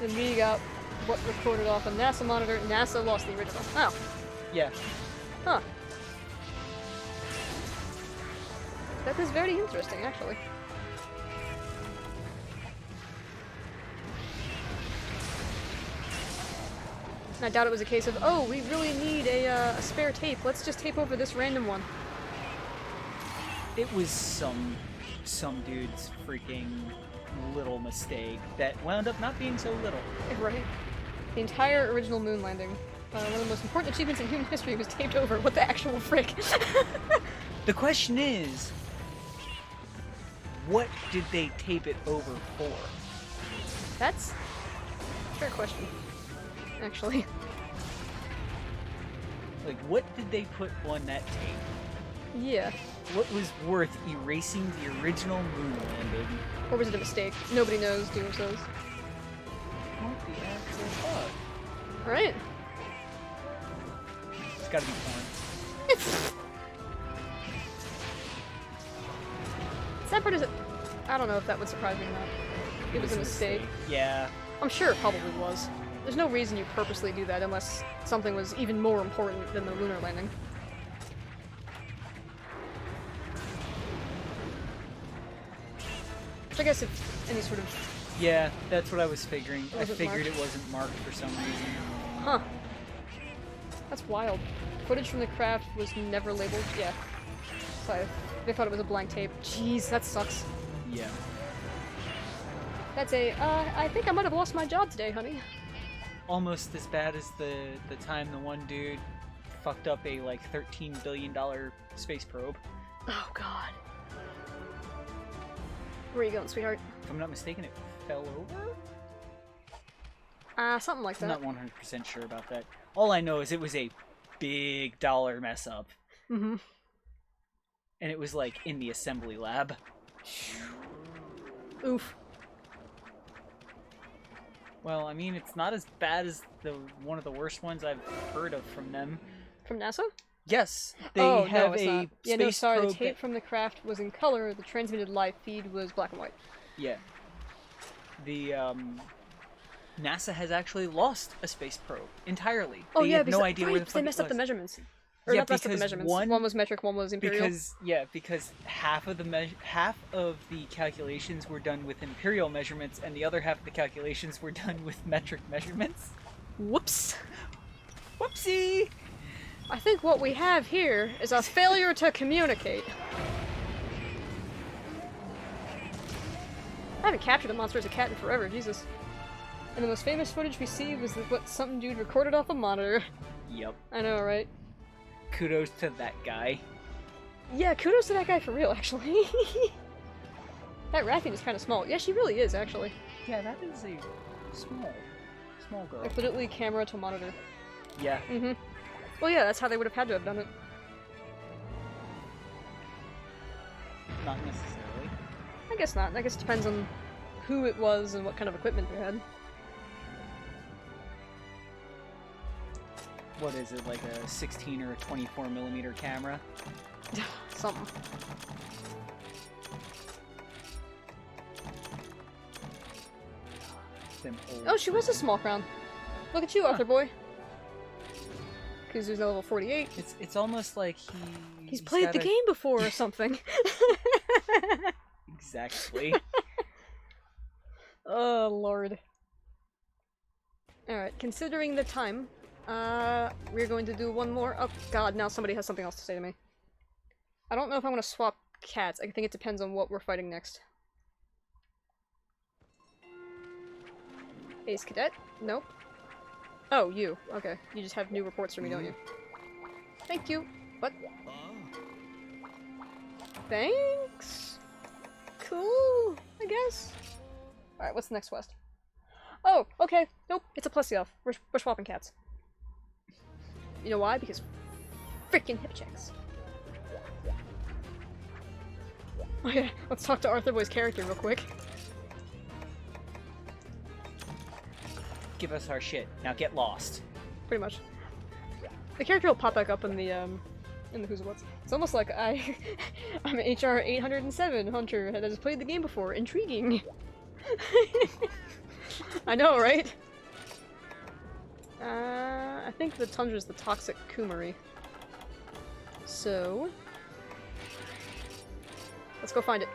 Speaker 1: And we got what recorded off a NASA monitor. NASA lost the original. Oh.
Speaker 2: Yeah.
Speaker 1: Huh. That is very interesting, actually. And I doubt it was a case of, oh, we really need a spare tape. Let's just tape over this random one.
Speaker 2: It was some dude's freaking little mistake that wound up not being so little.
Speaker 1: Right. The entire original moon landing, one of the most important achievements in human history, was taped over. What the actual frick?
Speaker 2: The question is, what did they tape it over for?
Speaker 1: That's a fair question, actually.
Speaker 2: Like, what did they put on that tape?
Speaker 1: Yeah.
Speaker 2: What was worth erasing the original moon landing?
Speaker 1: Or was it a mistake? Nobody knows, Doom says.
Speaker 2: What the actual fuck?
Speaker 1: Right?
Speaker 2: It's gotta be porn.
Speaker 1: Sad part is that I don't know if that would surprise me or not. It was a mistake.
Speaker 2: Yeah.
Speaker 1: I'm sure it probably was. There's no reason you purposely do that unless something was even more important than the lunar landing. Which I guess if any sort of...
Speaker 2: Yeah, that's what I was figuring. I
Speaker 1: Wasn't
Speaker 2: figured
Speaker 1: marked.
Speaker 2: it wasn't marked for some reason.
Speaker 1: Huh. That's wild. Footage from the craft was never labeled. Yeah. So they thought it was a blank tape. Jeez, that sucks.
Speaker 2: Yeah.
Speaker 1: That's a, I think I might have lost my job today, honey.
Speaker 2: Almost as bad as the time the one dude fucked up a like $13 billion space probe.
Speaker 1: Oh god. Where are you going, sweetheart?
Speaker 2: If I'm not mistaken, it fell over?
Speaker 1: Something like
Speaker 2: I'm
Speaker 1: that.
Speaker 2: not 100% sure about that. All I know is it was a big dollar mess up.
Speaker 1: Mm-hmm.
Speaker 2: And it was like in the assembly lab.
Speaker 1: Oof.
Speaker 2: Well, I mean, it's not as bad as one of the worst ones I've heard of from them.
Speaker 1: From NASA?
Speaker 2: Yes, they
Speaker 1: oh,
Speaker 2: have
Speaker 1: no, it's
Speaker 2: a
Speaker 1: not.
Speaker 2: space
Speaker 1: Yeah, no, sorry, the
Speaker 2: probe
Speaker 1: tape
Speaker 2: that-
Speaker 1: from the craft was in color, the transmitted live feed was black and white.
Speaker 2: Yeah. The NASA has actually lost a space probe entirely.
Speaker 1: Oh
Speaker 2: they
Speaker 1: yeah,
Speaker 2: have
Speaker 1: because
Speaker 2: no idea where the
Speaker 1: they
Speaker 2: fuck
Speaker 1: messed
Speaker 2: it
Speaker 1: up the
Speaker 2: was.
Speaker 1: measurements. Or
Speaker 2: Yeah,
Speaker 1: not messed up the
Speaker 2: because
Speaker 1: measurements.
Speaker 2: one
Speaker 1: was metric, one was imperial.
Speaker 2: Because half of the calculations were done with imperial measurements, and the other half of the calculations were done with metric measurements.
Speaker 1: Whoops.
Speaker 2: Whoopsie!
Speaker 1: I think what we have here is a failure to communicate. I haven't captured a monster as a cat in forever, Jesus. And the most famous footage we see was what some dude recorded off a monitor.
Speaker 2: Yep.
Speaker 1: I know, right?
Speaker 2: Kudos to that guy.
Speaker 1: Yeah, kudos to that guy for real, actually. That Rathian is kind of small. Yeah, she really is, actually.
Speaker 2: Yeah, that is a small girl.
Speaker 1: Like, literally camera to monitor.
Speaker 2: Yeah.
Speaker 1: Mm-hmm. Well, yeah, that's how they would have had to have done it.
Speaker 2: Not necessarily.
Speaker 1: I guess not. I guess it depends on who it was and what kind of equipment they had.
Speaker 2: What is it, like a 16 or a 24 millimeter camera?
Speaker 1: Something.
Speaker 2: Them old
Speaker 1: Oh, she was a small crown. Look at you, Arthur boy. Because he's level 48.
Speaker 2: It's almost like
Speaker 1: He's played the game before or something.
Speaker 2: Exactly.
Speaker 1: Oh, Lord. Alright, considering the time, we're going to do one more. Oh, God, now somebody has something else to say to me. I don't know if I want to swap cats. I think it depends on what we're fighting next. Ace Cadet? Nope. Oh, you. Okay. You just have new reports for me, don't you? Thank you. What? Thanks? Cool, I guess. Alright, what's the next quest? Oh, okay. Nope, it's a Plesioth. We're swapping cats. You know why? Because freaking hip checks. Oh yeah, let's talk to Arthur Boy's character real quick.
Speaker 2: Give us our shit. Now get lost.
Speaker 1: Pretty much. The character will pop back up in the Who's It What's. It's almost like I'm an HR 807 hunter that has played the game before. Intriguing. I know, right? I think the Tundra's the toxic Kumari. So let's go find it.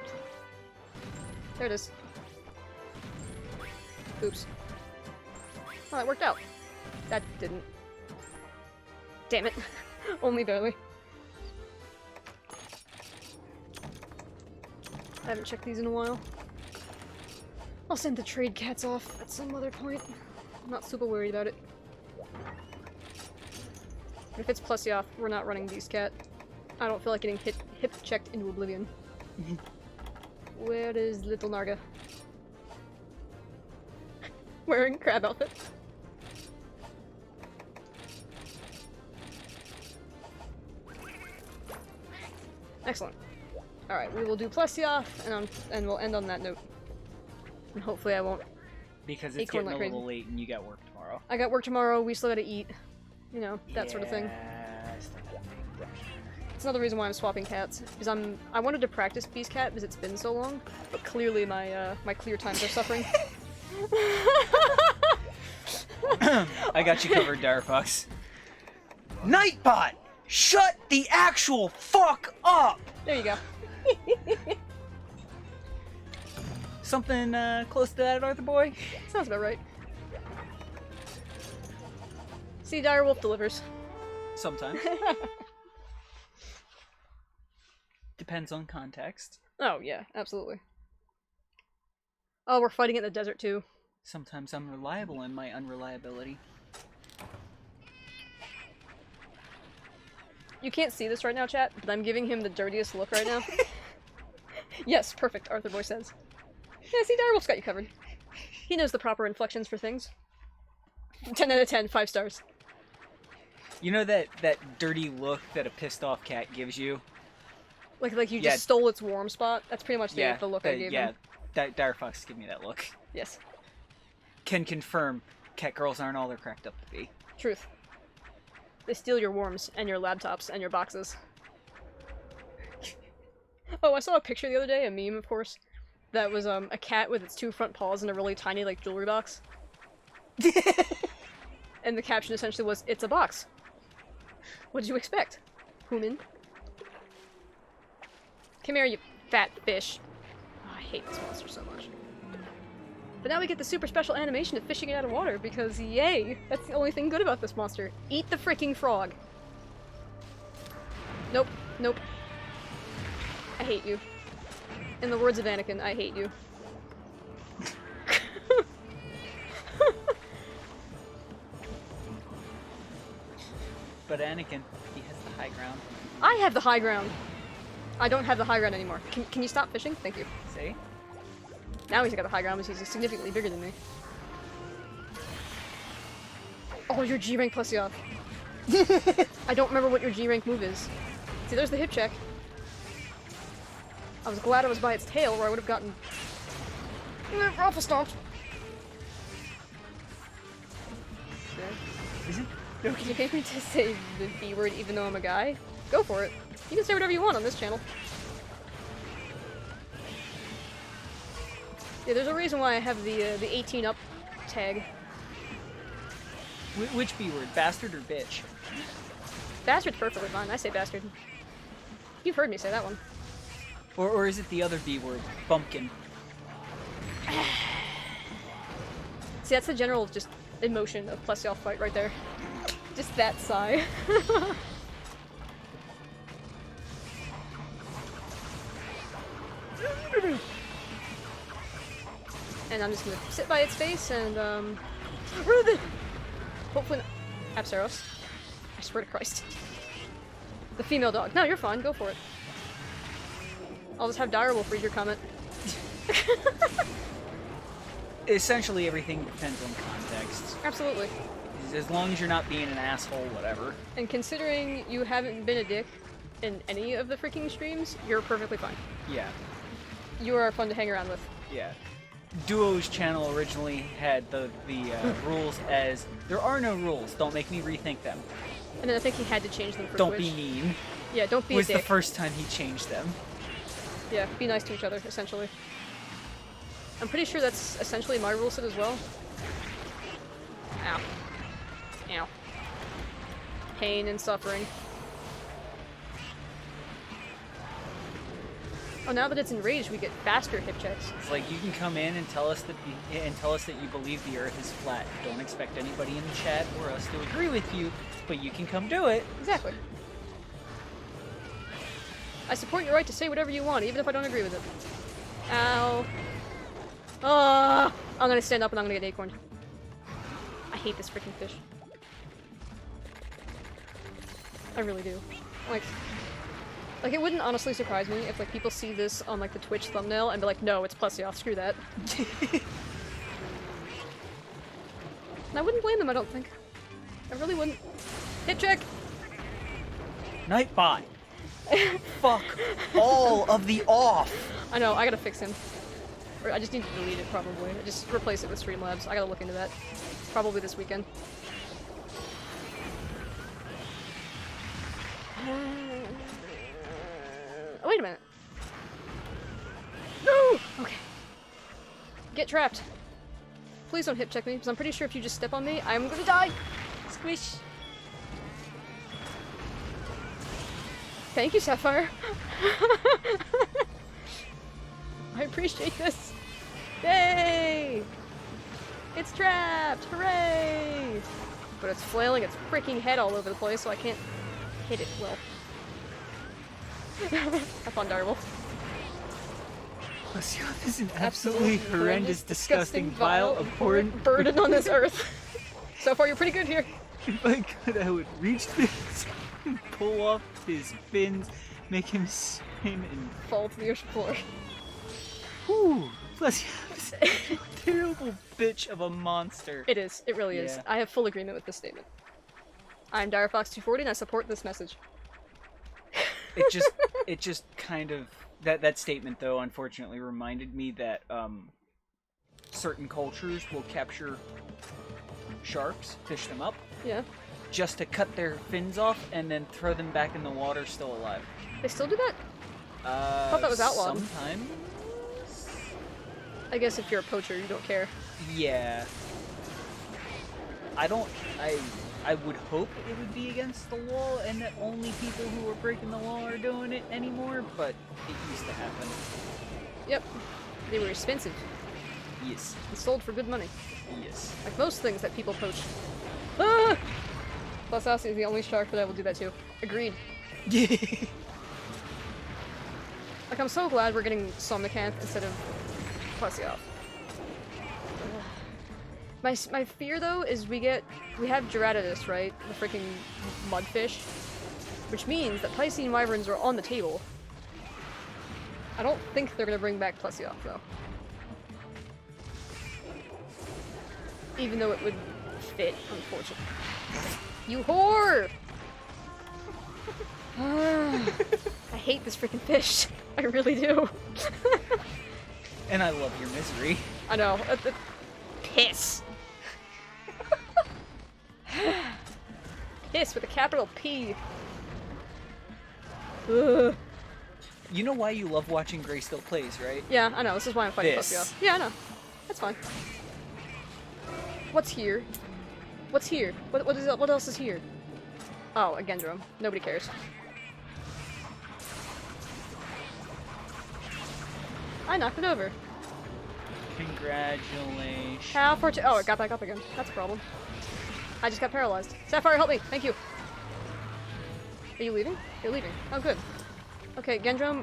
Speaker 1: There it is. Oops. Oh, that worked out. That didn't. Damn it. Only barely. I haven't checked these in a while. I'll send the trade cats off at some other point. I'm not super worried about it. If it's Plesioth, we're not running Beast Cat. I don't feel like getting hip checked into oblivion. Where is little Narga? Wearing crab outfit. Excellent. Alright, we will do Plesioth, and we'll end on that note. And hopefully I won't.
Speaker 2: Because it's
Speaker 1: Acorn
Speaker 2: getting
Speaker 1: like
Speaker 2: a little late and you got work tomorrow.
Speaker 1: I got work tomorrow, we still gotta eat. You know, that sort of thing. It's another reason why I'm swapping cats. Because I wanted to practice Beast Cat because it's been so long, but clearly my my clear times are suffering.
Speaker 2: I got you covered, Direfox. Nightbot! Shut the actual fuck up!
Speaker 1: There you go.
Speaker 2: Something close to that, Arthur boy?
Speaker 1: Sounds about right. See, Direwolf delivers.
Speaker 2: Sometimes. Depends on context.
Speaker 1: Oh, yeah, absolutely. Oh, we're fighting it in the desert too.
Speaker 2: Sometimes I'm reliable in my unreliability.
Speaker 1: You can't see this right now, chat, but I'm giving him the dirtiest look right now. Yes, perfect, Arthur Boy says. Yeah, see, Direwolf's got you covered. He knows the proper inflections for things. 10 out of 10, 5 stars.
Speaker 2: You know that dirty look that a pissed off cat gives you?
Speaker 1: Like you just stole its warm spot? That's pretty much the look I gave him.
Speaker 2: Yeah, Dire Fox give me that look.
Speaker 1: Yes.
Speaker 2: Can confirm, cat girls aren't all they're cracked up to be.
Speaker 1: Truth. They steal your worms, and your laptops, and your boxes. Oh, I saw a picture the other day, a meme, of course, that was a cat with its 2 front paws in a really tiny, like, jewelry box. And the caption essentially was, "It's a box. What did you expect, human? Come here, you fat fish." Oh, I hate this monster so much. But now we get the super special animation of fishing it out of water, because yay! That's the only thing good about this monster. Eat the freaking frog. Nope. Nope. I hate you. In the words of Anakin, I hate you.
Speaker 2: But Anakin, he has the high ground.
Speaker 1: I have the high ground! I don't have the high ground anymore. Can you stop fishing? Thank you.
Speaker 2: See?
Speaker 1: Now he's got the high ground because he's significantly bigger than me. Oh, your G-rank Plesioth. I don't remember what your G-rank move is. See, there's the hip check. I was glad I was by its tail, or I would have gotten raffle stomped.
Speaker 2: Is it?
Speaker 1: No, can you pay me to say the B word even though I'm a guy? Go for it. You can say whatever you want on this channel. Yeah, there's a reason why I have the 18 up tag.
Speaker 2: Which B word? Bastard or bitch?
Speaker 1: Bastard's perfectly fine. I say bastard. You've heard me say that one.
Speaker 2: Or is it the other B word? Bumpkin.
Speaker 1: See, that's the general just emotion of Plesioth fight right there. Just that sigh. And I'm just gonna sit by its face and, hopefully not. Apsaros. I swear to Christ. The female dog. No, you're fine. Go for it. I'll just have Direwolf read your comment.
Speaker 2: Essentially, everything depends on context.
Speaker 1: Absolutely.
Speaker 2: As long as you're not being an asshole, whatever.
Speaker 1: And considering you haven't been a dick in any of the freaking streams, you're perfectly fine.
Speaker 2: Yeah.
Speaker 1: You are fun to hang around with.
Speaker 2: Yeah. Duo's channel originally had the rules as, there are no rules, don't make me rethink them.
Speaker 1: And then I think he had to change them for
Speaker 2: Don't
Speaker 1: Twitch.
Speaker 2: be mean.
Speaker 1: Yeah, don't be
Speaker 2: was
Speaker 1: a dick.
Speaker 2: the first time he changed them.
Speaker 1: Yeah, be nice to each other, essentially. I'm pretty sure that's essentially my rule set as well. Ow. Ow. Pain and suffering. Oh, now that it's enraged, we get faster hip checks.
Speaker 2: It's like, you can come in and tell us that you believe the Earth is flat. Don't expect anybody in the chat or us to agree with you, but you can come do it.
Speaker 1: Exactly. I support your right to say whatever you want, even if I don't agree with it. Ow. Ah! I'm gonna stand up and I'm gonna get acorned. I hate this freaking fish. I really do. Like it wouldn't honestly surprise me if like people see this on like the Twitch thumbnail and be like, no, it's Plesioth, screw that. And I wouldn't blame them, I don't think. I really wouldn't. Hit check!
Speaker 2: Nightbot. Fuck all of the off.
Speaker 1: I know, I gotta fix him. Or I just need to delete it probably. Just replace it with Streamlabs. I gotta look into that. Probably this weekend. Oh, wait a minute. No! Okay. Get trapped. Please don't hip check me, because I'm pretty sure if you just step on me, I'm gonna die! Squish! Thank you, Sapphire. I appreciate this. Yay! It's trapped! Hooray! But it's flailing its freaking head all over the place, so I can't hit it well. Have fun, Direwolf.
Speaker 2: Plesioth is an absolutely horrendous, disgusting, vile, abhorrent
Speaker 1: burden on this earth. So far, you're pretty good here.
Speaker 2: If I could, I would reach this and pull off his fins, make him swim and
Speaker 1: Fall to the ocean floor.
Speaker 2: whew. Plesioth is a terrible bitch of a monster.
Speaker 1: It is. It really is.
Speaker 2: Yeah.
Speaker 1: I have full agreement with this statement. I'm DireFox240 and I support this message.
Speaker 2: It just kind of that statement though unfortunately reminded me that certain cultures will capture sharks, fish them up,
Speaker 1: Yeah.
Speaker 2: just to cut their fins off and then throw them back in the water still alive.
Speaker 1: They still do that?
Speaker 2: I
Speaker 1: thought that was outlawed.
Speaker 2: Sometimes.
Speaker 1: I guess if you're a poacher, you don't care.
Speaker 2: Yeah. I would hope it would be against the law and that only people who are breaking the law are doing it anymore, but it used to happen.
Speaker 1: Yep. They were expensive
Speaker 2: Yes.
Speaker 1: and sold for good money.
Speaker 2: Yes.
Speaker 1: Like most things that people poach. Ah! Plesioth is the only shark that I will do that to. Agreed. Like, I'm so glad we're getting Somnicanth instead of Plesioth. My fear, though, is we have Gerardus, right? The freaking mudfish. Which means that Piscean Wyverns are on the table. I don't think they're gonna bring back Plesioth, though. Even though it would fit, unfortunately. You whore! I hate this freaking fish. I really do.
Speaker 2: And I love your misery.
Speaker 1: I know. Piss. Piss with a capital P. Ugh.
Speaker 2: You know why you love watching Gray Still Plays, right?
Speaker 1: Yeah, I know. This is why I'm fighting
Speaker 2: This.
Speaker 1: Plesioth. Yeah, I know. That's fine. What's here? What's here? What else is here? Oh, a Gendrum. Nobody cares. I knocked it over.
Speaker 2: Congratulations.
Speaker 1: How fortunate. Oh, it got back up again. That's a problem. I just got paralyzed. Sapphire, help me! Thank you! Are you leaving? You're leaving. Oh, good. Okay, Gendrum.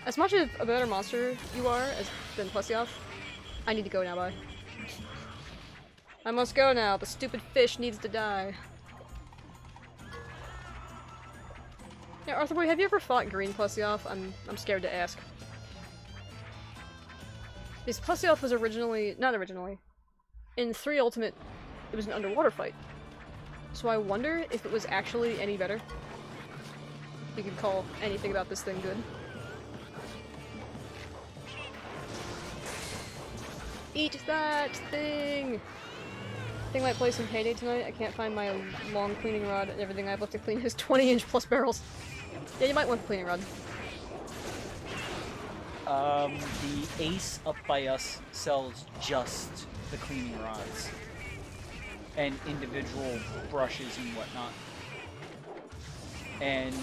Speaker 1: As much of a better monster you are than Plesioth, I need to go now, bye. I must go now. The stupid fish needs to die. Yeah, Arthur Boy, have you ever fought Green Plesioth? I'm scared to ask. Because Plesioth was not originally. In 3 Ultimate, it was an underwater fight. So I wonder if it was actually any better. You could call anything about this thing good. Eat that thing! I think I might play some Payday tonight. I can't find my long cleaning rod and everything I have left to clean is 20-inch plus barrels. Yeah, you might want the cleaning rod.
Speaker 2: The Ace up by us sells just the cleaning rods. And individual brushes and whatnot. And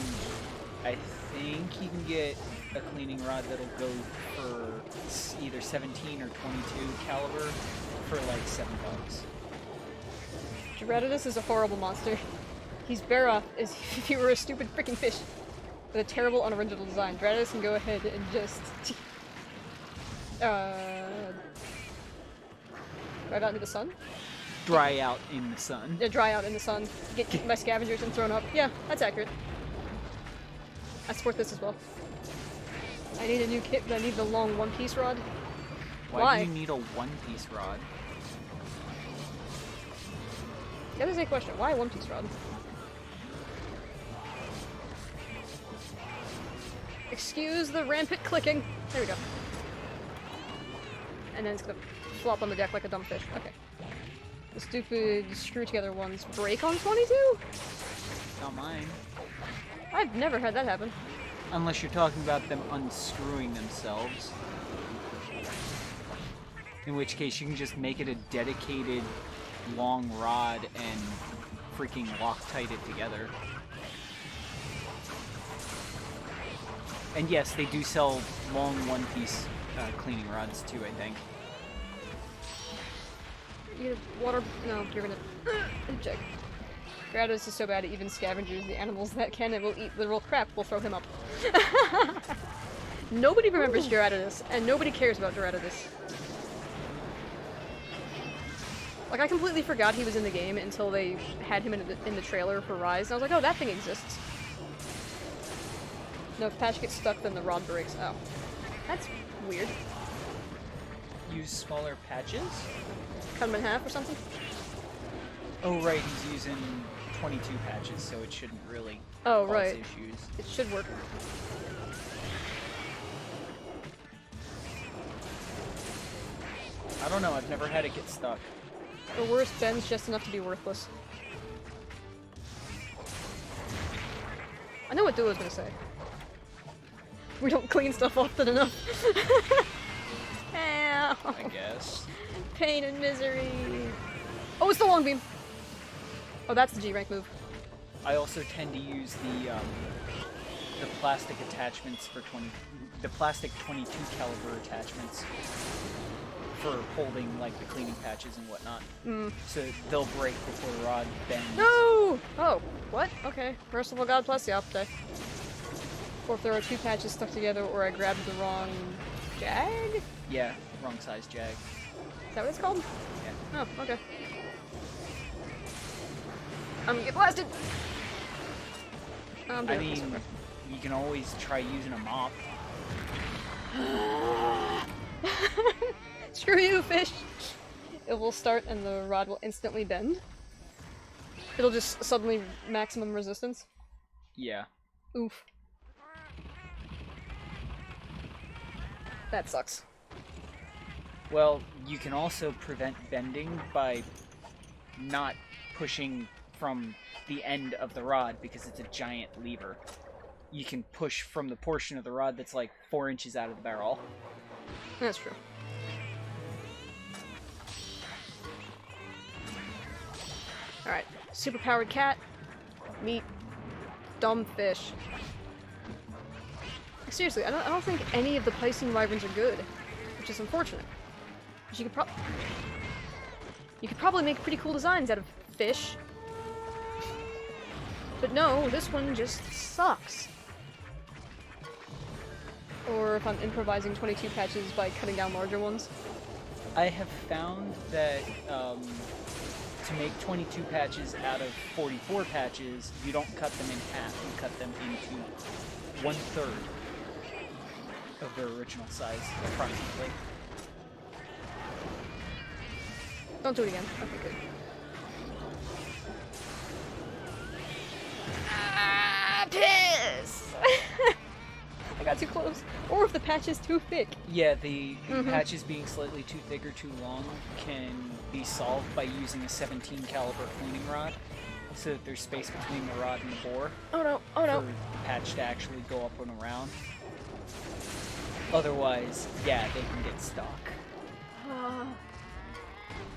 Speaker 2: I think you can get a cleaning rod that'll go for either 17 or 22 caliber for like $7.
Speaker 1: Gerardus is a horrible monster. He's better off as if he were a stupid freaking fish with a terrible, unoriginal design. Gerardus can go ahead and just drive out into the sun.
Speaker 2: Dry out in the sun.
Speaker 1: Yeah, dry out in the sun. Get my scavengers and thrown up. Yeah, that's accurate. I support this as well. I need a new kit, but I need the long one-piece rod.
Speaker 2: Why do you need a one-piece rod?
Speaker 1: That is a question. Why a one-piece rod? Excuse the rampant clicking. There we go. And then it's gonna flop on the deck like a dumb fish. Okay. The stupid screw-together ones break on 22?
Speaker 2: Not mine.
Speaker 1: I've never had that happen.
Speaker 2: Unless you're talking about them unscrewing themselves. In which case you can just make it a dedicated long rod and freaking Loctite it together. And yes, they do sell long one-piece cleaning rods too, I think.
Speaker 1: You gonna water? No, you're gonna inject. Gyarados is so bad at even scavengers, the animals that can and will eat literal crap will throw him up. Nobody remembers Gerardus, and nobody cares about Gerardus. Like, I completely forgot he was in the game until they had him in the trailer for Rise, and I was like, oh, that thing exists. No, if patch gets stuck, then the rod breaks. Oh. That's weird.
Speaker 2: Use smaller patches?
Speaker 1: Cut him in half or something?
Speaker 2: Oh, right, he's using 22 patches, so it shouldn't really
Speaker 1: Oh,
Speaker 2: cause
Speaker 1: right.
Speaker 2: issues.
Speaker 1: It should work.
Speaker 2: I don't know, I've never had it get stuck.
Speaker 1: The worst bends just enough to be worthless. I know what Duo's gonna say. We don't clean stuff often enough. Ow.
Speaker 2: I guess.
Speaker 1: Pain and misery. Oh, it's the long beam. Oh, that's the G rank move.
Speaker 2: I also tend to use the plastic attachments for the plastic 22 caliber attachments for holding like the cleaning patches and whatnot. So they'll break before the rod bends.
Speaker 1: No! Oh, what? Okay. Merciful God Plesioth day. Or if there are two patches stuck together, or I grabbed the wrong jag?
Speaker 2: Yeah, wrong size jag.
Speaker 1: Is that what it's called?
Speaker 2: Yeah.
Speaker 1: Oh, okay. I'm gonna get blasted! I'm
Speaker 2: I
Speaker 1: doing this
Speaker 2: mean,
Speaker 1: one.
Speaker 2: you can always try using a mop.
Speaker 1: Screw you, fish! It will start and the rod will instantly bend. It'll just suddenly maximum resistance.
Speaker 2: Yeah.
Speaker 1: Oof. That sucks.
Speaker 2: Well, you can also prevent bending by not pushing from the end of the rod because it's a giant lever. You can push from the portion of the rod that's like 4 inches out of the barrel.
Speaker 1: That's true. Alright, superpowered cat. Meet dumb fish. Seriously, I don't think any of the Piscean wyverns are good, which is unfortunate. But you could probably make pretty cool designs out of fish. But no, this one just sucks. Or if I'm improvising 22 patches by cutting down larger ones.
Speaker 2: I have found that to make 22 patches out of 44 patches, you don't cut them in half, you cut them into 1/3 of their original size, approximately.
Speaker 1: Don't do it again. Okay, good. Ah, piss! I got too close. Or if the patch is too thick.
Speaker 2: Yeah, the patches being slightly too thick or too long can be solved by using a 17 caliber cleaning rod, so that there's space between the rod and the bore.
Speaker 1: Oh no, oh no.
Speaker 2: For the patch to actually go up and around. Otherwise, yeah, they can get stuck.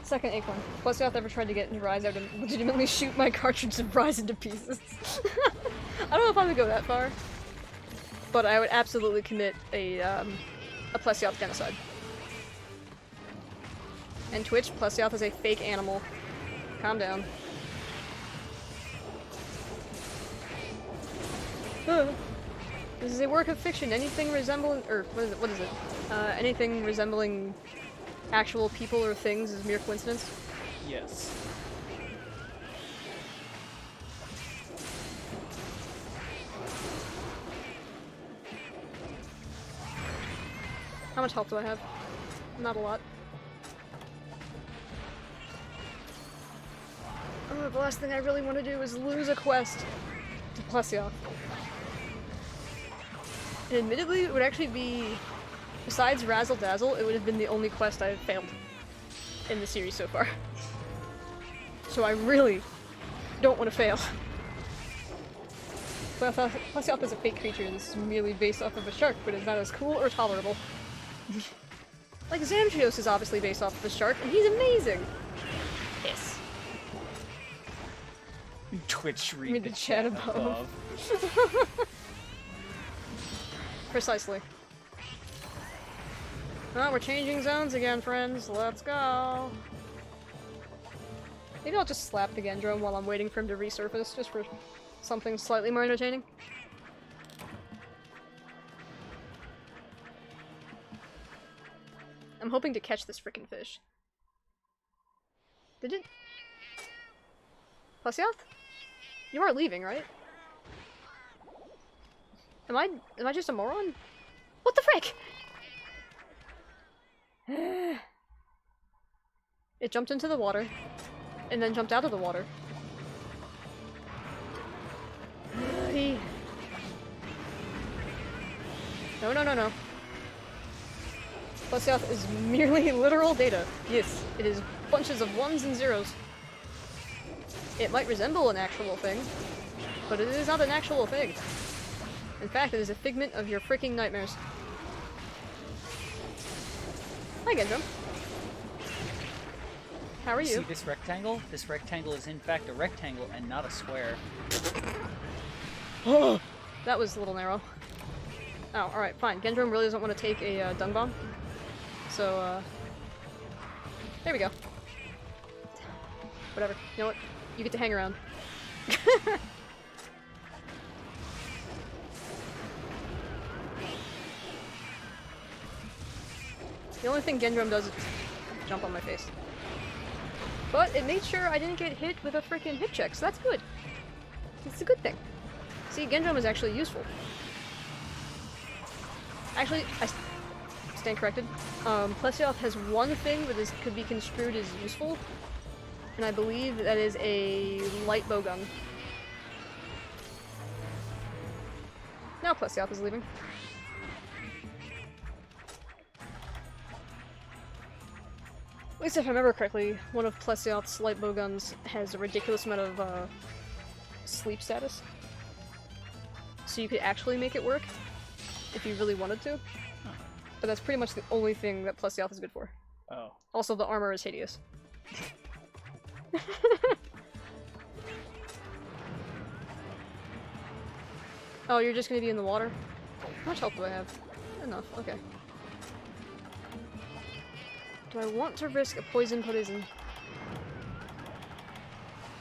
Speaker 1: Second acorn. Plesioth ever tried to get into Rise, I would legitimately shoot my cartridge of Rise into pieces. I don't know if I would go that far, but I would absolutely commit a Plesioth genocide. And Twitch, Plesioth is a fake animal. Calm down. This is a work of fiction. Anything resembling, or what is it? Anything resembling actual people or things is mere coincidence.
Speaker 2: Yes.
Speaker 1: How much health do I have? Not a lot. Oh, the last thing I really want to do is lose a quest to Plesioth. And admittedly, it would actually be, besides Razzle Dazzle, it would have been the only quest I've failed in the series so far. So I really don't want to fail. Plesioth is a fake creature. This is merely based off of a shark, but it's not as cool or tolerable. Like, Zamtrios is obviously based off of a shark, and he's amazing! Yes.
Speaker 2: Twitch, read
Speaker 1: the chat above. Precisely. Oh, we're changing zones again, friends. Let's go. Maybe I'll just slap the Gendrome while I'm waiting for him to resurface, just for something slightly more entertaining. I'm hoping to catch this freaking fish. Did it? Plesioth? You are leaving, right? Am I just a moron? What the frick? It jumped into the water, and then jumped out of the water. No, no, no, no. Plesioth is merely literal data. Yes, it is bunches of ones and zeros. It might resemble an actual thing, but it is not an actual thing. In fact, it is a figment of your freaking nightmares. Hi, Gendrum. How are you?
Speaker 2: See this rectangle? This rectangle is in fact a rectangle and not a square.
Speaker 1: That was a little narrow. Oh, alright, fine. Gendrum really doesn't want to take a dung bomb. So, there we go. Whatever. You know what? You get to hang around. The only thing Gendrum does is jump on my face. But it made sure I didn't get hit with a freaking hit check, so that's good. It's a good thing. See, Gendrum is actually useful. Actually, I stand corrected. Plesioth has one thing that could be construed as useful, and I believe that is a light bowgun. Now Plesioth is leaving. At least if I remember correctly, one of Plesioth's light bowguns has a ridiculous amount of sleep status. So you could actually make it work if you really wanted to.
Speaker 2: Huh.
Speaker 1: But that's pretty much the only thing that Plesioth is good for.
Speaker 2: Oh.
Speaker 1: Also, the armor is hideous. Oh, you're just gonna be in the water? How much health do I have? Enough, okay. Do I want to risk a poison prison?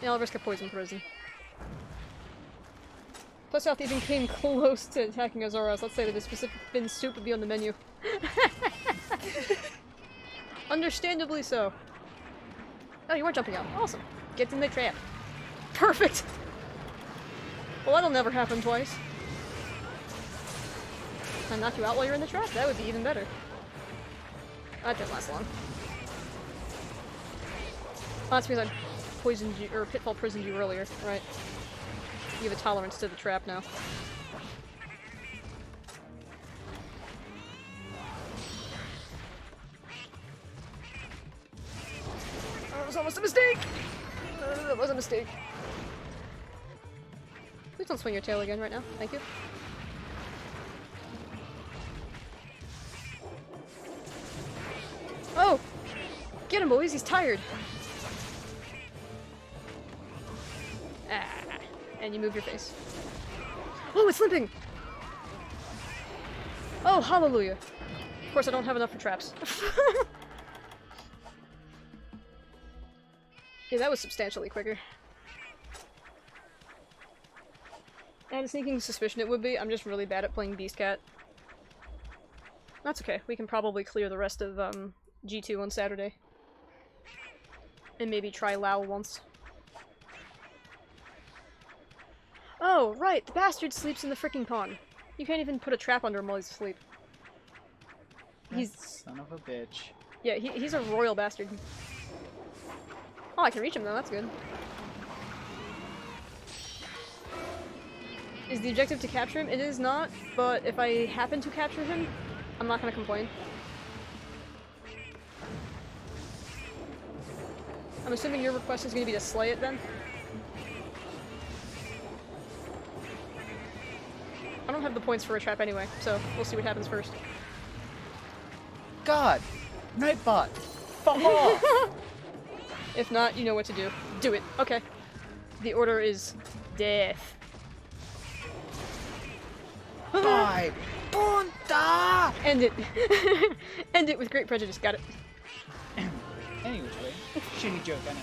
Speaker 1: Yeah, I'll risk a poison prison. Plesioth even came close to attacking Azoras. Let's say that a specific fin soup would be on the menu. Understandably so. Oh, you weren't jumping out. Awesome. Get in the trap. Perfect! Well, that'll never happen twice. Can I knock you out while you're in the trap? That would be even better. That didn't last long. Oh, that's because I poisoned you, or pitfall prisoned you earlier, right? You have a tolerance to the trap now. Oh, it was almost a mistake! That was a mistake. Please don't swing your tail again right now. Thank you. Oh! Get him, boys! He's tired! Ah. And you move your face. Oh, it's limping! Oh, hallelujah! Of course, I don't have enough for traps. Yeah, that was substantially quicker. I had a sneaking suspicion it would be. I'm just really bad at playing Beast Cat. That's okay. We can probably clear the rest of G2 on Saturday. And maybe try Lao once. Oh, right! The bastard sleeps in the freaking pond. You can't even put a trap under him while he's asleep. He's...
Speaker 2: Son of a bitch.
Speaker 1: Yeah, he's a royal bastard. Oh, I can reach him though, that's good. Is the objective to capture him? It is not, but if I happen to capture him, I'm not gonna complain. I'm assuming your request is gonna be to slay it then? I don't have the points for a trap anyway, so we'll see what happens first.
Speaker 2: God! Nightbot! Fuck off!
Speaker 1: If not, you know what to do. Do it. Okay. The order is death.
Speaker 2: Die! Punta!
Speaker 1: End it. End it with great prejudice. Got it.
Speaker 2: Any which way. Shitty joke, I know.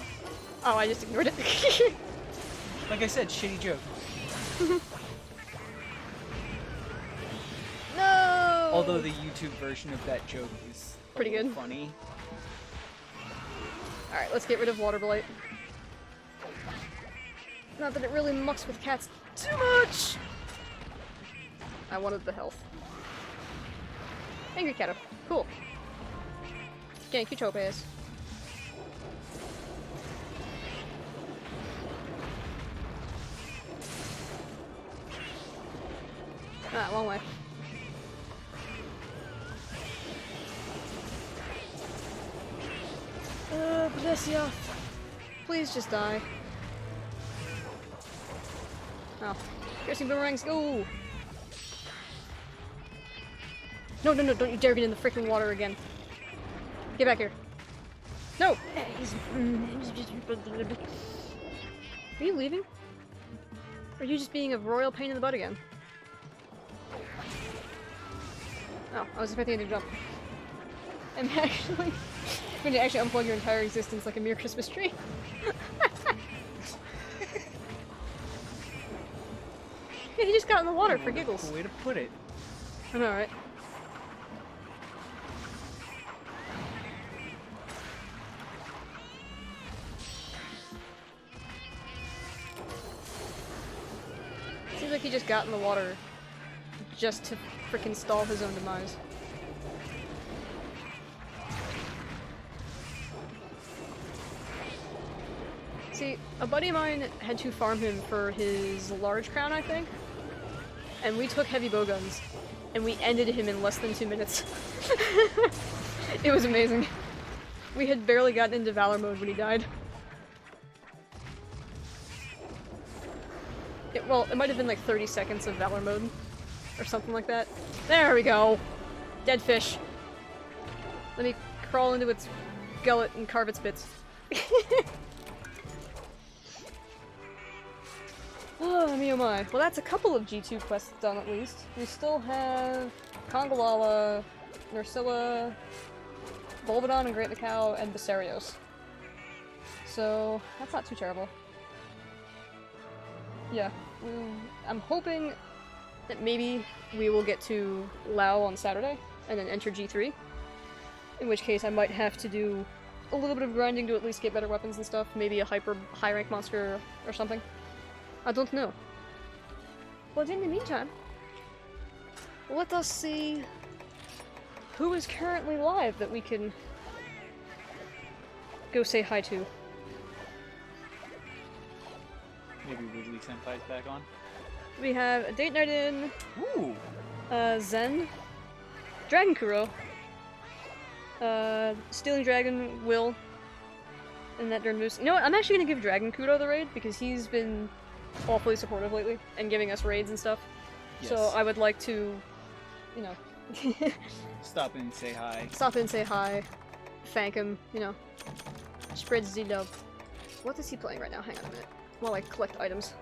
Speaker 1: Oh, I just ignored it.
Speaker 2: Like I said, shitty joke.
Speaker 1: No!
Speaker 2: Although the YouTube version of that joke is
Speaker 1: Pretty good.
Speaker 2: Funny.
Speaker 1: Alright, let's get rid of Water Blight. Not that it really mucks with cats too much! I wanted the health. Angry Cato. Cool. Gank you Topaz. Ah, long way. Plesioth. Please just die. Oh. Piercing boomerangs, go! No, no, no, don't you dare get in the freaking water again. Get back here. No! Are you leaving? Or are you just being a royal pain in the butt again? Oh, I was expecting you to jump. I'm actually going to actually unplug your entire existence like a mere Christmas tree. Yeah, he just got in the water for giggles.
Speaker 2: Cool way to put it.
Speaker 1: I know, right? Seems like he just got in the water just to frickin' stall his own demise. See, a buddy of mine had to farm him for his large crown, I think. And we took heavy bowguns, and we ended him in less than 2 minutes. It was amazing. We had barely gotten into Valor mode when he died. Well, it might have been like 30 seconds of Valor mode, or something like that. There we go! Dead fish. Let me crawl into its gullet and carve its bits. Oh, me oh my. Well, that's a couple of G2 quests done at least. We still have Congalala, Nursilla, Volvidon and Great Macau, and Basarios. So, that's not too terrible. Yeah, I'm hoping that maybe we will get to Lao on Saturday, and then enter G3. In which case I might have to do a little bit of grinding to at least get better weapons and stuff, maybe a hyper high rank monster or something. I don't know. But in the meantime, let us see who is currently live that we can go say hi to.
Speaker 2: Maybe Ridley Senpai's back on.
Speaker 1: We have a Date Night In,
Speaker 2: Ooh!
Speaker 1: Zen, Dragon Kuro, Stealing Dragon, Will, and that darn moose. You know what, I'm actually gonna give Dragon Kuro the raid because he's been awfully supportive lately and giving us raids and stuff.
Speaker 2: Yes.
Speaker 1: So I would like to, you know,
Speaker 2: Stop in and say hi.
Speaker 1: stop in, say hi, thank him, you know, spread the love. What is he playing right now? Hang on a minute. While I collect items.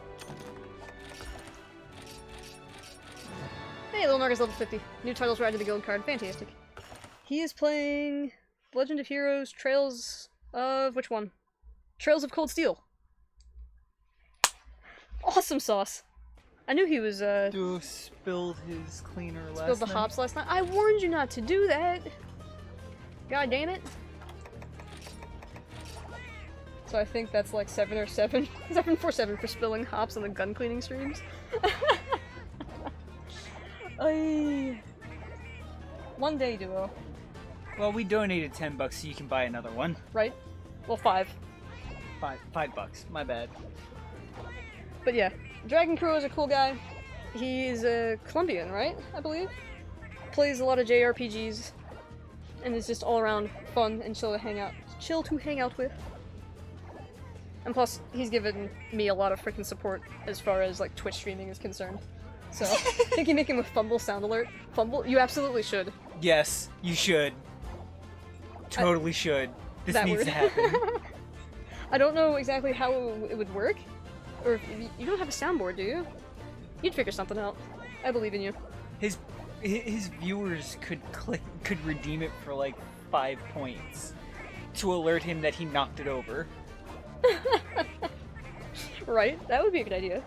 Speaker 1: Hey, Little Marcus level 50. New titles were added to the guild card. Fantastic. He is playing Legend of Heroes, Trails of... which one? Trails of Cold Steel. Awesome sauce. I knew he was,
Speaker 2: Spilled his cleaner last
Speaker 1: spilled the
Speaker 2: night.
Speaker 1: hops last night. I warned you not to do that! God damn it. So I think that's like 7 or 7. 747 for spilling hops on the gun cleaning streams. One day, duo.
Speaker 2: Well, we donated $10 so you can buy another one.
Speaker 1: Right? Well, 5.
Speaker 2: $5. My bad.
Speaker 1: But yeah, Dragon Crew is a cool guy. He's a Colombian, right? I believe. Plays a lot of JRPGs, and is just all around fun and chill to hang out with. And plus, he's given me a lot of freaking support as far as like Twitch streaming is concerned. So, I think you make him a fumble sound alert. Fumble? You absolutely should.
Speaker 2: Yes, you should. Totally should. This
Speaker 1: That
Speaker 2: needs
Speaker 1: word.
Speaker 2: to happen.
Speaker 1: I don't know exactly how it would work. Or, you don't have a soundboard, do you? You'd figure something out. I believe in you.
Speaker 2: His viewers could redeem it for like 5 points to alert him that he knocked it over.
Speaker 1: Right? That would be a good idea.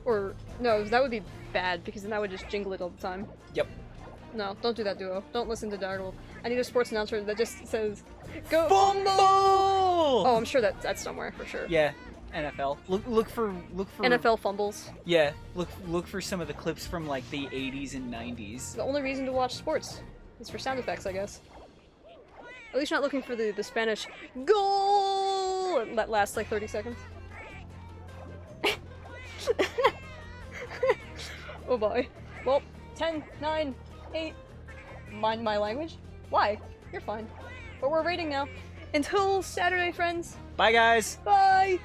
Speaker 1: Or, no, that would be bad, because then I would just jingle it all the time.
Speaker 2: Yep.
Speaker 1: No, don't do that, Duo. Don't listen to Dargle. I need a sports announcer that just says, "Go
Speaker 2: Fumble!
Speaker 1: Oh, I'm sure that's somewhere for sure.
Speaker 2: Yeah, NFL. Look for
Speaker 1: NFL fumbles.
Speaker 2: Yeah, look for some of the clips from like the 80s and 90s.
Speaker 1: The only reason to watch sports is for sound effects, I guess. At least you're not looking for the Spanish goal that lasts like 30 seconds. Oh boy. Well, 10, 9, 8. Mind my language? Why? You're fine. But we're rating now. Until Saturday, friends.
Speaker 2: Bye, guys.
Speaker 1: Bye!